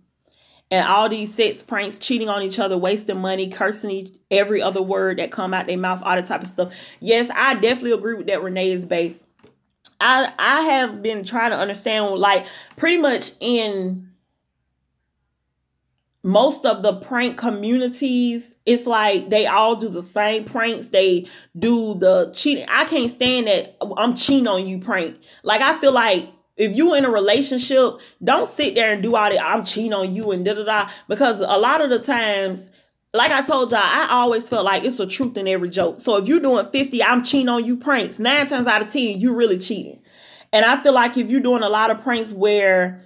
A: And all these sex pranks, cheating on each other, wasting money, cursing every other word that come out their mouth, all that type of stuff. Yes, I definitely agree with that, Renee is bae. I have been trying to understand, like, pretty much in most of the prank communities, it's like they all do the same pranks. They do the cheating. I can't stand that I'm cheating on you prank. Like, I feel like, if you in a relationship, don't sit there and do all that, I'm cheating on you and da-da-da. Because a lot of the times, like I told y'all, I always felt like it's a truth in every joke. So if you're doing 50, I'm cheating on you pranks, 9 times out of 10, you really cheating. And I feel like if you're doing a lot of pranks where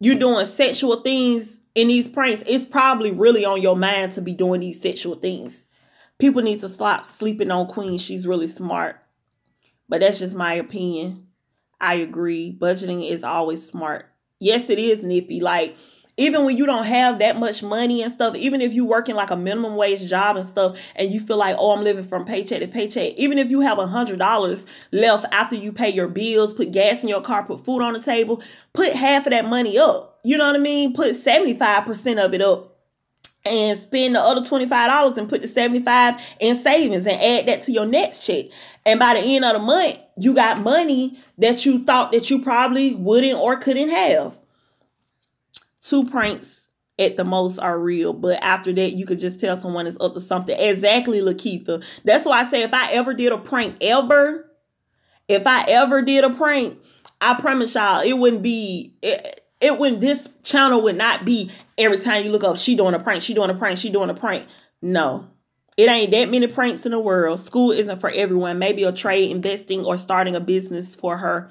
A: you're doing sexual things in these pranks, it's probably really on your mind to be doing these sexual things. People need to stop sleeping on Queen. She's really smart. But that's just my opinion. I agree. Budgeting is always smart. Yes, it is, Nippy. Like, even when you don't have that much money and stuff, even if you working like a minimum wage job and stuff, and you feel like, oh, I'm living from paycheck to paycheck, even if you have $100 left after you pay your bills, put gas in your car, put food on the table, put half of that money up. You know what I mean? Put 75% of it up. And spend the other $25 and put the 75 in savings and add that to your next check. And by the end of the month, you got money that you thought that you probably wouldn't or couldn't have. 2 pranks at the most are real. But after that, you could just tell someone is up to something. Exactly, Lakeitha. That's why I say if I ever did a prank, I promise y'all, it wouldn't be... this channel would not be every time you look up, she doing a prank, she doing a prank, she doing a prank. No, it ain't that many pranks in the world. School isn't for everyone. Maybe a trade, investing, or starting a business for her.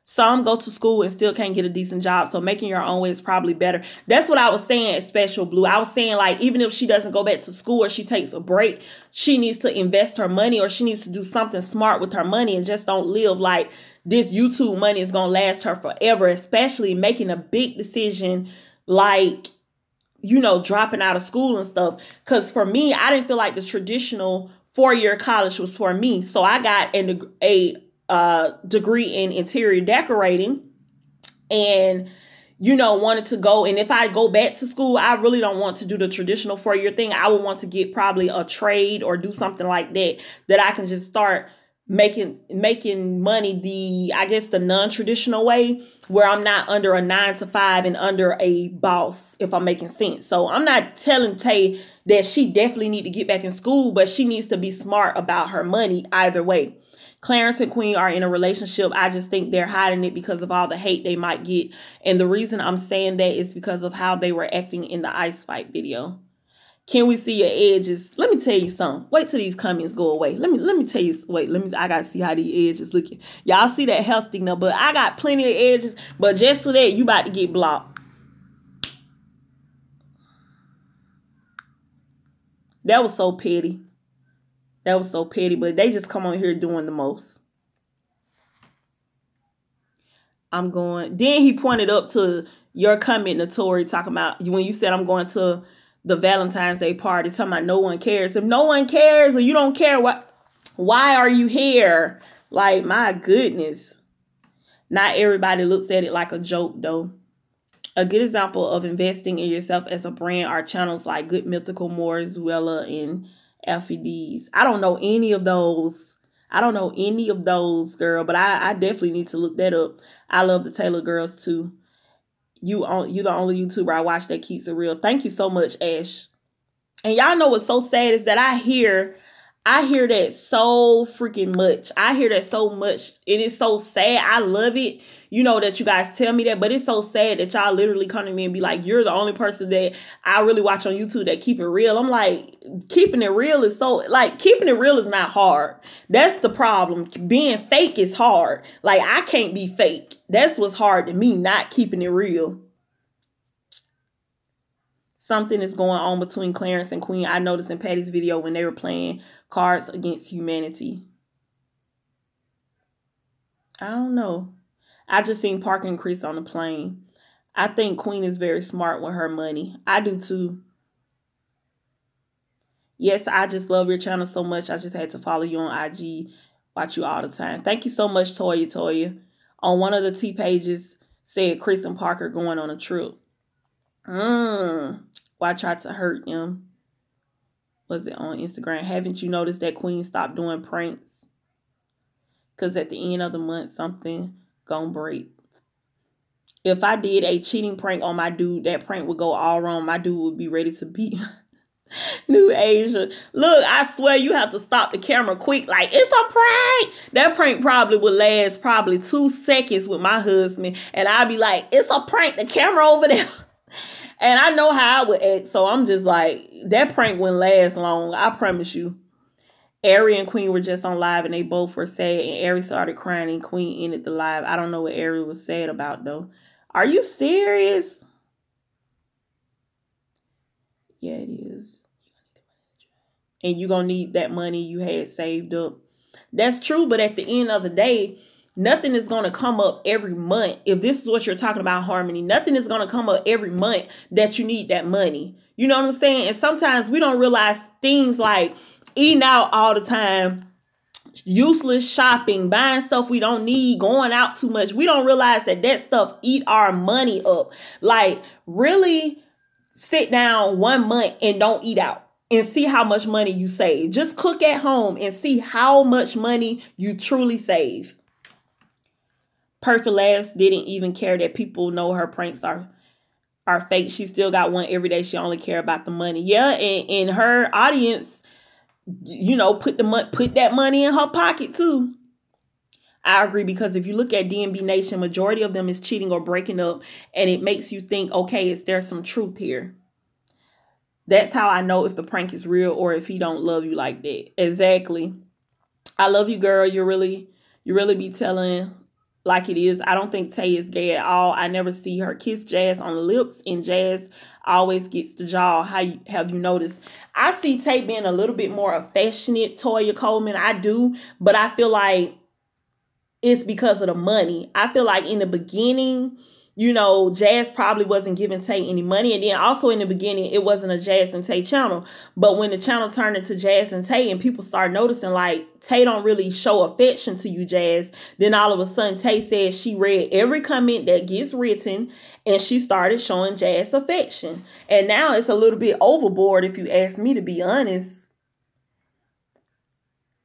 A: Some go to school and still can't get a decent job. So making your own way is probably better. That's what I was saying at Special Blue. I was saying, like, even if she doesn't go back to school or she takes a break, she needs to invest her money, or she needs to do something smart with her money and just don't live like this YouTube money is going to last her forever, especially making a big decision like, dropping out of school and stuff. Because for me, I didn't feel like the traditional 4-year college was for me. So I got a degree in interior decorating and, wanted to go. And if I go back to school, I really don't want to do the traditional 4-year thing. I would want to get probably a trade or do something like that I can just start making money the non-traditional way, where I'm not under a 9-to-5 and under a boss, if I'm making sense. So I'm not telling Tay that she definitely need to get back in school, but she needs to be smart about her money either way. Clarence and Queen are in a relationship. I just think they're hiding it because of all the hate they might get. And the reason I'm saying that is because of how they were acting in the ice fight video. Can we see your edges? Let me tell you something. Wait till these comments go away. Let me tell you. Wait, I gotta see how these edges looking. Y'all see that hair sticking up, but I got plenty of edges. But just for that, you about to get blocked. That was so petty. That was so petty, but they just come on here doing the most. I'm going. Then he pointed up to your comment, Notori, talking about when you said I'm going to the Valentine's Day party, talking about no one cares. If no one cares or you don't care, why are you here? Like, my goodness. Not everybody looks at it like a joke, though. A good example of investing in yourself as a brand are channels like Good Mythical, More, Zuella, and FEDs. I don't know any of those. I don't know any of those, girl, but I definitely need to look that up. I love the Taylor girls, too. You the only YouTuber I watch that keeps it real. Thank you so much, Ash. And y'all know what's so sad is that I hear that so freaking much. I hear that so much. It is so sad. I love it, you know, that you guys tell me that. But it's so sad that y'all literally come to me and be like, you're the only person that I really watch on YouTube that keep it real. I'm like, keeping it real is so, like, keeping it real is not hard. That's the problem. Being fake is hard. Like, I can't be fake. That's what's hard to me, not keeping it real. Something is going on between Clarence and Queen. I noticed in Patty's video when they were playing Cards Against Humanity. I don't know. I just seen Parker and Chris on the plane. I think Queen is very smart with her money. I do too. Yes, I just love your channel so much. I just had to follow you on IG. Watch you all the time. Thank you so much, Toya. On one of the T pages said Chris and Parker going on a trip. Well, I tried to hurt him. Was it on Instagram? Haven't you noticed that Queen stopped doing pranks? Because at the end of the month, something gonna break. If I did a cheating prank on my dude, that prank would go all wrong. My dude would be ready to beat New Asia. Look, I swear you have to stop the camera quick. Like, it's a prank. That prank probably would last 2 seconds with my husband. And I'd be like, it's a prank. The camera over there. And I know how I would act, so I'm just like, that prank wouldn't last long, I promise you. Ari and Queen were just on live, and they both were sad, and Ari started crying, and Queen ended the live. I don't know what Ari was sad about, though. Are you serious? Yeah, it is. And you're going to need that money you had saved up. That's true, but at the end of the day, nothing is going to come up every month. If this is what you're talking about, Harmony, nothing is going to come up every month that you need that money. You know what I'm saying? And sometimes we don't realize things like eating out all the time, useless shopping, buying stuff we don't need, going out too much. We don't realize that that stuff eat our money up. Like, really sit down 1 month and don't eat out and see how much money you save. Just cook at home and see how much money you truly save. Perfect Laughs didn't even care that people know her pranks are fake. She still got one every day. She only care about the money. Yeah, and her audience, you know, put that money in her pocket too. I agree, because if you look at DMB Nation, majority of them is cheating or breaking up, and it makes you think, okay, is there some truth here? That's how I know if the prank is real or if he don't love you like that. Exactly. I love you, girl. You really be telling like it is. I don't think Tay is gay at all. I never see her kiss Jazz on the lips, and Jazz always gets the jaw. Have you noticed? I see Tay being a little bit more affectionate, Toya Coleman. I do, but I feel like it's because of the money. I feel like in the beginning, you know, Jazz probably wasn't giving Tay any money. And then also in the beginning, it wasn't a Jazz and Tay channel. But when the channel turned into Jazz and Tay and people start noticing like Tay don't really show affection to you, Jazz, then all of a sudden Tay says she read every comment that gets written and she started showing Jazz affection. And now it's a little bit overboard, if you ask me, to be honest.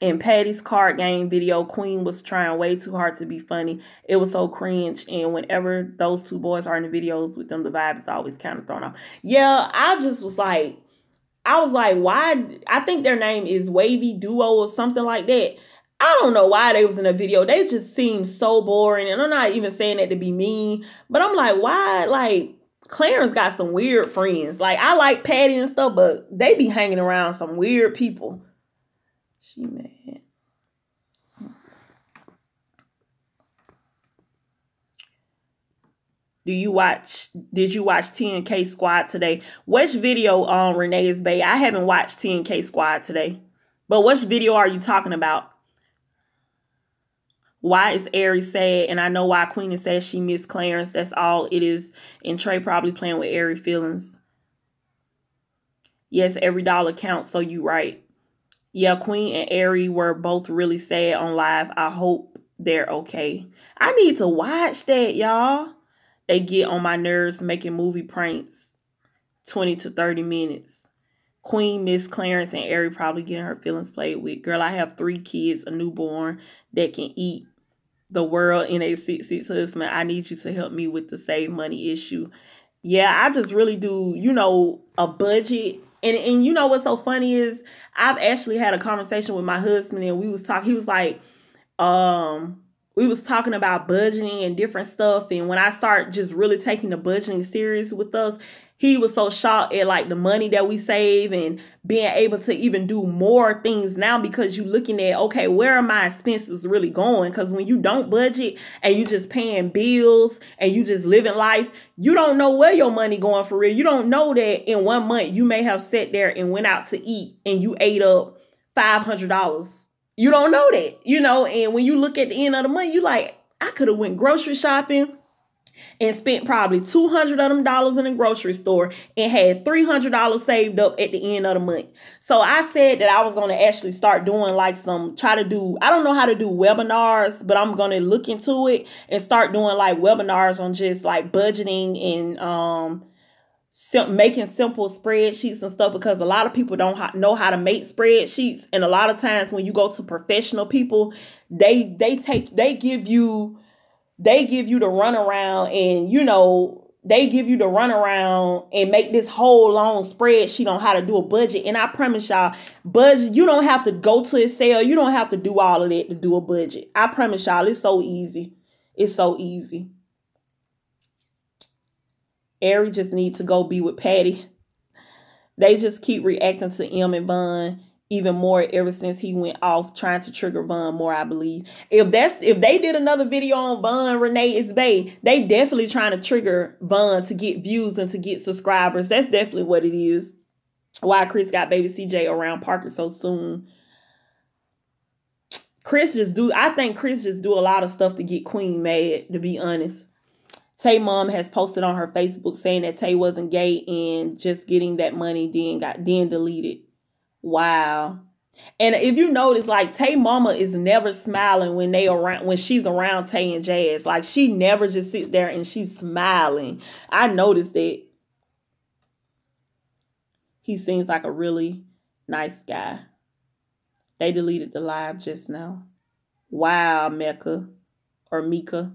A: In Patty's card game video, Queen was trying way too hard to be funny. It was so cringe. And whenever those two boys are in the videos with them, the vibe is always kind of thrown off. Yeah, I was like, why? I think their name is Wavy Duo or something like that. I don't know why they was in a video. They just seemed so boring. And I'm not even saying that to be mean, but I'm like, why? Like, Clarence got some weird friends. Like, I like Patty and stuff, but they be hanging around some weird people. She mad. Did you watch 10K Squad today? Which video on Renee's Bay? I haven't watched 10K Squad today. But which video are you talking about? Why is Ari sad? And I know why Queen is sad. She missed Clarence. That's all it is. And Trey probably playing with Ari feelings. Yes, every dollar counts, so you right. Yeah, Queen and Ari were both really sad on live. I hope they're okay. I need to watch that, y'all. They get on my nerves making movie pranks. 20 to 30 minutes. Queen missed Clarence and Ari probably getting her feelings played with. Girl, I have 3 kids, a newborn that can eat the world in a 6'6" husband. I need you to help me with the save money issue. Yeah, I just really do, you know, a budget. And you know what's so funny is I've actually had a conversation with my husband and we was talking, he was like, we was talking about budgeting and different stuff. And when I start just really taking the budgeting serious with us, he was so shocked at like the money that we save and being able to even do more things now because you looking at, okay, where are my expenses really going? Because when you don't budget and you just paying bills and you just living life, you don't know where your money going for real. You don't know that in 1 month you may have sat there and went out to eat and you ate up $500. You don't know that, you know, and when you look at the end of the month, you like, I could have went grocery shopping and spent probably $200 of them dollars in a grocery store and had $300 saved up at the end of the month. So I said that I was going to actually start doing like I don't know how to do webinars, but I'm going to look into it and start doing like webinars on just like budgeting and, making simple spreadsheets and stuff because a lot of people don't know how to make spreadsheets. And a lot of times when you go to professional people, they give you the runaround and, you know, they give you the runaround and make this whole long spreadsheet on how to do a budget. And I promise y'all, budget, you don't have to go to Excel. You don't have to do all of that to do a budget. I promise y'all, it's so easy. It's so easy. Ari just needs to go be with Patty. They just keep reacting to M and Von even more ever since he went off trying to trigger Von more, I believe. If they did another video on Von Renee is Bae, they definitely trying to trigger Von to get views and to get subscribers. That's definitely what it is. Why Chris got baby CJ around Parker so soon. I think Chris just do a lot of stuff to get Queen mad, to be honest. Tay mom has posted on her Facebook saying that Tay wasn't gay and just getting that money then deleted. Wow. And if you notice, like Tay mama is never smiling when she's around Tay and Jazz. Like she never just sits there and she's smiling. I noticed that. He seems like a really nice guy. They deleted the live just now. Wow, Mecca or Mika.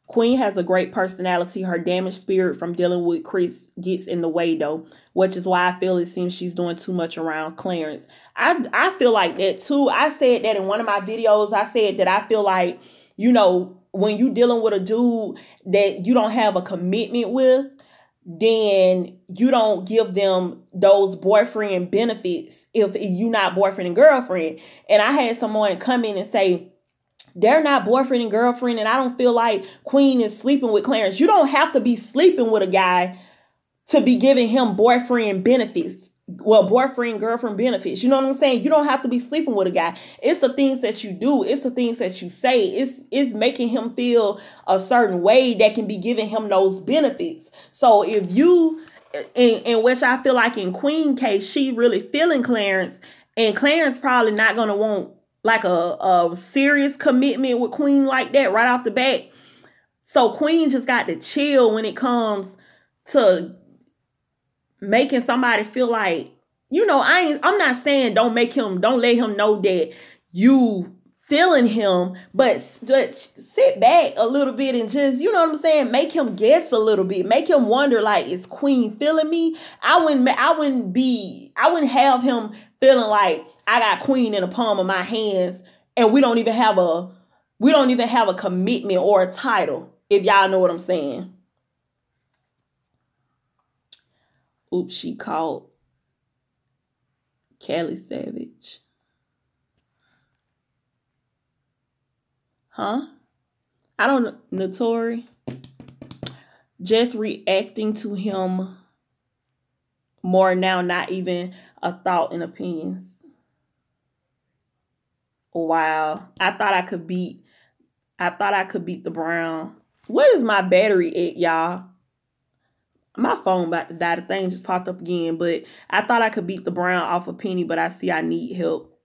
A: Queen has a great personality. Her damaged spirit from dealing with Chris gets in the way, though, which is why I feel it seems she's doing too much around Clarence. I feel like that, too. I said that in one of my videos. I said that I feel like, you know, when you dealing with a dude that you don't have a commitment with, then you don't give them those boyfriend benefits if you're not boyfriend and girlfriend. And I had someone come in and say, they're not boyfriend and girlfriend, and I don't feel like Queen is sleeping with Clarence. You don't have to be sleeping with a guy to be giving him boyfriend benefits. Well, boyfriend, girlfriend benefits. You know what I'm saying? You don't have to be sleeping with a guy. It's the things that you do. It's the things that you say. It's making him feel a certain way that can be giving him those benefits. So if you, in which I feel like in Queen case, she really feeling Clarence, and Clarence probably not going to want like a serious commitment with Queen like that right off the bat. So Queen just got to chill when it comes to making somebody feel like, you know, I'm not saying don't let him know that you feeling him, but sit back a little bit and just, you know what I'm saying, make him guess a little bit, make him wonder, like, is Queen feeling me? I wouldn't have him feeling like I got Queen in the palm of my hands and we don't even have a commitment or a title, if y'all know what I'm saying. Oops, she called Kelly Savage. Huh? I don't know. Notori. Just reacting to him more now, not even a thought and opinions. Wow. I thought I could beat the brown. What is my battery at, y'all? My phone about to die. The thing just popped up again. But I thought I could beat the brown off of Penny, but I see I need help.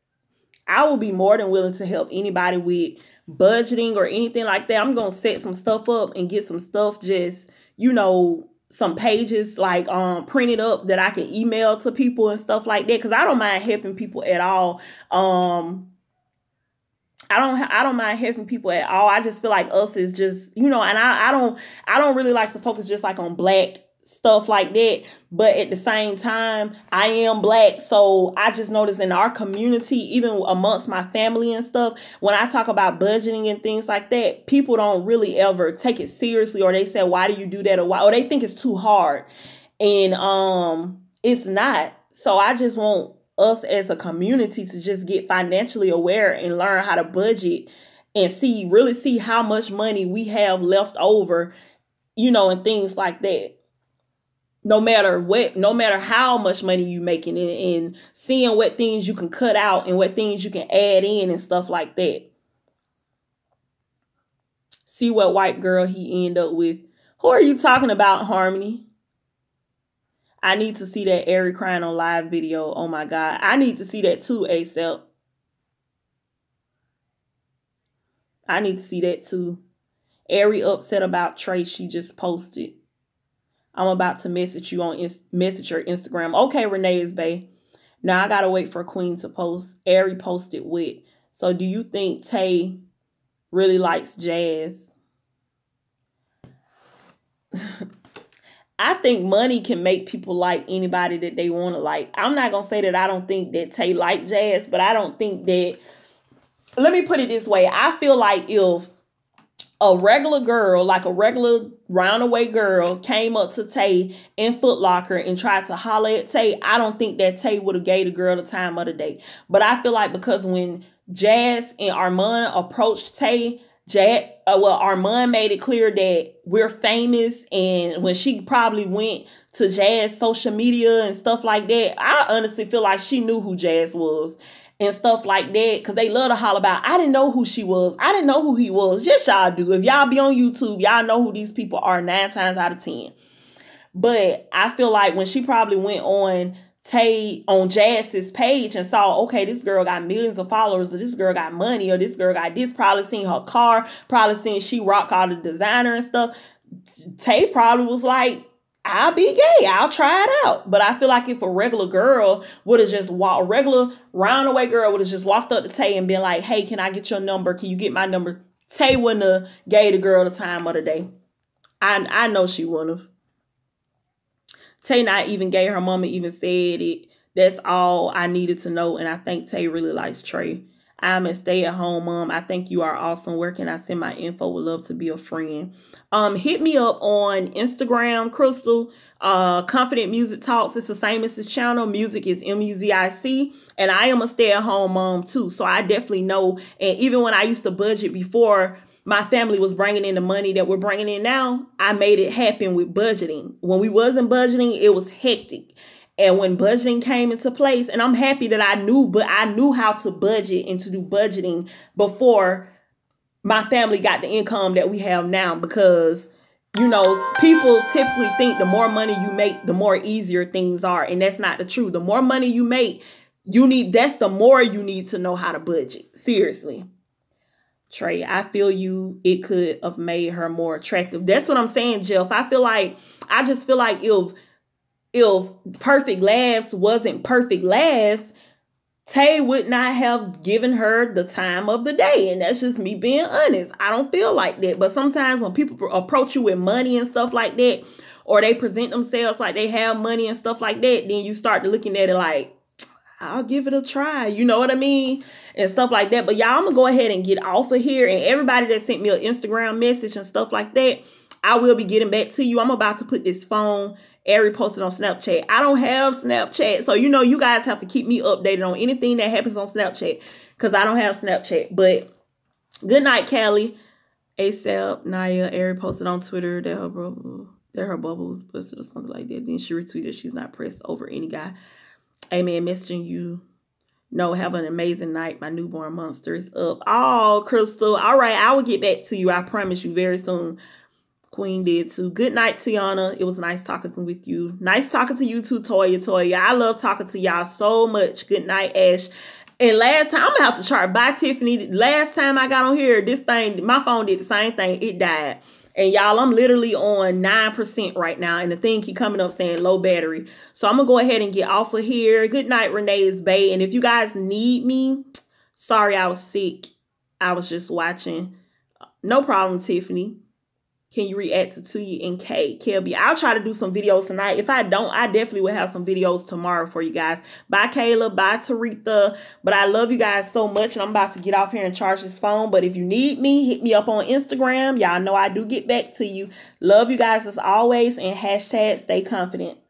A: I will be more than willing to help anybody with budgeting or anything like that. I'm going to set some stuff up and get some stuff just, you know, some pages like printed up that I can email to people and stuff like that. Because I don't mind helping people at all. I don't mind helping people at all. I just feel like us is just, you know, and I don't really like to focus just like on Black stuff like that, but at the same time I am Black, so I just noticed in our community, even amongst my family and stuff, when I talk about budgeting and things like that, people don't really ever take it seriously, or they say, why do you do that, or they think it's too hard, and it's not. So I just want us as a community to just get financially aware and learn how to budget and really see how much money we have left over, you know, and things like that. No matter how much money you making, and seeing what things you can cut out and what things you can add in and stuff like that. See what white girl he end up with. Who are you talking about, Harmony? I need to see that Ari crying on live video. Oh my God. I need to see that too, ASAP. I need to see that too. Ari upset about Trey she just posted. I'm about to message you on message your Instagram. Okay, Renee's bae. Now I gotta wait for Queen to post. Ari posted with. So do you think Tay really likes Jazz? I think money can make people like anybody that they want to like. I'm not gonna say that I don't think that Tay like Jazz, but I don't think that. Let me put it this way. I feel like if a regular girl, like a regular roundaway girl, came up to Tay in Foot Locker and tried to holler at Tay, I don't think that Tay would have gave the girl the time of the day. But I feel like because when Jazz and Armand approached Tay, Armand made it clear that we're famous, and when she probably went to Jazz social media and stuff like that, I honestly feel like she knew who Jazz was and stuff like that, because they love to holler about, I didn't know who she was. I didn't know who he was. Just y'all do. If y'all be on YouTube, y'all know who these people are 9 times out of 10. But I feel like when she probably went on Jazz's page and saw, okay, this girl got millions of followers, or this girl got money, or this girl got this, probably seen her car, probably seen she rock all the designer and stuff, Tay probably was like, I'll be gay. I'll try it out. But I feel like if a regular girl would have just walked, a regular roundaway girl would have just walked up to Tay and been like, hey, can I get your number? Can you get my number? Tay wouldn't have gave the girl the time of the day. I know she wouldn't have. Tay not even gay. Her mama even said it. That's all I needed to know. And I think Tay really likes Trey. I'm a stay-at-home mom. I think you are awesome. Where can I send my info? Would love to be a friend. Hit me up on Instagram, Crystal. Confident Music Talks. It's the same as this channel. Music is MUZIC. And I am a stay-at-home mom too. So I definitely know. And even when I used to budget before my family was bringing in the money that we're bringing in now, I made it happen with budgeting. When we wasn't budgeting, it was hectic. And when budgeting came into place, and I'm happy that I knew how to budget and to do budgeting before my family got the income that we have now, because, you know, people typically think the more money you make, the more easier things are. And that's not the truth. The more money you make, that's the more you need to know how to budget. Seriously. Trey, I feel you. It could have made her more attractive. That's what I'm saying, Jeff. I just feel like if Perfect Laughs wasn't Perfect Laughs, Tay would not have given her the time of the day. And that's just me being honest. I don't feel like that. But sometimes when people approach you with money and stuff like that, or they present themselves like they have money and stuff like that, then you start looking at it like, I'll give it a try. You know what I mean? And stuff like that. But y'all, I'm going to go ahead and get off of here. And everybody that sent me an Instagram message and stuff like that, I will be getting back to you. I'm about to put this phone Ari posted on Snapchat. I don't have Snapchat. So, you know, you guys have to keep me updated on anything that happens on Snapchat, because I don't have Snapchat. But good night, Callie. ASAP, Naya, Ari posted on Twitter that her brother. that her bubble was busted or something like that. Then she retweeted she's not pressed over any guy. Amen. Messaging you. No, have an amazing night. My newborn monster is up. Oh, Crystal. All right, I will get back to you. I promise you very soon. Queen did too. Good night, Tiana. It was nice talking with you. Nice talking to you too, Toya. I love talking to y'all so much. Good night, Ash. And last time, I'm going to have to chart. Bye, Tiffany. Last time I got on here, this thing, my phone did the same thing. It died. And y'all, I'm literally on 9% right now. And the thing keep coming up saying low battery. So I'm going to go ahead and get off of here. Good night, Renee's Bay. And if you guys need me, sorry I was sick. I was just watching. No problem, Tiffany. Can you react to Tuyi and Kelby? I'll try to do some videos tonight. If I don't, I definitely will have some videos tomorrow for you guys. Bye, Kayla. Bye, Taretha. But I love you guys so much, and I'm about to get off here and charge this phone. But if you need me, hit me up on Instagram. Y'all know I do get back to you. Love you guys as always, and hashtag stay confident.